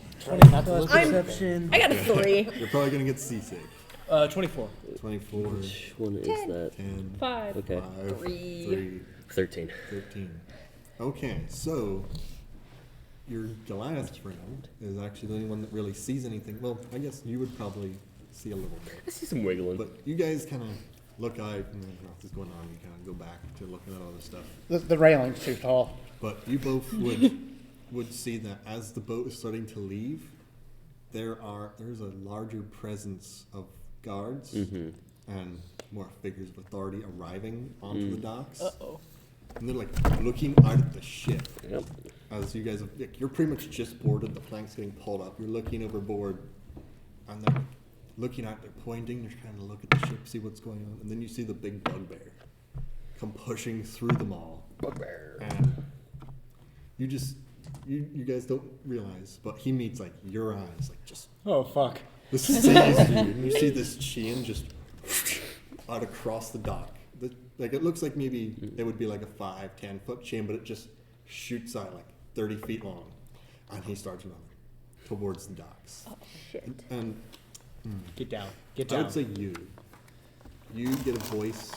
Not to look at it. Perception. I got a 3. You're probably gonna get seasick. 24. 24, Which one is that? 10, 5. Okay. 5, 3. 3, 13. 13. Okay, so your Goliath friend is actually the only one that really sees anything. Well, I guess you would probably see a little bit. I see some wiggling. But you guys kind of look out and then nothing's going on. You kind of go back to looking at all this stuff. The railing's too tall. But you both would see that as the boat is starting to leave, there's a larger presence of guards and more figures of authority arriving onto the docks. Uh-oh. And they're like looking out at the ship Yep. as you guys have, like, you're pretty much just boarded, the plank's getting pulled up, you're looking overboard, and they're looking out, they're pointing, they're trying to look at the ship, see what's going on, and then you see the big bugbear come pushing through them all. Bugbear. And you just, you guys don't realize, but he meets like your eyes, like just Oh, fuck. this sees you, and you see this chain just out across the dock. Like it looks like maybe it would be like a 5-10 foot chain, but it just shoots out like 30 feet long, and he starts running towards the docks. Oh, shit. And Get down. Get I down. would say you get a voice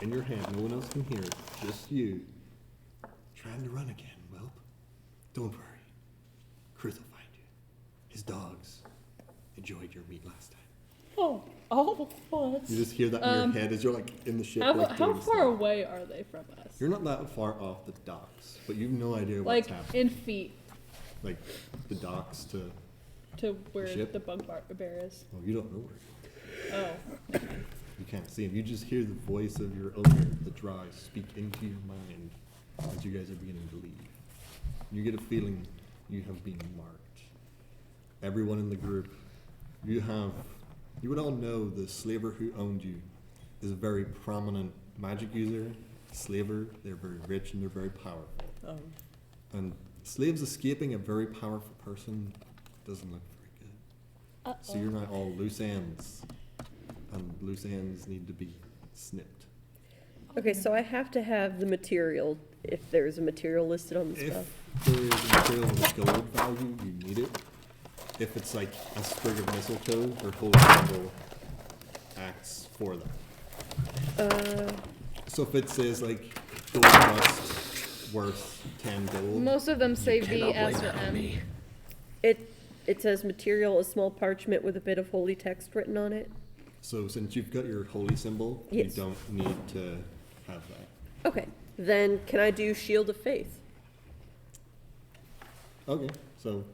in your head. No one else can hear it. Just you trying to run again. Well, don't worry. Chris will find you. His dogs enjoyed your meat last time. Oh, what? You just hear that in your head as you're like in the ship. How, like, how doing far stuff. away are they from us? You're not that far off the docks, but you've no idea what's Like happening. in feet Like the docks to. to where ship? the bugbear is. Well, you don't know where. Oh. You can't see him. You just hear the voice of your owner, the Dry, speak into your mind as you guys are beginning to leave. You get a feeling you have been marked. everyone in the group, you would all know the slaver who owned you is a very prominent magic user, slaver. They're very rich and they're very powerful. Oh. And slaves escaping a very powerful person doesn't look very good. So you're not all loose ends, and loose ends need to be snipped. Okay, so I have to have the material, if there's a material listed on the spell. If there is a material with gold value, you need it. If it's like a sprig of mistletoe or holy symbol, acts for that. So if it says like gold dust worth 10 gold, Most of them say V, S, or M. It says material, a small parchment with a bit of holy text written on it. so since you've got your holy symbol, Yes. you don't need to have that. Okay, then can I do Shield of Faith? Okay, so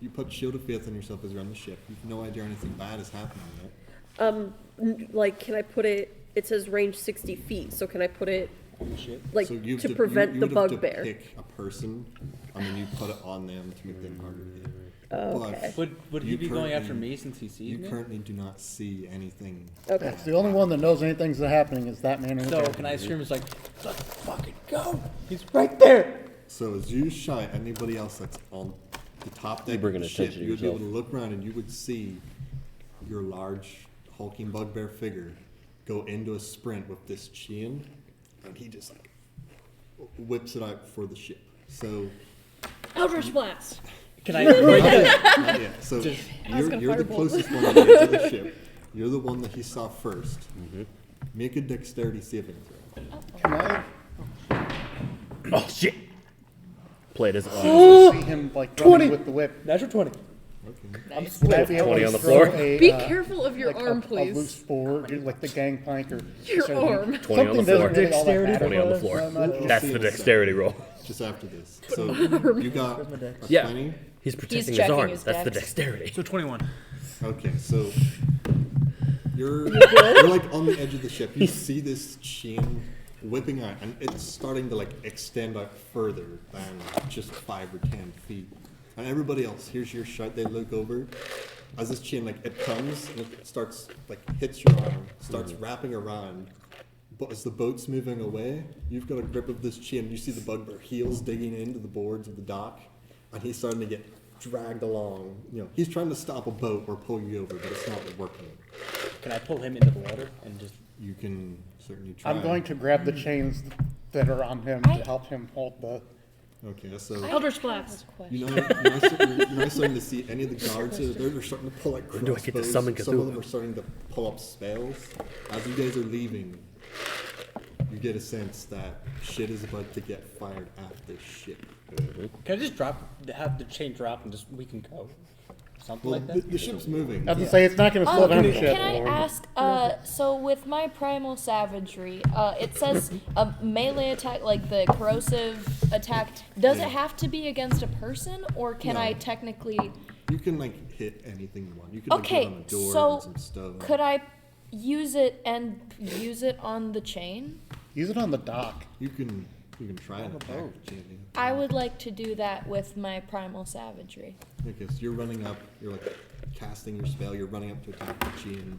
you put Shield of Faith on yourself as you're on the ship. You've no idea anything bad is happening yet. Like, can I put it, it says range 60 feet, so can I put it, On the ship. like, So you have to prevent you the would have to bugbear? pick a person, and then you put it on them to make them harder to hit. Oh, okay. Would he You be going after currently- me since he sees You me? currently do not see anything. Okay. That's the only one that knows anything's happening is that man in the So chair. can I scream? It's like, let's fucking go! He's right there. So as you shout, anybody else that's on the top deck of bringing the ship, attention to you would be able to yourself. look around and you would see your large hulking bugbear figure go into a sprint with this chain, and he just like whips it out for the ship. So Eldritch Blast. Can I? Right there. not yet. So Just- you're gonna the firebolt. closest one to the edge of the ship. You're the one that he saw first. Make a dexterity saving throw. Can I Oh shit! Play it as see him like 20. running with the whip? Natural 20. Okay. Would I be able 20 to on the throw floor. a, Be careful of your like arm, a loose please. board, like the gangplank or Your something? arm. 20 on the Something floor. doesn't really all that Dexterity. matter. 20 on the floor. We'll That's see the in a dexterity roll. Just after this. So you got a Yeah. 20. He's protecting his checking arm. his That's the dex. dexterity. So 21. Okay, so you're like on the edge of the ship. You see this chain whipping out, and it's starting to like extend out further than just 5 or 10 feet. And everybody else hears your shout. They look over as this chain like it comes and it starts like hits your arm, starts wrapping around. But as the boat's moving away, you've got a grip of this chain. You see the bugbear heels digging into the boards of the dock, and he's starting to get dragged along. You know, he's trying to stop a boat or pull you over, but it's not working. Can I pull him into the water and just? You can certainly try. I'm going to grab the chains that are on him to help him hold the. Okay, so Eldritch Blast. you're not starting to see any of the guards. They're starting to pull out When do I get to crossbows. summon Some of Cthulhu? them are starting to pull up spells. As you guys are leaving, you get a sense that shit is about to get fired at this ship. Can I just have the chain drop and just we can go? Something Well, like that. the ship's moving. I was gonna say it's not going to slow down the ship. Can I ask, so with my primal savagery, it says a melee attack, like the corrosive attack, does it have to be against a person, or can I No. technically, You can like hit anything you want. You can like, okay, get on a door so and some stone. could I use it on the chain? Use it on the dock. You can try and attack the chain. I would like to do that with my primal savagery. Okay, so you're running up. You're like casting your spell. You're running up to attack the chain.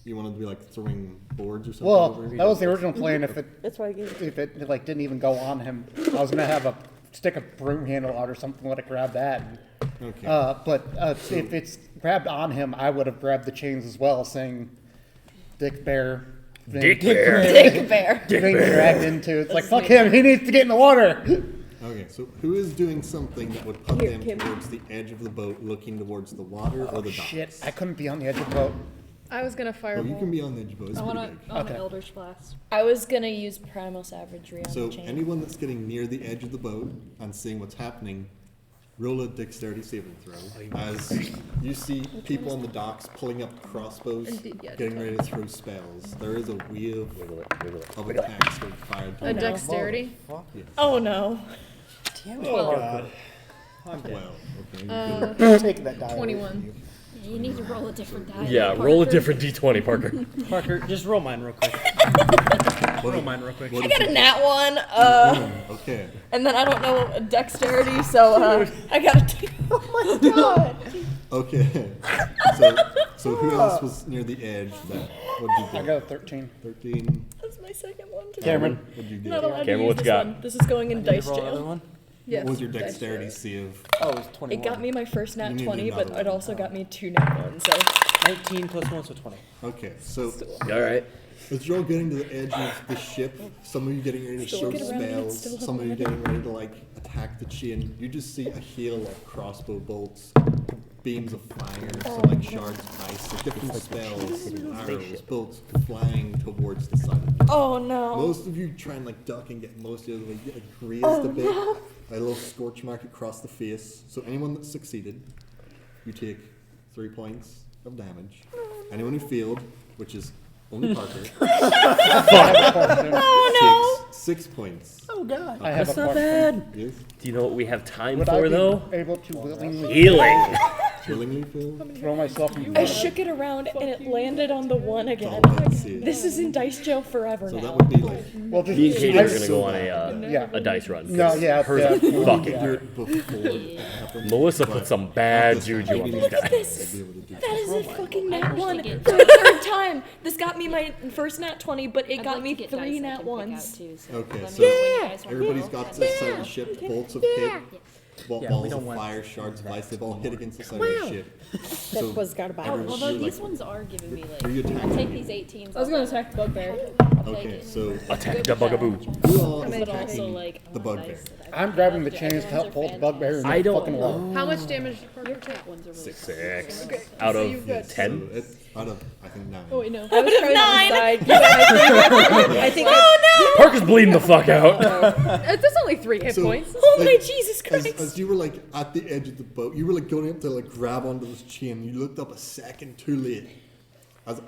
You wanted to be like throwing boards or something. Well, over? that was the original plan. That's why I gave If it like didn't even go on him, I was gonna have a stick a broom handle out or something. Let it grab that. Okay. But if it's grabbed on him, I would have grabbed the chains as well, saying "Dick Bear." Dick Bear. Dick bear. Being dragged into. It's like fuck him. He needs to get in the water. Okay, so who is doing something that would put Here, them Kim. towards the edge of the boat, looking towards the water or the docks? Shit! I couldn't be on the edge of the boat. I was gonna Oh, fireball. you can be on the edge of the boat. It's I pretty want big. to Okay. Eldritch Blast. I was gonna use primal savagery on So the chain. anyone that's getting near the edge of the boat and seeing what's happening, roll a dexterity saving throw. As you see people on the docks pulling up crossbows, Indeed, yeah, getting ready to throw spells. There is a wave Wiggle it, wiggle it. of attacks being fired. A towards dexterity. Yes. Oh no. Oh god. I'm dead. Well, okay. Take that die. 21. You need to roll a different die. Yeah, roll a different d20, Parker. Parker, just roll mine real quick. roll mine real quick. What I is got a it? nat one, Okay. and then I don't know dexterity, so I got a two. Oh my god. Okay. So who else was near the edge? What did you I get? got a 13. 13. That's my second one. Today. Cameron. What did you Not get? allowed to Cameron, use what you this got? one. This is going in dice Roll another jail. one? Yes. What was your dice dexterity roll. see of? Oh, it was 21. It got me my first You nat need 20, but another it one. also got me 2 nat 1s. So 19 plus 1, so 20. Okay, so All right. as you're all getting to the edge of the ship, some of you getting ready to Still show looking around, spells, still some of you looking getting ready to like attack the chin. You just see a hail of crossbow bolts, beams of fire, some like shards of ice, like different spells, arrows, bolts flying towards the side of you. oh no. Most of you try and like duck and get most of the way, get like grazed a bit, a little scorch mark across the face. So anyone that succeeded, you take 3 points of damage. Anyone who failed, which is only Parker, takes 6 points. Oh, God. I have That's a not question. bad. Yes, Do you know what we have time Would I for be though? able to willingly Healing. willingly failed. throw myself in I shook it around and it landed on the 1 That's again. all I can see. This is in dice jail forever So now. that would be like Well, just Me and Katie I- are gonna go on yeah. a dice run. 'cause No, yeah, hers yeah. are fucking. Yeah. before it happened. Melissa But put some at bad this juju time, on you these need guys. to be able to do That is a fucking nat I wish 1 to get for the 3rd time. This got me my first nat 20, but it I'd got like me to get 3 dice I nat can pick out 1s. too, so Okay, let me so know when you guys want everybody's to got roll. this side of the ship, bolts of hit, Yeah, balls we don't of want- fire, shards of ice, they've all hit against the side of the ship. So was got about Oh, every- well, you're though, these like- ones are giving me Were you like. I attacking? take these 18s. I was gonna attack the bugbear. Okay, so Attack the bugaboo. who all is But also attacking like the bugbear? I'm grabbing the chains to help pull the bugbear in I the don't fucking wall. How much damage did Parker Your take? cat ones are really 6 cool. out So of you've got 10. So it's out of I think 9. Oh wait, no. I was trying to 9. decide. 'Cause I think Parker's bleeding the fuck out. That's only 3 hit So- points. Oh my Like, Jesus As, Christ. as you were like at the edge of the boat, you were like going up to like grab onto this chain. You looked up a second too late, as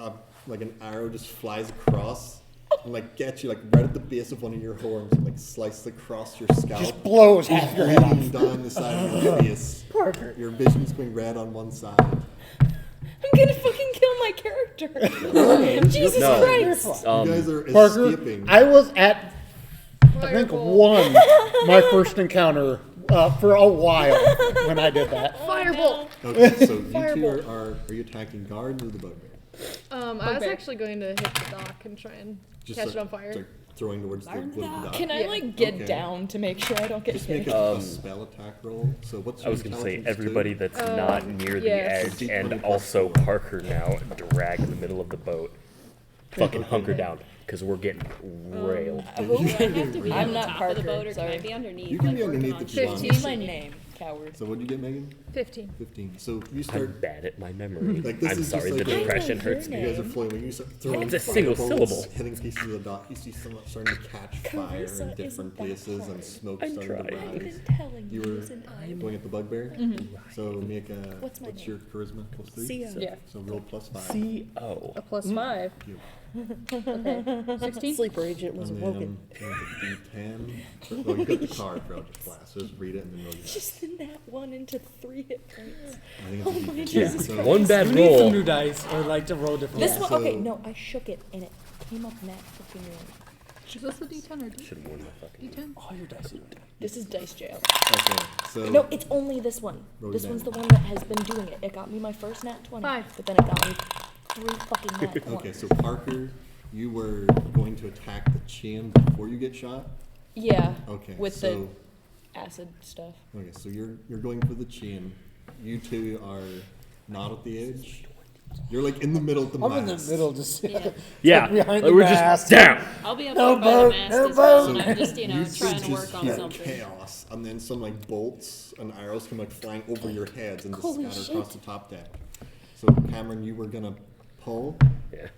like an arrow just flies across and like gets you like right at the base of one of your horns and like slices across your scalp. Just blows half your head off. bleeding down the side of your face. Parker. Your vision's going red on one side. I'm gonna fucking kill my character. Jesus No. Christ. You guys are Parker, escaping. I was at, I think, Firebolt. my first encounter for a while when I did that. Firebolt. Okay, so you two Firebolt. are you attacking guards or the bugbear? I was Bugbear. actually going to hit the dock and try and catch like, it on fire. like throwing towards the wooden dock. Can I Yeah. like get Okay. down to make sure I don't get Just make hit? a spell attack roll. So what's I your was gonna say intelligence everybody to? that's not near the yes. edge and also Parker now dragged in the middle of the boat. Fucking hunker down because we're getting railed. Who? Do I have to be I'm on not top of Parker, the boat, or can I sorry. be underneath? You can like, be working underneath on if you want. shit? Say my name, coward. So what did you get, Megan? 15. 15. So you I'm start. bad at my memory. Like, this I'm is just sorry, like the a- depression I know hurts your me. You guys are floating. When you start throwing It's a single firebolts, syllable. hitting pieces of the dock, you see some starting to catch fire Carissa in different isn't that places and hard. smoke I'm starting to trying. I've rise. been telling You you were this entire going at the bugbear. So make a. What's my your charisma plus 3? CO. Yeah. So roll plus 5. C-O. A plus 5. You. Okay. 16. Sleeper agent was And awoken. then D10. Well, you got the card throughout the class. So just read it and then roll your. Just in that 1 into 3 hit points. I think Oh it's a my D10. Jesus So- Christ. One bad You need some roll. new dice, or like to roll different. This Yeah. one, okay, So- no, I shook it and it came up nat fucking 1. Is this a D10 or D? Should have worn the fucking. D10? All your dice are new. This is dice jail. Okay. So. No, it's only this one. Roll This your one's the damage. one that has been doing it. It got me my first nat 20. 5. But then it got me 3 fucking nat 20s. Okay, so Parker, you were going to attack the chain before you get shot. Yeah, Okay. with so, the acid stuff. Okay, so you're going for the chain. You two are not at the edge. You're like in the middle of the I'm in the mast. middle, just Yeah. Yeah, behind the we're mast. just down. I'll be up No there by boat, the mast no as well, boat. and I'm just, You trying two to just work on hear something. chaos, and then some like bolts and arrows come like flying over your heads and just Holy scatter shit. across the top deck. So Cameron, you were gonna pull. Yeah.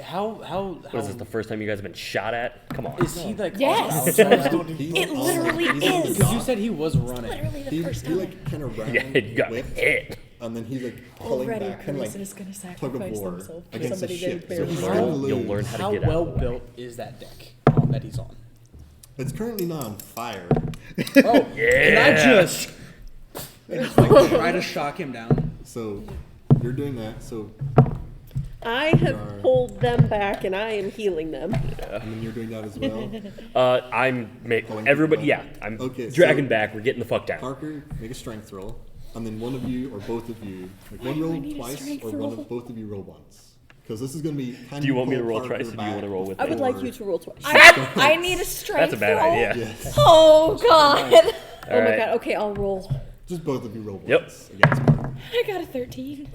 How What is this, the first time you guys have been shot at? Come on. is he like? Yes! He's It on, literally he's is. on You top. said he was running. Literally the He, first he time. like kind of round Yeah, you got whipped, hit. and then he's like pulling Already, back, kind of Carissa like is gonna tug of sacrifice war themselves for against the somebody ship. they So he's barely starting to know. You'll lose. learn how to How get out well of the way. built is that deck that he's on? It's currently not on fire. Oh, Yeah. can I just like try to shock him down? So you're doing that. So I have pulled them back and I am healing them. and then you're doing that as well. I'm Pulling everybody. people Yeah, back. I'm Okay, dragging so- back. We're getting the fuck down. Parker, make a strength roll. and then one of you or both of you, like one roll twice or both of you roll once. Because this is going to be kind of. Do you want me to roll twice, or do you want to roll with I me? would like you to roll twice. I need a strength That's a bad roll. idea. Yes. Oh god. Oh my Alright. god. Okay, I'll roll. Just both of you roll Yep. once against me. I got a 13.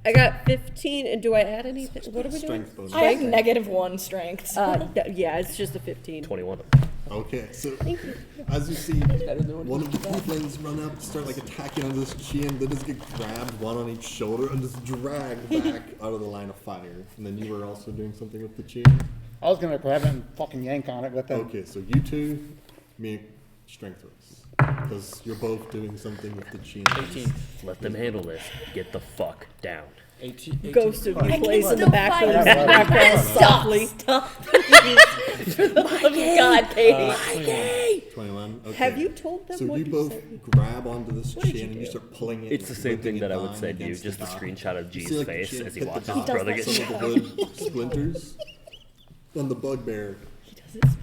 I got 15, and do I add anything? What are we doing? Strength bonus. I have -1 strength. Yeah, it's just a 15. 21. Okay, so as you see, one of the tieflings run up, start like attacking on this chin, then just get grabbed, one on each shoulder, and just dragged back out of the line of fire. And then you were also doing something with the chin. I was gonna grab it and fucking yank on it with them. Okay, so you two make strength rolls. Because you're both doing something with the chin. 18. Let them handle this. Get the fuck down. 18. Ghost of you can plays in the still background. fight. background Stop. softly. Stop. For the love of God, Katie. 21. Okay. Have you told them So what you you both said? grab onto this What did chin you and you do? start pulling it. It's the and same whipping thing it that I would down say to you. against Just a dock. screenshot of You G's see, like, the face chin as he hit the watches dock, his brother get some of the wood splinters. And the bugbear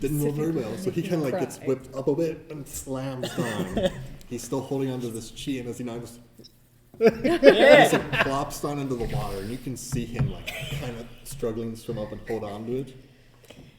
didn't roll very well, so he kind of like gets whipped up a bit and slams down. He's still holding onto this chin as he now just. He like plops down into the water, and you can see him like kind of struggling to swim up and hold on to it.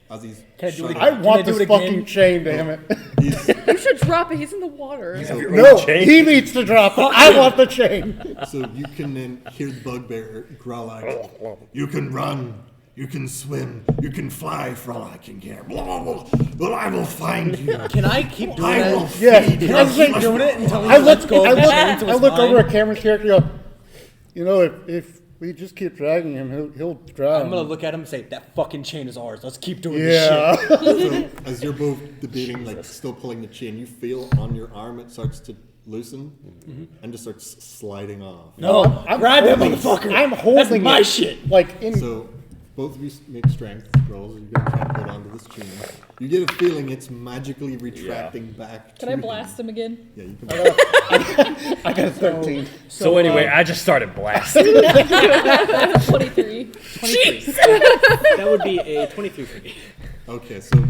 As he's Can I do it shoving- I want do this it again? fucking chain, damn it. He's, You should drop it. He's in the water. so, No, he needs to drop it. I want the chain. so you can then hear the bugbear growl out, "You can run, you can swim, you can fly for all I can care. Well, I will find you. Can I keep doing I will that? Yes, feed Can your I just keep flesh." doing it until I he look, lets go I of the look, chain until I it's look over mine? at Cameron's character and go, you know, if we just keep dragging him, he'll drown. I'm gonna look at him and say, that fucking chain is ours. Let's keep doing this Yeah. shit. So as you're both debating, like still pulling the chain, you feel on your arm it starts to loosen and just starts sliding off. No, I'm grab that holding- motherfucker. I'm holding That's my it, shit. like in. So both of you make strength rolls. You're gonna try and hold on to this chain. You get a feeling it's magically retracting back. Can I blast him again? Yeah, you can. I got a 13. So anyway, I just started blasting. 23. 23. That would be a 23 for me. Okay, so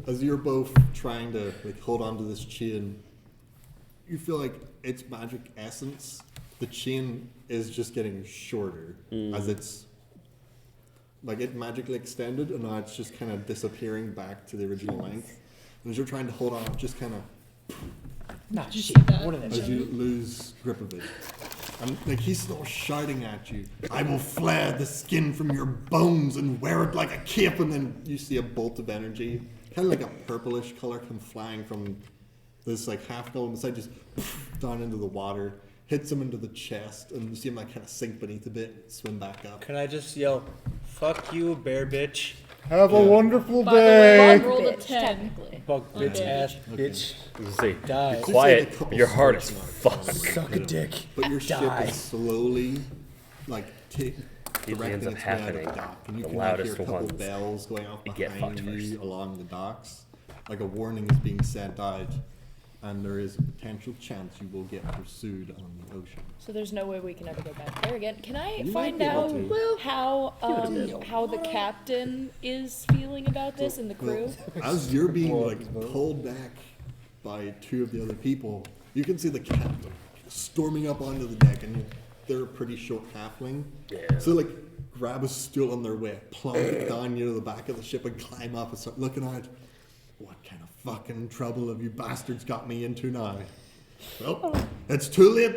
as you're both trying to like hold on to this chin, you feel like its magic essence, the chin is just getting shorter as it's like it magically extended, and now it's just kind of disappearing back to the original length. And as you're trying to hold on, it just kind of Nah, you shit. see that? What are that as shit? you lose grip of it. And like he's still shouting at you, "I will flare the skin from your bones and wear it like a cape." And then you see a bolt of energy, kind of like a purplish color, come flying from this like half golem side, just down into the water, hits him into the chest, and you see him like kind of sink beneath a bit, swim back up. Can I just yell, "Fuck you, bear bitch"? Have a Yeah. wonderful By the way, day. Bob rolled a Bitch, 10. technically. Bug bitch Okay. ass bitch. See, Die. Just quiet. like a couple Your heart is strikes fuck. Suck a dick. But your ship Die. is slowly like Usually directing ends up its way out happening. of dock, and you The can like, hear loudest a couple ones bells going off get behind fucked you first. along the docks. Like a warning is being sent out, and there is a potential chance you will get pursued on the ocean. So there's no way we can ever go back there again. Can I You might find be able out to. how the captain is feeling about this and the crew? Well, as you're being like pulled back by two of the other people, you can see the captain storming up onto the deck, and they're a pretty short halfling. Yeah. So like grab a stool on their way, plonk it down near the back of the ship, and climb up and start looking out. What kind of fucking trouble have you bastards got me into now? Well, it's too late.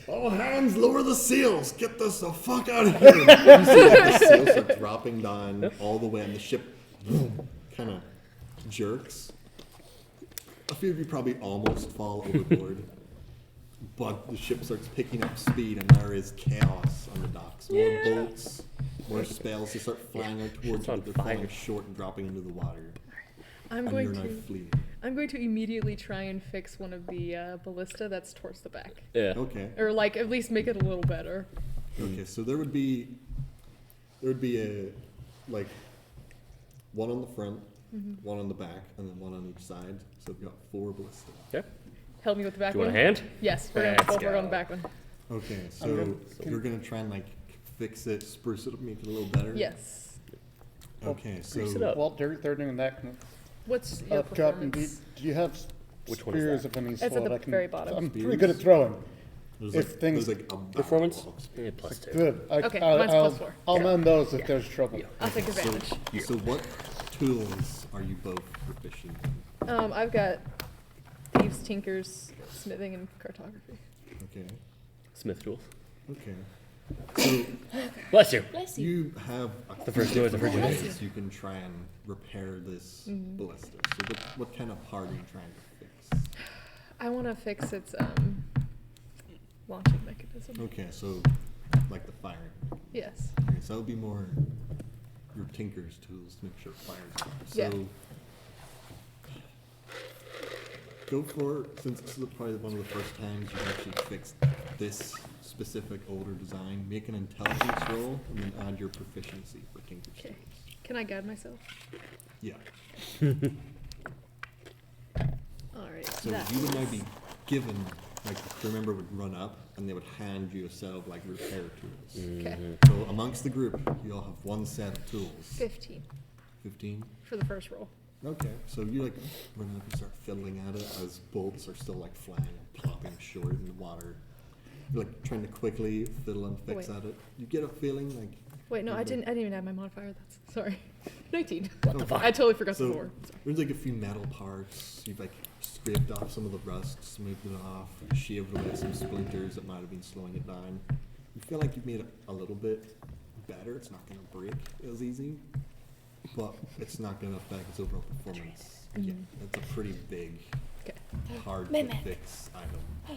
All hands, lower the sails. Get this the fuck out of here. You see like, the sails are dropping down all the way, and the ship kind of jerks. A few of you probably almost fall overboard. But the ship starts picking up speed, and there is chaos on the docks. More bolts, more spells. They start flying out towards you, It's on but they're falling fire. short and dropping into the water. I'm And going you're now to. fleeing. I'm going to immediately try and fix one of the ballista that's towards the back, Yeah. Okay. or like at least make it a little better. Okay, so there would be a like one on the front, one on the back, and then one on each side. So we've got 4 ballistas. Okay. Help me with the back Do you one. want a hand? Yes, we're gonna Let's both work on go. the back one. Okay, so you're gonna try and like fix it, spruce it up, make it a little better. Yes. Okay, so Grease it up. While they're doing that, What's your Captain, do performance? you have Which one is Spears that? of any It's at sort. the I can, very bottom. I'm pretty good at throwing. There's If like, things- there's like a Performance? battle box. Yeah, plus 2. Good. Okay, mine's +4. I'll mend those if there's trouble. I'll take So, advantage. so what tools are you both proficient in? I've got thieves, tinkers, smithing, and cartography. Okay. Smith tools. Okay. So Bless you. Bless you. you have a The first noise I've heard you make. ways you can try and repair this ballista. So what kind of part are you trying to fix? I want to fix its launching mechanism. Okay, so like the firing. Yes. Okay, so that would be more your tinker's tools to make sure it fires. So Yeah. go for, since this is probably one of the first times you've actually fixed this specific older design, make an intelligence roll and then add your proficiency for tinker's Okay. tools. Can I guide myself? Yeah. All right. So you would now be given, like, remember would run up and they would hand you a set of like repair tools. Okay. So amongst the group, you all have one set of tools. 15 15. for the first roll. Okay, so you like run up and start fiddling at it as bolts are still like flying and plopping short in the water. You're like trying to quickly fiddle and fix Wait. at it. You get a feeling like. Wait, no, I there's, didn't. I didn't even add my modifier. That's sorry. 19. What the fuck? I totally forgot So before. there's like a few metal parts. You've like scraped off some of the rust, smoothed it off, shaved away some splinters that might have been slowing it down. You feel like you've made it a little bit better. It's not going to break as easy, but it's not going to affect its overall performance. Yeah, it's a pretty big, Okay. hard to Mimic. fix item.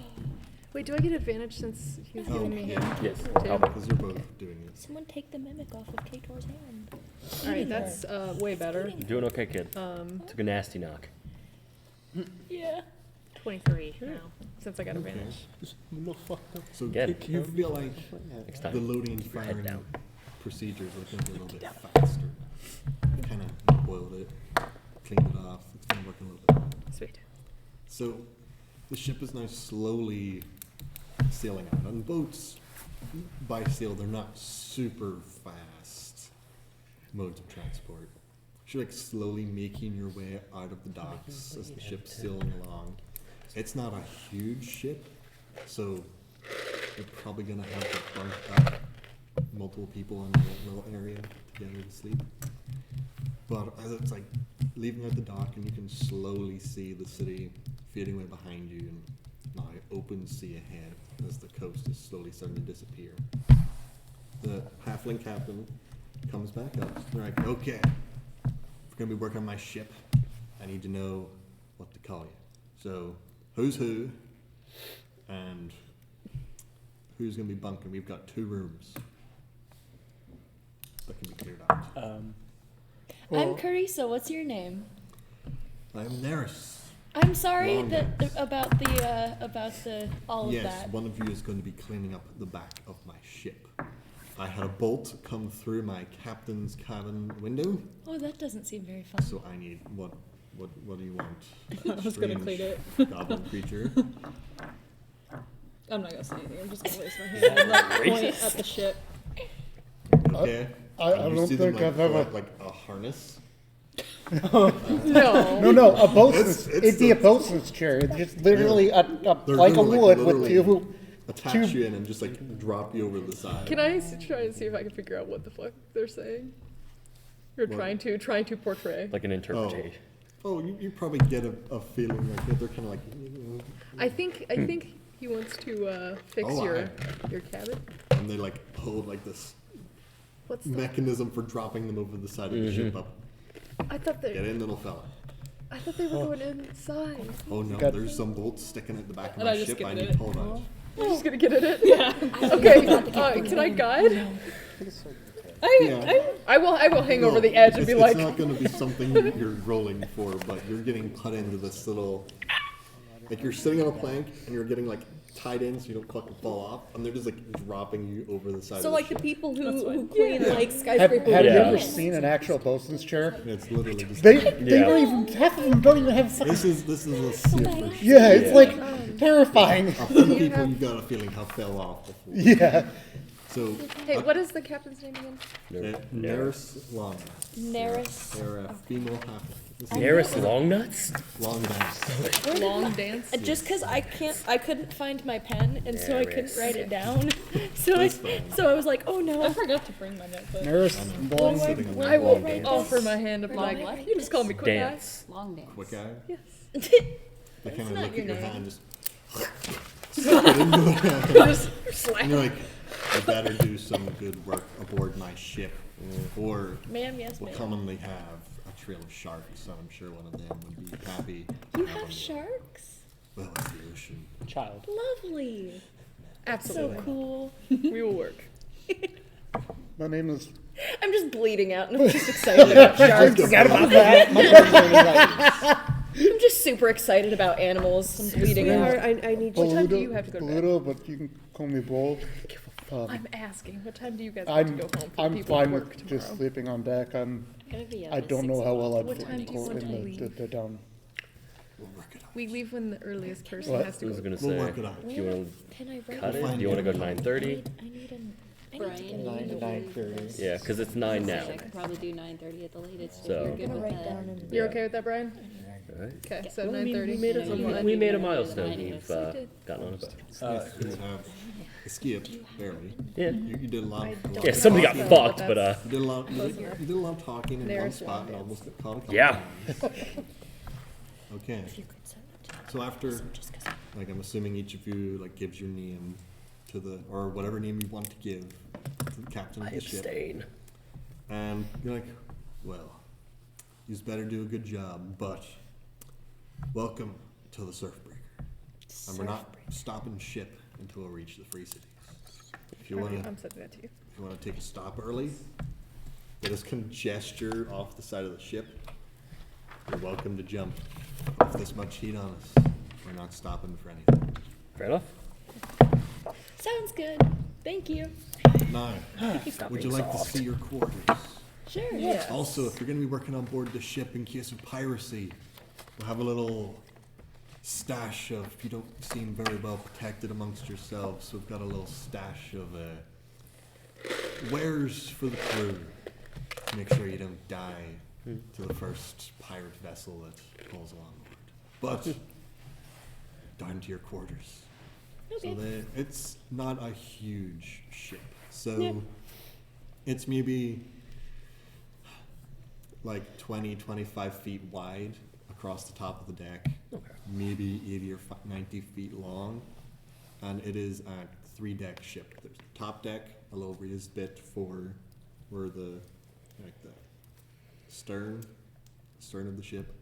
Wait, do I get advantage since he's Oh, giving me a yeah. hand? Yes. Too? I'll- Because you're both doing it. Someone take the mimic off of Kator's hand. All right, that's way better. You're doing okay, kid. Took a nasty knock. Yeah. 23 now since I got Okay. advantage. So Again. you feel like Next the time. loading and Keep your head firing down. procedures are going to be a little bit faster. You kind of boiled it, cleaned it off. It's going to work a little bit. Sweet. So the ship is now slowly sailing out. And boats, by sail, they're not super fast modes of transport. You're like slowly making your way out of the docks as the ship's sailing along. It's not a huge ship, so you're probably gonna have to bunk up multiple people in a little area together to sleep. But as it's like leaving out the dock, and you can slowly see the city fading away behind you, and now open sea ahead as the coast is slowly starting to disappear. The halfling captain comes back up. They're like, okay, if we're gonna be working on my ship, I need to know what to call you. So, who's who, and who's gonna be bunking? We've got 2 rooms that can be cleared out. I'm Carissa. What's your name? I'm Neris. I'm sorry Long that names. about the all Yes, of that. one of you is going to be cleaning up the back of my ship. I had a bolt come through my captain's cabin window, Oh, that doesn't seem very fun. so I need what do you want? I was gonna clean it. Goblin creature. I'm not gonna say anything. I'm just gonna raise my hand and like point at the ship. Okay. I And you don't see them, think I've ever. like a harness. No. No, a bosun's. It's It'd be a the- bosun's chair. It's just literally They're like a gonna, wood with literally two. attach you in and just like drop you over the side. Can I try and see if I can figure out what the fuck they're saying? Or What? trying to portray. Like an interpretation. Oh, you probably get a feeling like that. They're kind of like. I think he wants to fix Oh, your cabin. And they like hold like this What's the? mechanism for dropping them over the side of the ship up. I thought Get they. in, little fella. I thought they were going inside. Oh no, Got- there's some bolts sticking at the back of And my I just ship. get I in need it. pulled out. I'm just gonna get in it. Yeah. Okay. Can I guide? Yeah. I will hang over No, the edge and it's, be like. it's not going to be something you're rolling for, but you're getting put into this little, like you're sitting on a plank and you're getting like tied in so you don't fucking fall off, and they're just like dropping you over the side. So of like the the ship. people who clean like Have, skyscraper have you Yeah. ever seen an actual bosun's chair? It's literally just. They Yeah. don't even half of them don't even have. This is a super. Yeah, it's like terrifying. A few people you got a feeling have fell off before. Yeah. So, Hey, what is the captain's name again? Neris Long. Neris. They're a female half. Neris Longnuts? Long dance. Long dance. Just because I couldn't find my pen, and so I couldn't Neris. write it down. so That's fine. I was like, oh I no. forgot to bring my notebook. Nearest belongs Why- to Sitting on why the will wall. I Offer my hand of Long like, what? you just call me Quick Eye. Dance. Long dance. Quick eye. Yes. They kind of not look at your your name. hand, just. And you're like, I better do some good work aboard my ship, or Ma'am, yes, we'll ma'am. commonly have a trail of sharks. So I'm sure one of them would be happy. to You have have on board. sharks? Well, it's the ocean. Child. Lovely. Absolutely. So cool. We will work. My name is. I'm just bleeding out, and I'm just excited about sharks. Forgot about that. My partner was like, I'm just super excited about animals. I'm bleeding Sweetheart, out. I need you. What time do you have to go to bed? Pluto, but you can call me Bull. I'm asking. What time do you guys have to I'm go home for I'm people fine to work with tomorrow? just sleeping on deck. Gonna be up I at don't know 6 how well o'clock I'd What fit time do you want to in leave? the down. We'll work it out. We leave when the earliest person What? has to I was go. gonna We'll say, work it out. do you want Can I to write cut it? it? Do you want to go 9:30? I need to Brian, get you a 9 to notebook. 9:30. Yeah, because it's 9 now. I could probably do 9:30 at the latest. If So- you're good I'm gonna with write that. down in You're okay with that, Brian? Alright. Okay, so Well, I mean, 9:30. we made And then you gotta we do made a no later than milestone. I do. You've gotten on a boat. You have escaped barely. Yeah. You did a lot. Yeah, somebody got Awesome. fucked, but That's- You did a lot. You did a lot of talking in one There's spot long and dance. almost got caught a couple Yeah. times. Okay. If you could send it to me. So after, Just 'cause like, I'm assuming each of you like gives your name to the, or whatever name you want to give to the captain I of the ship, abstain. and you're like, well, you better do a good job, but welcome to the Surfbreaker, and we're not stopping ship until we reach the free cities. If you wanna, I'm sending that to you. if you wanna take a stop early, they just can gesture off the side of the ship. You're welcome to jump. With this much heat on us, we're not stopping for anything. Fair enough. Sounds good. Thank you. 9. Stop Would you being like to soft. see your quarters? Sure. Yeah. Also, if you're going to be working on board the ship in case of piracy, we'll have a little stash of, if you don't seem very well protected amongst yourselves, so we've got a little stash of wares for the crew to make sure you don't die to the first pirate vessel that pulls along board. But down to your quarters. Okay. So it's not a huge ship. So it's maybe like 20, 25 feet wide across the top of the deck. Okay. Maybe 80 or 90 feet long. And it is a 3-deck ship. There's a top deck, a little raised bit for where the stern of the ship.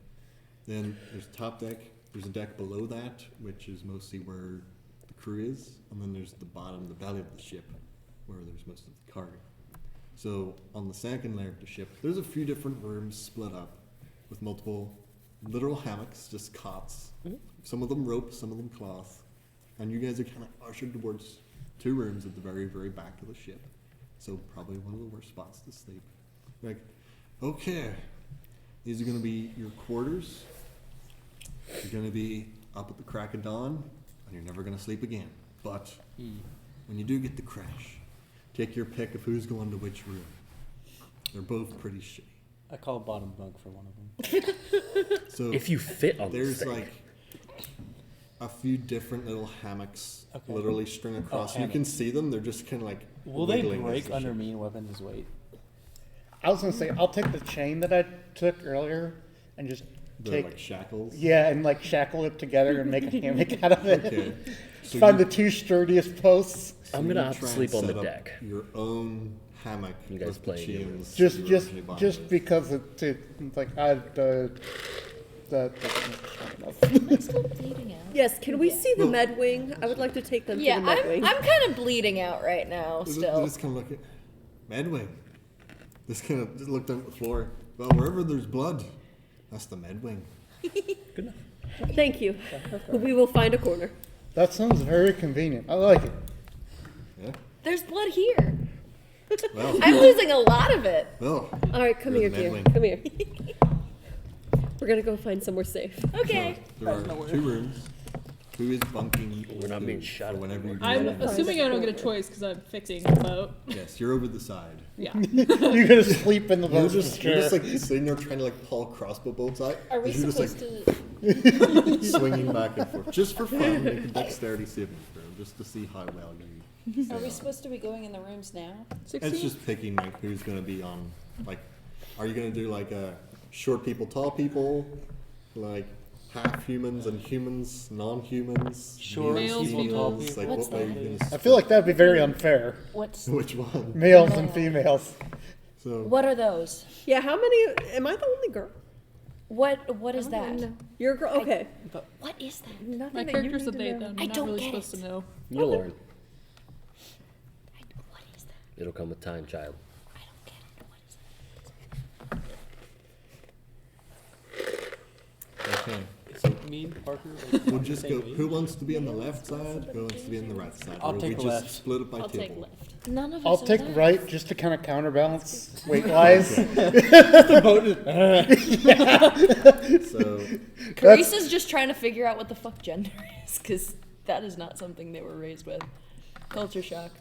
Then there's a top deck. There's a deck below that, which is mostly where the crew is, and then there's the bottom, the belly of the ship, where there's most of the cargo. So on the second layer of the ship, there's a few different rooms split up with multiple literal hammocks, just cots. Some of them rope, some of them cloth, and you guys are kind of ushered towards 2 rooms at the very, very back of the ship. So probably one of the worst spots to sleep. Like, okay, these are going to be your quarters. You're going to be up at the crack of dawn, and you're never going to sleep again. But when you do get the crash, take your pick of who's going to which room. They're both pretty shitty. I call bottom bunk for one of them. So If you fit on this there's thing. like a few different little hammocks Okay. literally strung across. You can see them. They're just kind of like Will they wiggling as break the under ship- me and weapons' weight? I was gonna say I'll take the chain that I took earlier and just They're take like shackles. and like shackle it together and make a hammock out of it. Okay. So Find you- the 2 sturdiest posts. so I'm gonna you have to try and sleep on the set up deck. Your own hammock. You guys with the play your chains Just you just originally bought just with. because it's like I the I'm still bleeding out. Yes, can we see the Well- med wing? I would like to take them Yeah, to the med wing. I'm kind of bleeding out right now They still. just kind of look at Medwing. Just kind of just looked down at the floor. Well, wherever there's blood, that's the Medwing. Thank you. We will find a corner. that sounds very convenient. I like it. Yeah. There's blood here. Well, I'm losing a lot of it. well. All right, come You're here, the dear. med wing. Come here. We're gonna go find somewhere safe. Okay. So there are 2 rooms. Who is bunking? We're not who being shot for at whenever you I'm do assuming I don't get a choice because I'm fixing the boat. Yes, you're over the side. Yeah. You're gonna sleep in the You're boat you're just chair. like sitting there trying to like pull crossbow bolts out. Are we You're just supposed like to? swinging back and forth, just for fun. Make a dexterity saving throw, just to see how well you. Are we sail. supposed to be going in the rooms now? 16? It's just picking like who's gonna be on. Like, are you gonna do like a short people, tall people, like half humans and humans, non-humans, Short Males, people, tall females. people. Like, What's what way are that? you gonna? I feel like that'd be very unfair. What's Which one? Males and females. So what are those? Yeah, how many? Am I the only girl? What is that? You're a girl. Okay. What is that? Nothing My that you character's a need to they, know. them. I I'm not don't really get supposed it. to know. You'll learn. What is that? It'll come with time, child. I don't get it. What is okay. So me and Parker. Like, We'll on the just same go. page? Who wants to be on the left side? Who wants to be on the right side? I'll Or take we left. just split it by I'll take table. left. that? None of I'll us are take left. right just to kind of counterbalance weight-wise. So Carisa's just trying to figure out what the fuck gender is, because that is not something they were raised with. Culture shock.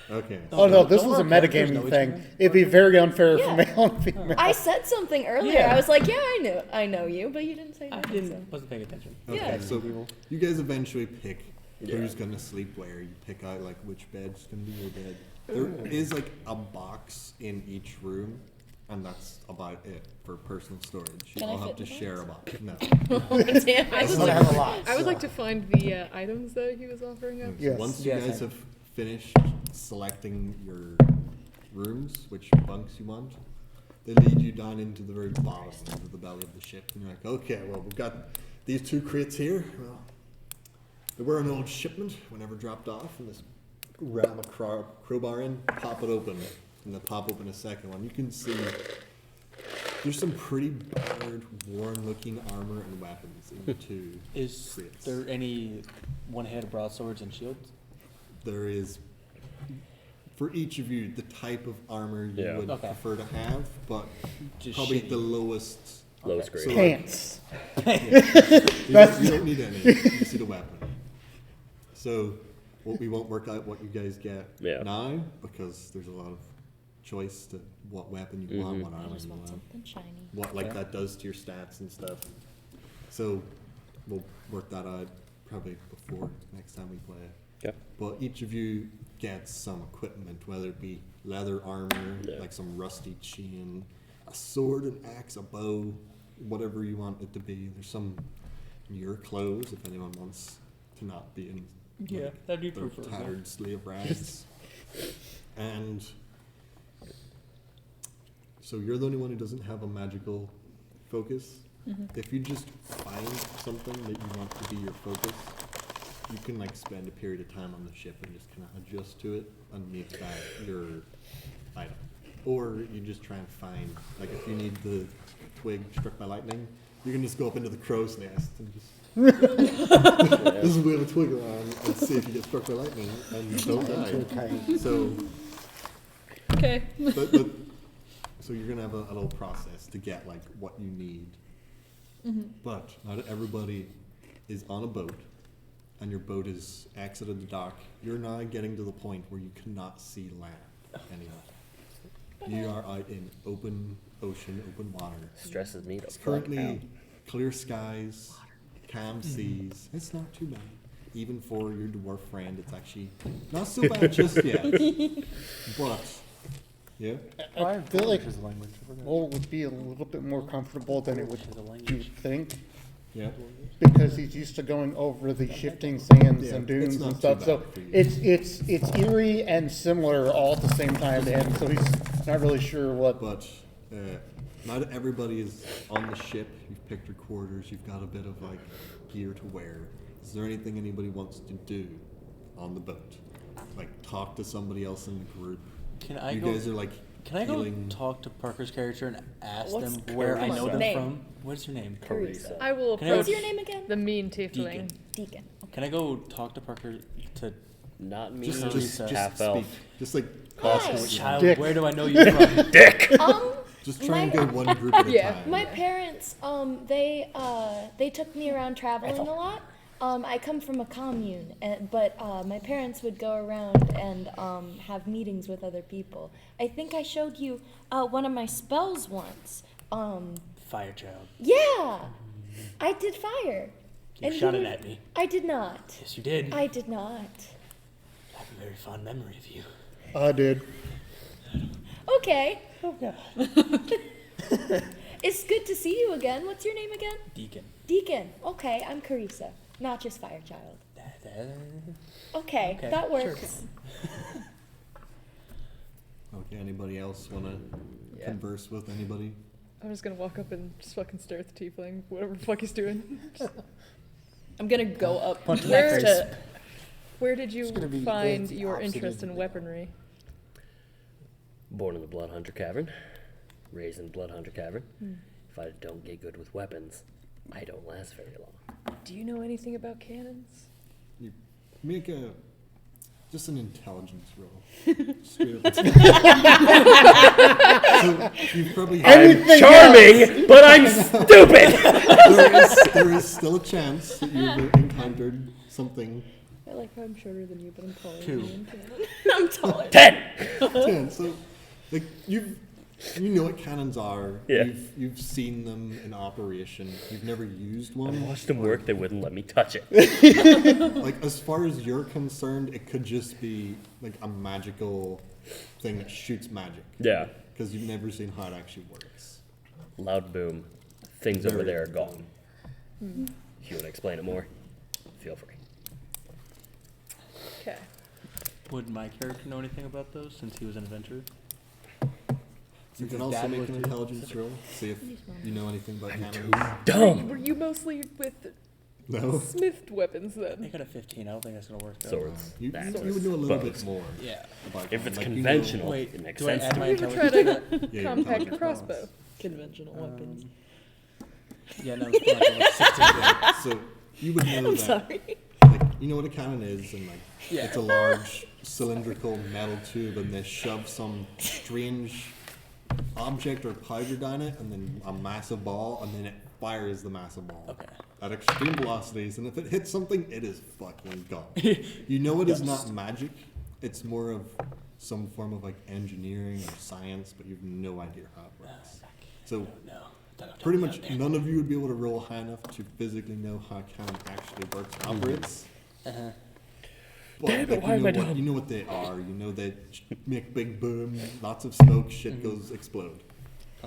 okay. Oh no, so- this Don't was a our characters metagaming know each thing. other? It'd be very unfair Yeah. for male and female. I said something earlier. Yeah. I was like, yeah, I know you, but you didn't say I that. didn't. Wasn't paying attention. Okay, Yeah. so you guys eventually pick Yeah. who's gonna sleep where. You pick out like which bed's gonna be your bed. There is like a box in each room, and that's about it for personal storage. You Can I all fit have to in the share a box. No. Damn. I would I like, have a lot. I would so- like to find the items that he was offering up. Yes. Once you Yes, guys I- have finished selecting your rooms, which bunks you want, they lead you down into the very bottom, into the belly of the ship, and you're like, okay, well, we've got these two crates here. Well, they were an old shipment, whenever dropped off, and this ram a crowbar in, pop it open, and then pop open a second one. You can see there's some pretty battered, worn-looking armor and weapons in the two Is crates. there any one-handed broadswords and shields? There is, for each of you, the type of armor you Yeah. would Okay. prefer to have, but Just probably shitty. the lowest. Lowest Okay. grade. So, like, Pants. you don't need any. You see the weapon. So, we won't work out what you guys get Yeah. now because there's a lot of choice to what weapon you want, what I armor just you want want, something shiny. what like Yeah. that does to your stats and stuff. So, we'll work that out probably before next time we play. Okay. But each of you gets some equipment, whether it be leather armor, Yeah. like some rusty chain, a sword, an axe, a bow, whatever you want it to be. There's some in your clothes if anyone wants to not be in Yeah, like, that'd be their preferable. tattered slave rags. And so you're the only one who doesn't have a magical focus. If you just find something that you want to be your focus, you can like spend a period of time on the ship and just kind of adjust to it and make that your item. Or you just try and find, like if you need the twig struck by lightning, you can just go up into the crow's nest and just this is wave a twig around and see if you get struck by lightning and you don't die. So, Okay. but so you're gonna have a little process to get like what you need. But not everybody is on a boat, and your boat is exited the dock. You're now getting to the point where you cannot see land anymore. You are out in open ocean, open water. Stresses me to It's fuck out. currently clear skies, calm seas. It's not too bad. Even for your dwarf friend, it's actually not so bad just yet. But, yeah. I feel like Is the language. Lowell would be a little bit more comfortable than it would Is the you language. would think, Yeah. because he's used to going over the shifting sands Yeah, and it's dunes not and too stuff. bad So for you. it's eerie and similar all at the same time to him. So he's not really sure what. But not everybody is on the ship. You've picked your quarters. You've got a bit of like gear to wear. Is there anything anybody wants to do on the boat? Like talk to somebody else in the group. Can I You go? guys are like Can I go healing. talk to Parker's character and ask What's them where I know Carisa's them name? from? What's your name? Carissa. I will Can I What's go- approach your name again? the mean tiefling. Deacon. Deacon. Can I go talk to Parker to Not me. Just half speak. elf. Just like Hi. child? Dick. Where do I know you from? just try and go one group at a Yeah. time. My parents, they took me around traveling a lot, I come from a commune, but my parents would go around and have meetings with other people. I think I showed you one of my spells once. Fire child. Yeah, I did fire. You shot it at me. I did not. Yes, you did. I did not. I have a very fond memory of you. I did. Okay. Oh, God. It's good to see you again. What's your name again? Deacon. Deacon. Okay, I'm Carissa, not just Firechild. Okay, Okay, that sure. works. Okay, anybody else want to Yeah. converse with anybody? I'm just gonna walk up and just fucking stare at the tiefling, whatever the fuck he's doing. I'm gonna go up Punch him next in the to. Where did you It's gonna be find the your opposite interest of in the- weaponry? Born in the Bloodhunter Cavern, raised in Bloodhunter Cavern. If I don't get good with weapons, I don't last very long. Do you know anything about cannons? You make just an intelligence roll. Straight up. So you've probably I'm charming, but I'm stupid. there is still a chance that you've encountered something. I like how I'm shorter than you, but I'm taller 2. than you in canon. I'm taller. 10. 10. So, like you know what cannons are. Yeah. You've seen them in operation. You've never used I one. watched them work. They wouldn't let me touch it. Like as far as you're concerned, it could just be like a magical thing that shoots magic. Yeah. Because you've never seen how it actually works. Loud boom. Things over Very there are gone. If you want to explain it more, feel free. Okay. Would my character know anything about those since he was an adventurer? You Since can his also dad make was an too? intelligence roll. See if you know anything about I'm too cannons. dumb. Were you mostly with No. smithed weapons I then? got a 15. I don't think that's gonna work. Though. Swords. You That's would know a little bows. bit more Yeah. about If it's them. Like, you know- conventional, Wait, it makes do I sense add to my me. You ever intelligence try to to that? Yeah, your compact intelligence crossbow? bonus. Conventional weapons. Yeah, no, it's fine. I was 16. Yeah, so you would know I'm that. sorry. Like, you know what a cannon is, and like Yeah. it's a large cylindrical metal tube, and they shove some strange object or powder down it, and then a massive ball, and then it fires the massive ball Okay. at extreme velocities. And if it hits something, it is fucking gone. You know it is not magic; it's more of some form of like engineering or science, but you have no idea how it works. So No. pretty much none of you would be able to roll high enough to physically know how a cannon actually works and operates. Uh-huh. But, Damn it, like, why am I you know dumb? you know what they are. You know they make big boom, lots of smoke, shit goes explode.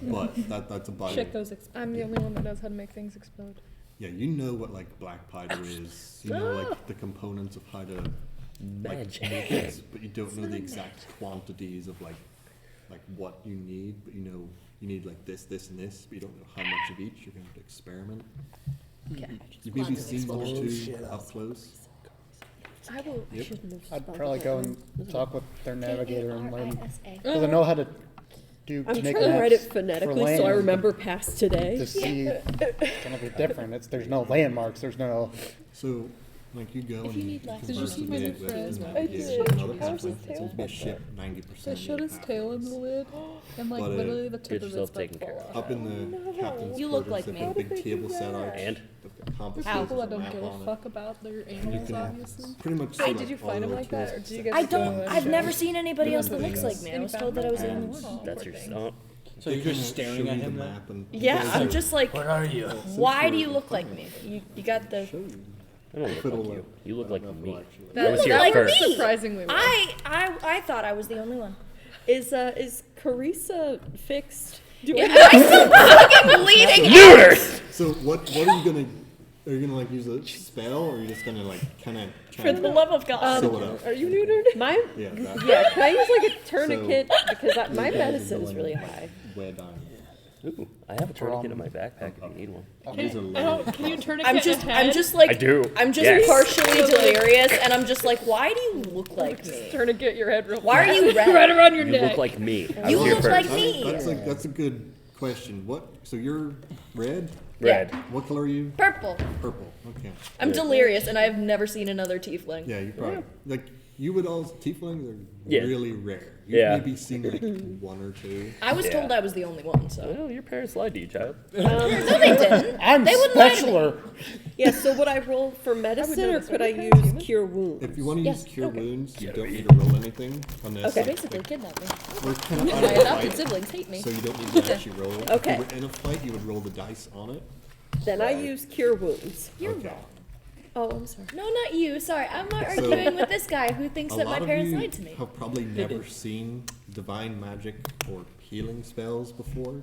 But that's about Shit it. goes I'm the only one that knows how to make things explode. Yeah, you know what like black powder is. You know like the components of how to like Magic. make it, but you don't know the exact quantities of like what you need. But you know you need like this, this, and this. But you don't know how much of each. You're gonna have to experiment. Okay. You've maybe Lots of seen those explosions. two Shit. up close. I will. Yep. I'd probably go and talk with their navigator and learn. K-A-R-I-S-A. Because I know how to I'm make trying to write it maps phonetically for so I land, remember but past today. To see, it's gonna be different. There's no landmarks. There's no. So, like you go If and you need lessons, Did you see my investigate new with friend? the I navigator did. and another How's his pathway. tail? Seems to be a ship 90%. I showed his tail in the lid, and like But, literally the get tip of yourself it's about to taken fall care off. Up in the captain's You look quarters, like they've got a me. big How did they table do set out. that? And They've got compasses People that with a don't map give a on it. fuck about their You animals, can obviously. pretty much see Hey, like, did you all find the him like that, or tourist do you sections. guys I don't. go I've show? never seen anybody Yeah, else that but looks yeah. like me. I was told that I was the only And one. that's your stop. So they you're kinda just staring show at you him the then? map and Yeah, those I'm are- just like, Where are you? why do you look like me? You got the. show you. I don't look Fiddle like you. up. You look like Well, me. actually. That was look your like first. me. Surprisingly well. I thought I was the only one. Is Carissa fixed? Am I still fucking bleeding? Neuters! So what are you gonna? Are you gonna like use a spell, or are you just gonna like kind of For the love of God. sew it up? Are you neutered? My Yeah, that, yeah. Can I use like a tourniquet because my Yeah, medicine you're is really going high. way down. Ooh, I have a tourniquet in my backpack if you need one. These are Oh, low. can you turn it? I'm just like. I do. I'm just Yes. partially delirious, and I'm just like, why do you look like me? Turn and get your head real Why are fast. you red? right around your You neck? look like me. I You was here look first. like me. That's a good question. What? So you're red. Red. What color are you? Purple. Purple. Okay. I'm delirious, and I've never seen another tiefling. Yeah, you probably like You would all tieflings are Yeah. really rare. You've Yeah. maybe seen like one or two. I was Yeah. told I was the only one, so. Well, your parents lied to you, child. No, they didn't. I'm They wouldn't lie to me. specialer. Yeah, so would I roll for medicine know or this. could Are I your parents use human? cure wounds? If you want to Yes, use cure okay. wounds, you don't need to roll anything unless Okay. like, Basically, kidnap me. we're kind of out My of a adopted fight, siblings hate me. so you don't need to actually roll. Okay. If you were in a fight, you would roll the dice on it. Then I use cure wounds. Okay. Oh, I'm sorry. No, not you. Sorry, I'm not So- arguing with this guy who thinks A that my lot of parents you lied to me. have probably never seen divine magic or healing spells before.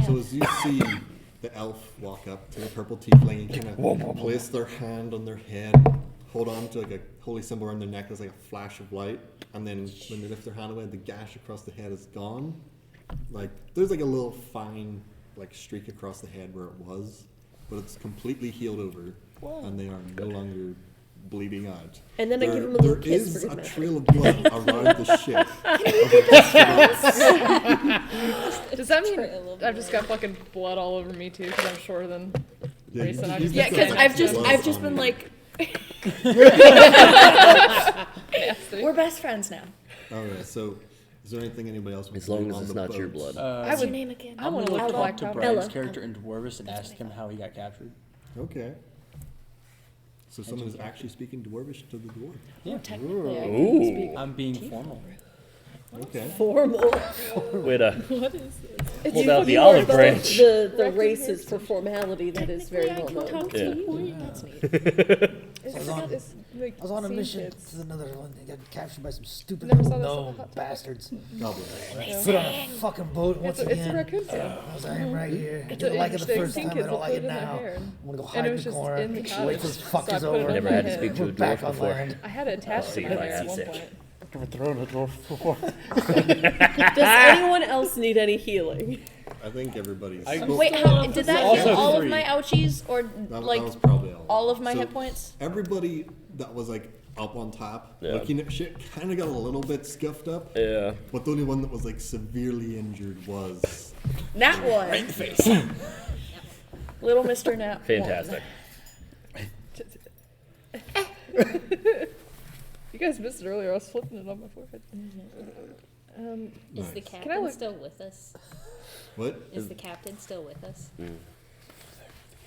So as you see the elf walk up to the purple tiefling and kind of place their hand on their head, hold on to like a holy symbol around their neck, there's like a flash of light, and then when they lift their hand away, the gash across the head is gone. Like there's like a little fine like streak across the head where it was, but it's completely healed over, and they are no longer bleeding out. And then I give him a little There kiss is for good a measure. trail of blood around the ship. Does that mean I've just got fucking blood all over me too? Because I'm shorter than Yeah, Reese, and I just Yeah, because I've just been like, nasty. we're best friends now. Alright, so is there anything anybody else would As long do as on it's the not your boat? blood. What's your name again? I I'm want gonna to look talk black to pepper. Brian's Ella. character in Dwarvish and ask him how he got captured. Okay. So someone is actually speaking Dwarvish to the dwarf. Yeah. Technically, I can Ooh. speak. I'm being formal. Okay. Formal. Way to It's hold out the you olive are branch. The races for formality that is very well Technically, I can known. talk Yeah. to you. That's neat. I was on a mission to another one. They got captured by some stupid Never little saw this on gnome Hot Topic. bastards. Goblin. Put on a fucking boat once It's a again. raccoon tail. I was like, I'm right here. I It's didn't a- like it the they first think time. I kids don't will like put it it in their now. hair. I'm gonna go And hide it in was the just corner. in the Wait cottage, till this so fuck I is put it over. on Never my had to head. speak to a We're back dwarf on before. land. I had it attached to see my if I hair at have one sick. point. Never thrown a dwarf before. Does anyone else need any healing? I think everybody's. Wait, did that Also heal all of three. my ouchies, or that like was probably all of my So hit points? Everybody that was like up on top, Yeah. looking at shit, kind of got a little bit scuffed up. Yeah. But the only one that was like severely injured was. Nat one. Right in the face. Little Mr. Nat. Fantastic. You guys missed it earlier. I was flipping it on my forehead. Is the Nice. captain look- still with us? What? Is the captain still with us?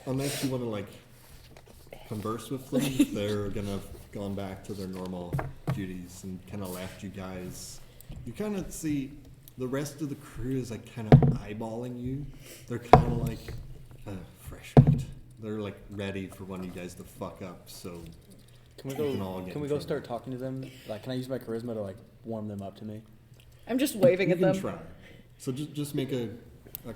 Unless you want to like converse with them, they're gonna have gone back to their normal duties and kind of left you guys. You kind of see the rest of the crew is like kind of eyeballing you. They're kind of like fresh meat. They're like ready for one of you guys to fuck up. So Can we We can all go? get Can in we go trouble. start talking to them? Like, can I use my charisma to like warm them up to me? I'm just waving you at can them. try. So just make a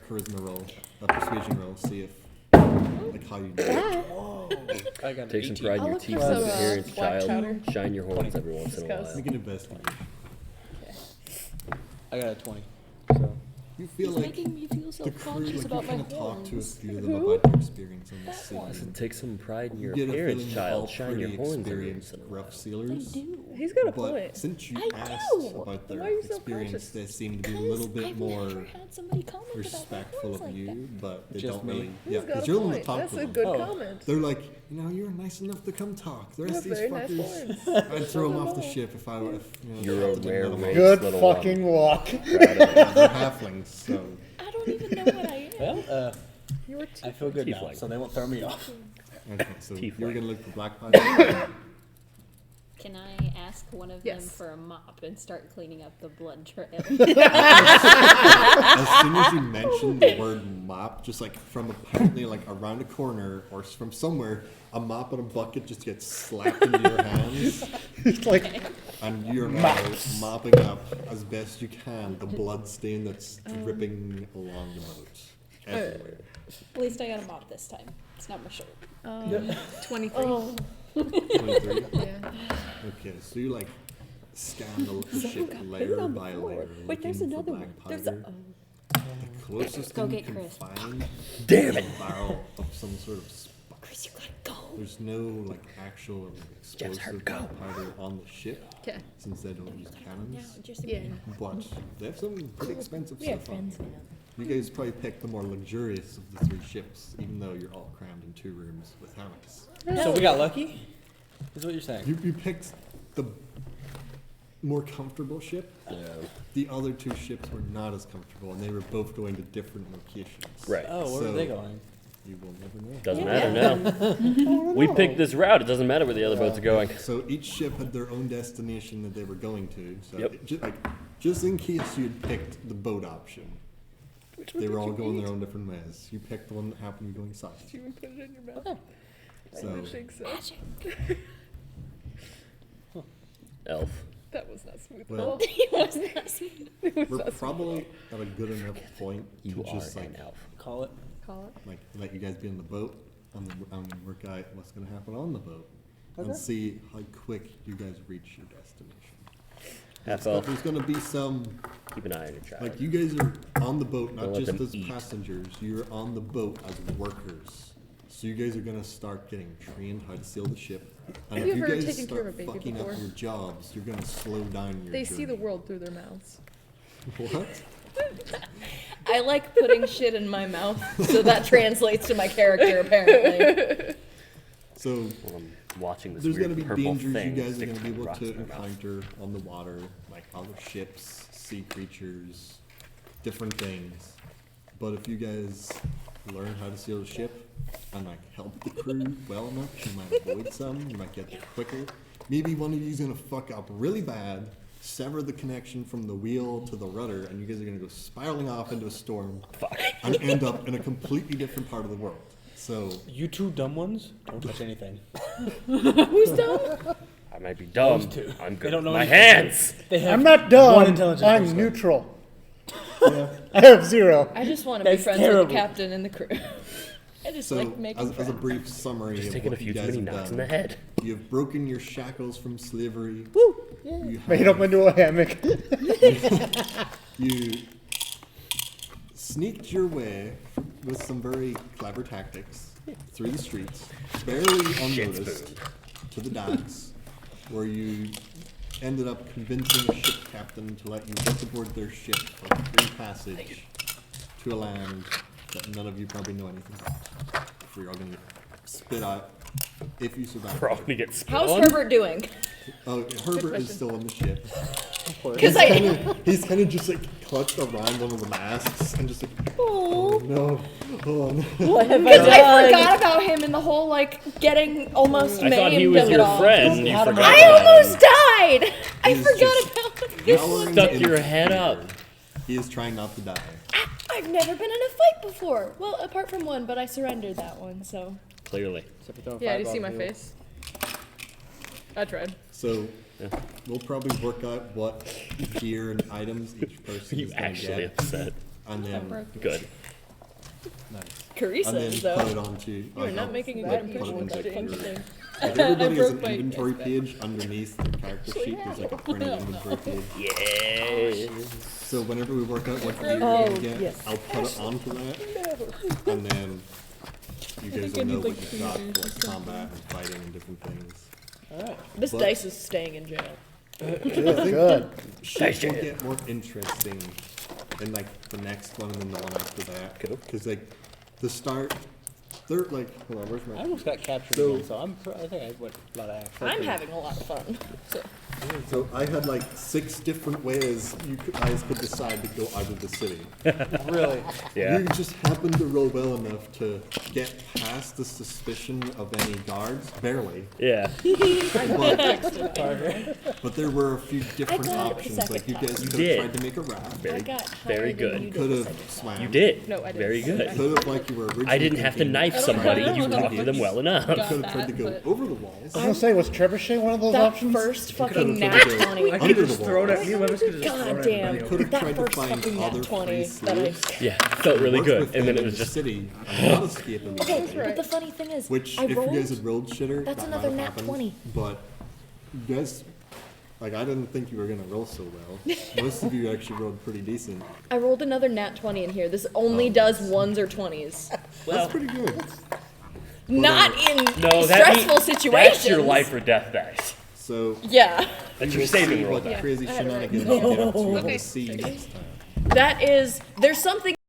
charisma roll, a persuasion roll. See if like how you do. it. I got Take some 18. pride in I'll your look for teeth some, and appearance, black child. chowder. Shine your horns every once in a Discuss. while. Make an investigation. I got a 20. So You feel He's like making me feel so the crew, conscious like you about my kind of talk to a horns. few of them about their experience on the sea. Listen, take some pride in You your get a appearance, feeling they're all child. Shine your pretty horns every experienced once in a while. rough sealers. He's got a But point. since you I asked do. about their Why are you so experience, cautious? they seem to be a little bit I've more never had somebody comment about my respectful horns of like you, that. but they Just don't me? really. He's Yeah, got because a you're the one point. that talk That's to a them. good Oh. comment. They're like, you're nice enough to come talk. The You rest have of these very nice fuckers, horns. I'd throw them off the ship if I were. You're a rare race, Good little fucking walk. one. Proud of it. They're halflings, so I don't even know what I am. well, You were I feel good now, Tiefling. so they won't throw me off. okay. So Tiefling. you're gonna look for black pie. Can I ask one of them Yes. for a mop and start cleaning up the blood trail? As soon as you mention the word mop, just like from apparently like around a corner or from somewhere, a mop and a bucket just gets slapped into your hands, It's like, and you're now mopping up as best you can the blood stain that's dripping along the boat everywhere. At least I got a mop this time. It's not my shirt. 23. Oh, 23. Yeah. Okay, so you like scan the ship layer by layer. Wait, there's looking for another black one. There's a. powder. The closest Go thing you get can Chris. find Damn is a barrel of some sort of spice. Chris, you gotta go. There's no like actual like, explosive black powder on the ship Okay. since they don't use cannons. Just Yeah. But they have some pretty expensive We are stuff on. friends now. You guys probably picked the more luxurious of the 3 ships, even though you're all crammed in 2 rooms with hammocks. So we got lucky? Is what you're saying? You picked the more comfortable ship. Yeah. The other two ships were not as comfortable, and they were both going to different locations. Right. Oh, where So- are they going? You will never know. Doesn't matter now. We picked this route. It doesn't matter where the other boats are going. So each ship had their own destination that they were going to. So Yep. just in case you had picked the boat option, they were all going their own different ways. You picked the one that happened to be going south. Did you even put it in your mouth? So I think so. Elf. That was not smooth. well, It was not smooth. we're probably at a good enough point to You are just like an elf. Call it. Call it. let you guys be in the boat and then work out what's gonna happen on the boat and see how quick you guys reach your destination. Half But elf. there's gonna be some Keep an eye on your child. like you guys are on the boat Don't not let just them as eat. passengers. You're on the boat as workers. So you guys are gonna start getting trained how to sail the ship. And Have if you you ever guys taken care of start a baby fucking up before? your jobs, you're gonna slow down your They see the journey. world through their mouths. What? I like putting shit in my mouth, so that translates to my character apparently. So Well, I'm watching this there's weird gonna be purple dangers you thing guys are stick gonna be able rocks to in my mouth. encounter on the water, like other ships, sea creatures, different things. But if you guys learn how to sail the ship and like help the crew well enough, you might avoid some, you might get there quicker. Maybe one of you's gonna fuck up really bad, sever the connection from the wheel to the rudder, and you guys are gonna go spiraling off into a storm and end up in a completely different part of the world. So You two dumb ones, don't touch anything. Who's dumb? I might be dumb. Those two. I'm They good. don't with know my anything. hands. They have I'm not one dumb. intelligence I'm bracelet. neutral. I have 0. I just want to be That's friends with terrible. the captain and the crew. I just So, like making as a friends. brief summary Just of taking a what few you too guys many have knocks in done, the head. you have broken your shackles from slavery. You Made up into a hammock. You sneaked your way with some very clever tactics through the streets, barely unnoticed, to the docks, where you ended up convincing a ship captain to let you get aboard their ship for free passage to a land that none of you probably know anything about. For you're all gonna get spit out if you survive. We're all gonna get spit How's on. Herbert doing? Oh, Herbert is still on the ship. Because I. He's kind of just like clutched around one of the masts and just like, oh no, oh no. What have I Because I done? forgot about him in the whole like getting almost I maimed thought he was of it your all. friend. You How to forgot I about almost him. died. I He's forgot just about him. Cowering Stuck in your head fear. up. He is trying not to die. I've never been in a fight before. Well, apart from one, but I surrendered that one. So Clearly. Except for throwing Yeah, do you fireballs see my at you. face? I tried. So Yeah. we'll probably work out what gear and items each person You is gonna actually get, upset. and then Good. Carissa and is then though. put it onto. You are not making a good put it impression into with that punch your- thing. Like everybody has an broke my inventory wrist back. page underneath their character sheet. There's like a printed inventory page. Yeah. So whenever we work out what gear Oh, you're gonna get, yes. I'll put it onto that, and then you guys think I will know need, what like, you've got tweezers for or like combat and fighting and different things. This But- dice is staying in jail. I think Good. shit will Shit. get more interesting in like the next one and then the one after that. Cool. Because like the start, they're like, hold on, where's I my? almost got captured So- again, so I think I went a lot of action. I'm having a lot of fun. So So I had like 6 different ways you guys could decide to go out of the city. Really? Yeah. You just happened to roll well enough to get past the suspicion of any guards, barely. Yeah. But there were a few different got it the options. second Like you time. guys You could did. have tried to make a raft. I Very, got very higher than good. you did Could the have second time. swam. You did. No, I didn't. Very good. Could have like you were originally I didn't have to thinking. knife somebody. You talked to them well enough. You could have tried to go but- over the walls. I was gonna say, was trebuchet one of those That options? first could've fucking tried nat to go 20. under the walls. God damn. You could have That tried to first find fucking other nat 20 free that I. slaves. Yeah. Felt really work good. with And then them it in was the just city and not escape Okay, immediately. but the funny thing is, Which, I if you guys rolled. had rolled shitter, That's that another might have nat happened. 20. But you guys, like, I didn't think you were gonna roll so well. Most of you actually rolled pretty decent. I rolled another nat 20 in here. This only Oh, does nice. ones or 20s. That's pretty good. Not in no. stressful situations. That's your life or death dice. So Yeah. That's we'll your saving see roll. what die. crazy I had it right. shenanigans you get up to in Okay. the sea next time. That is. There's something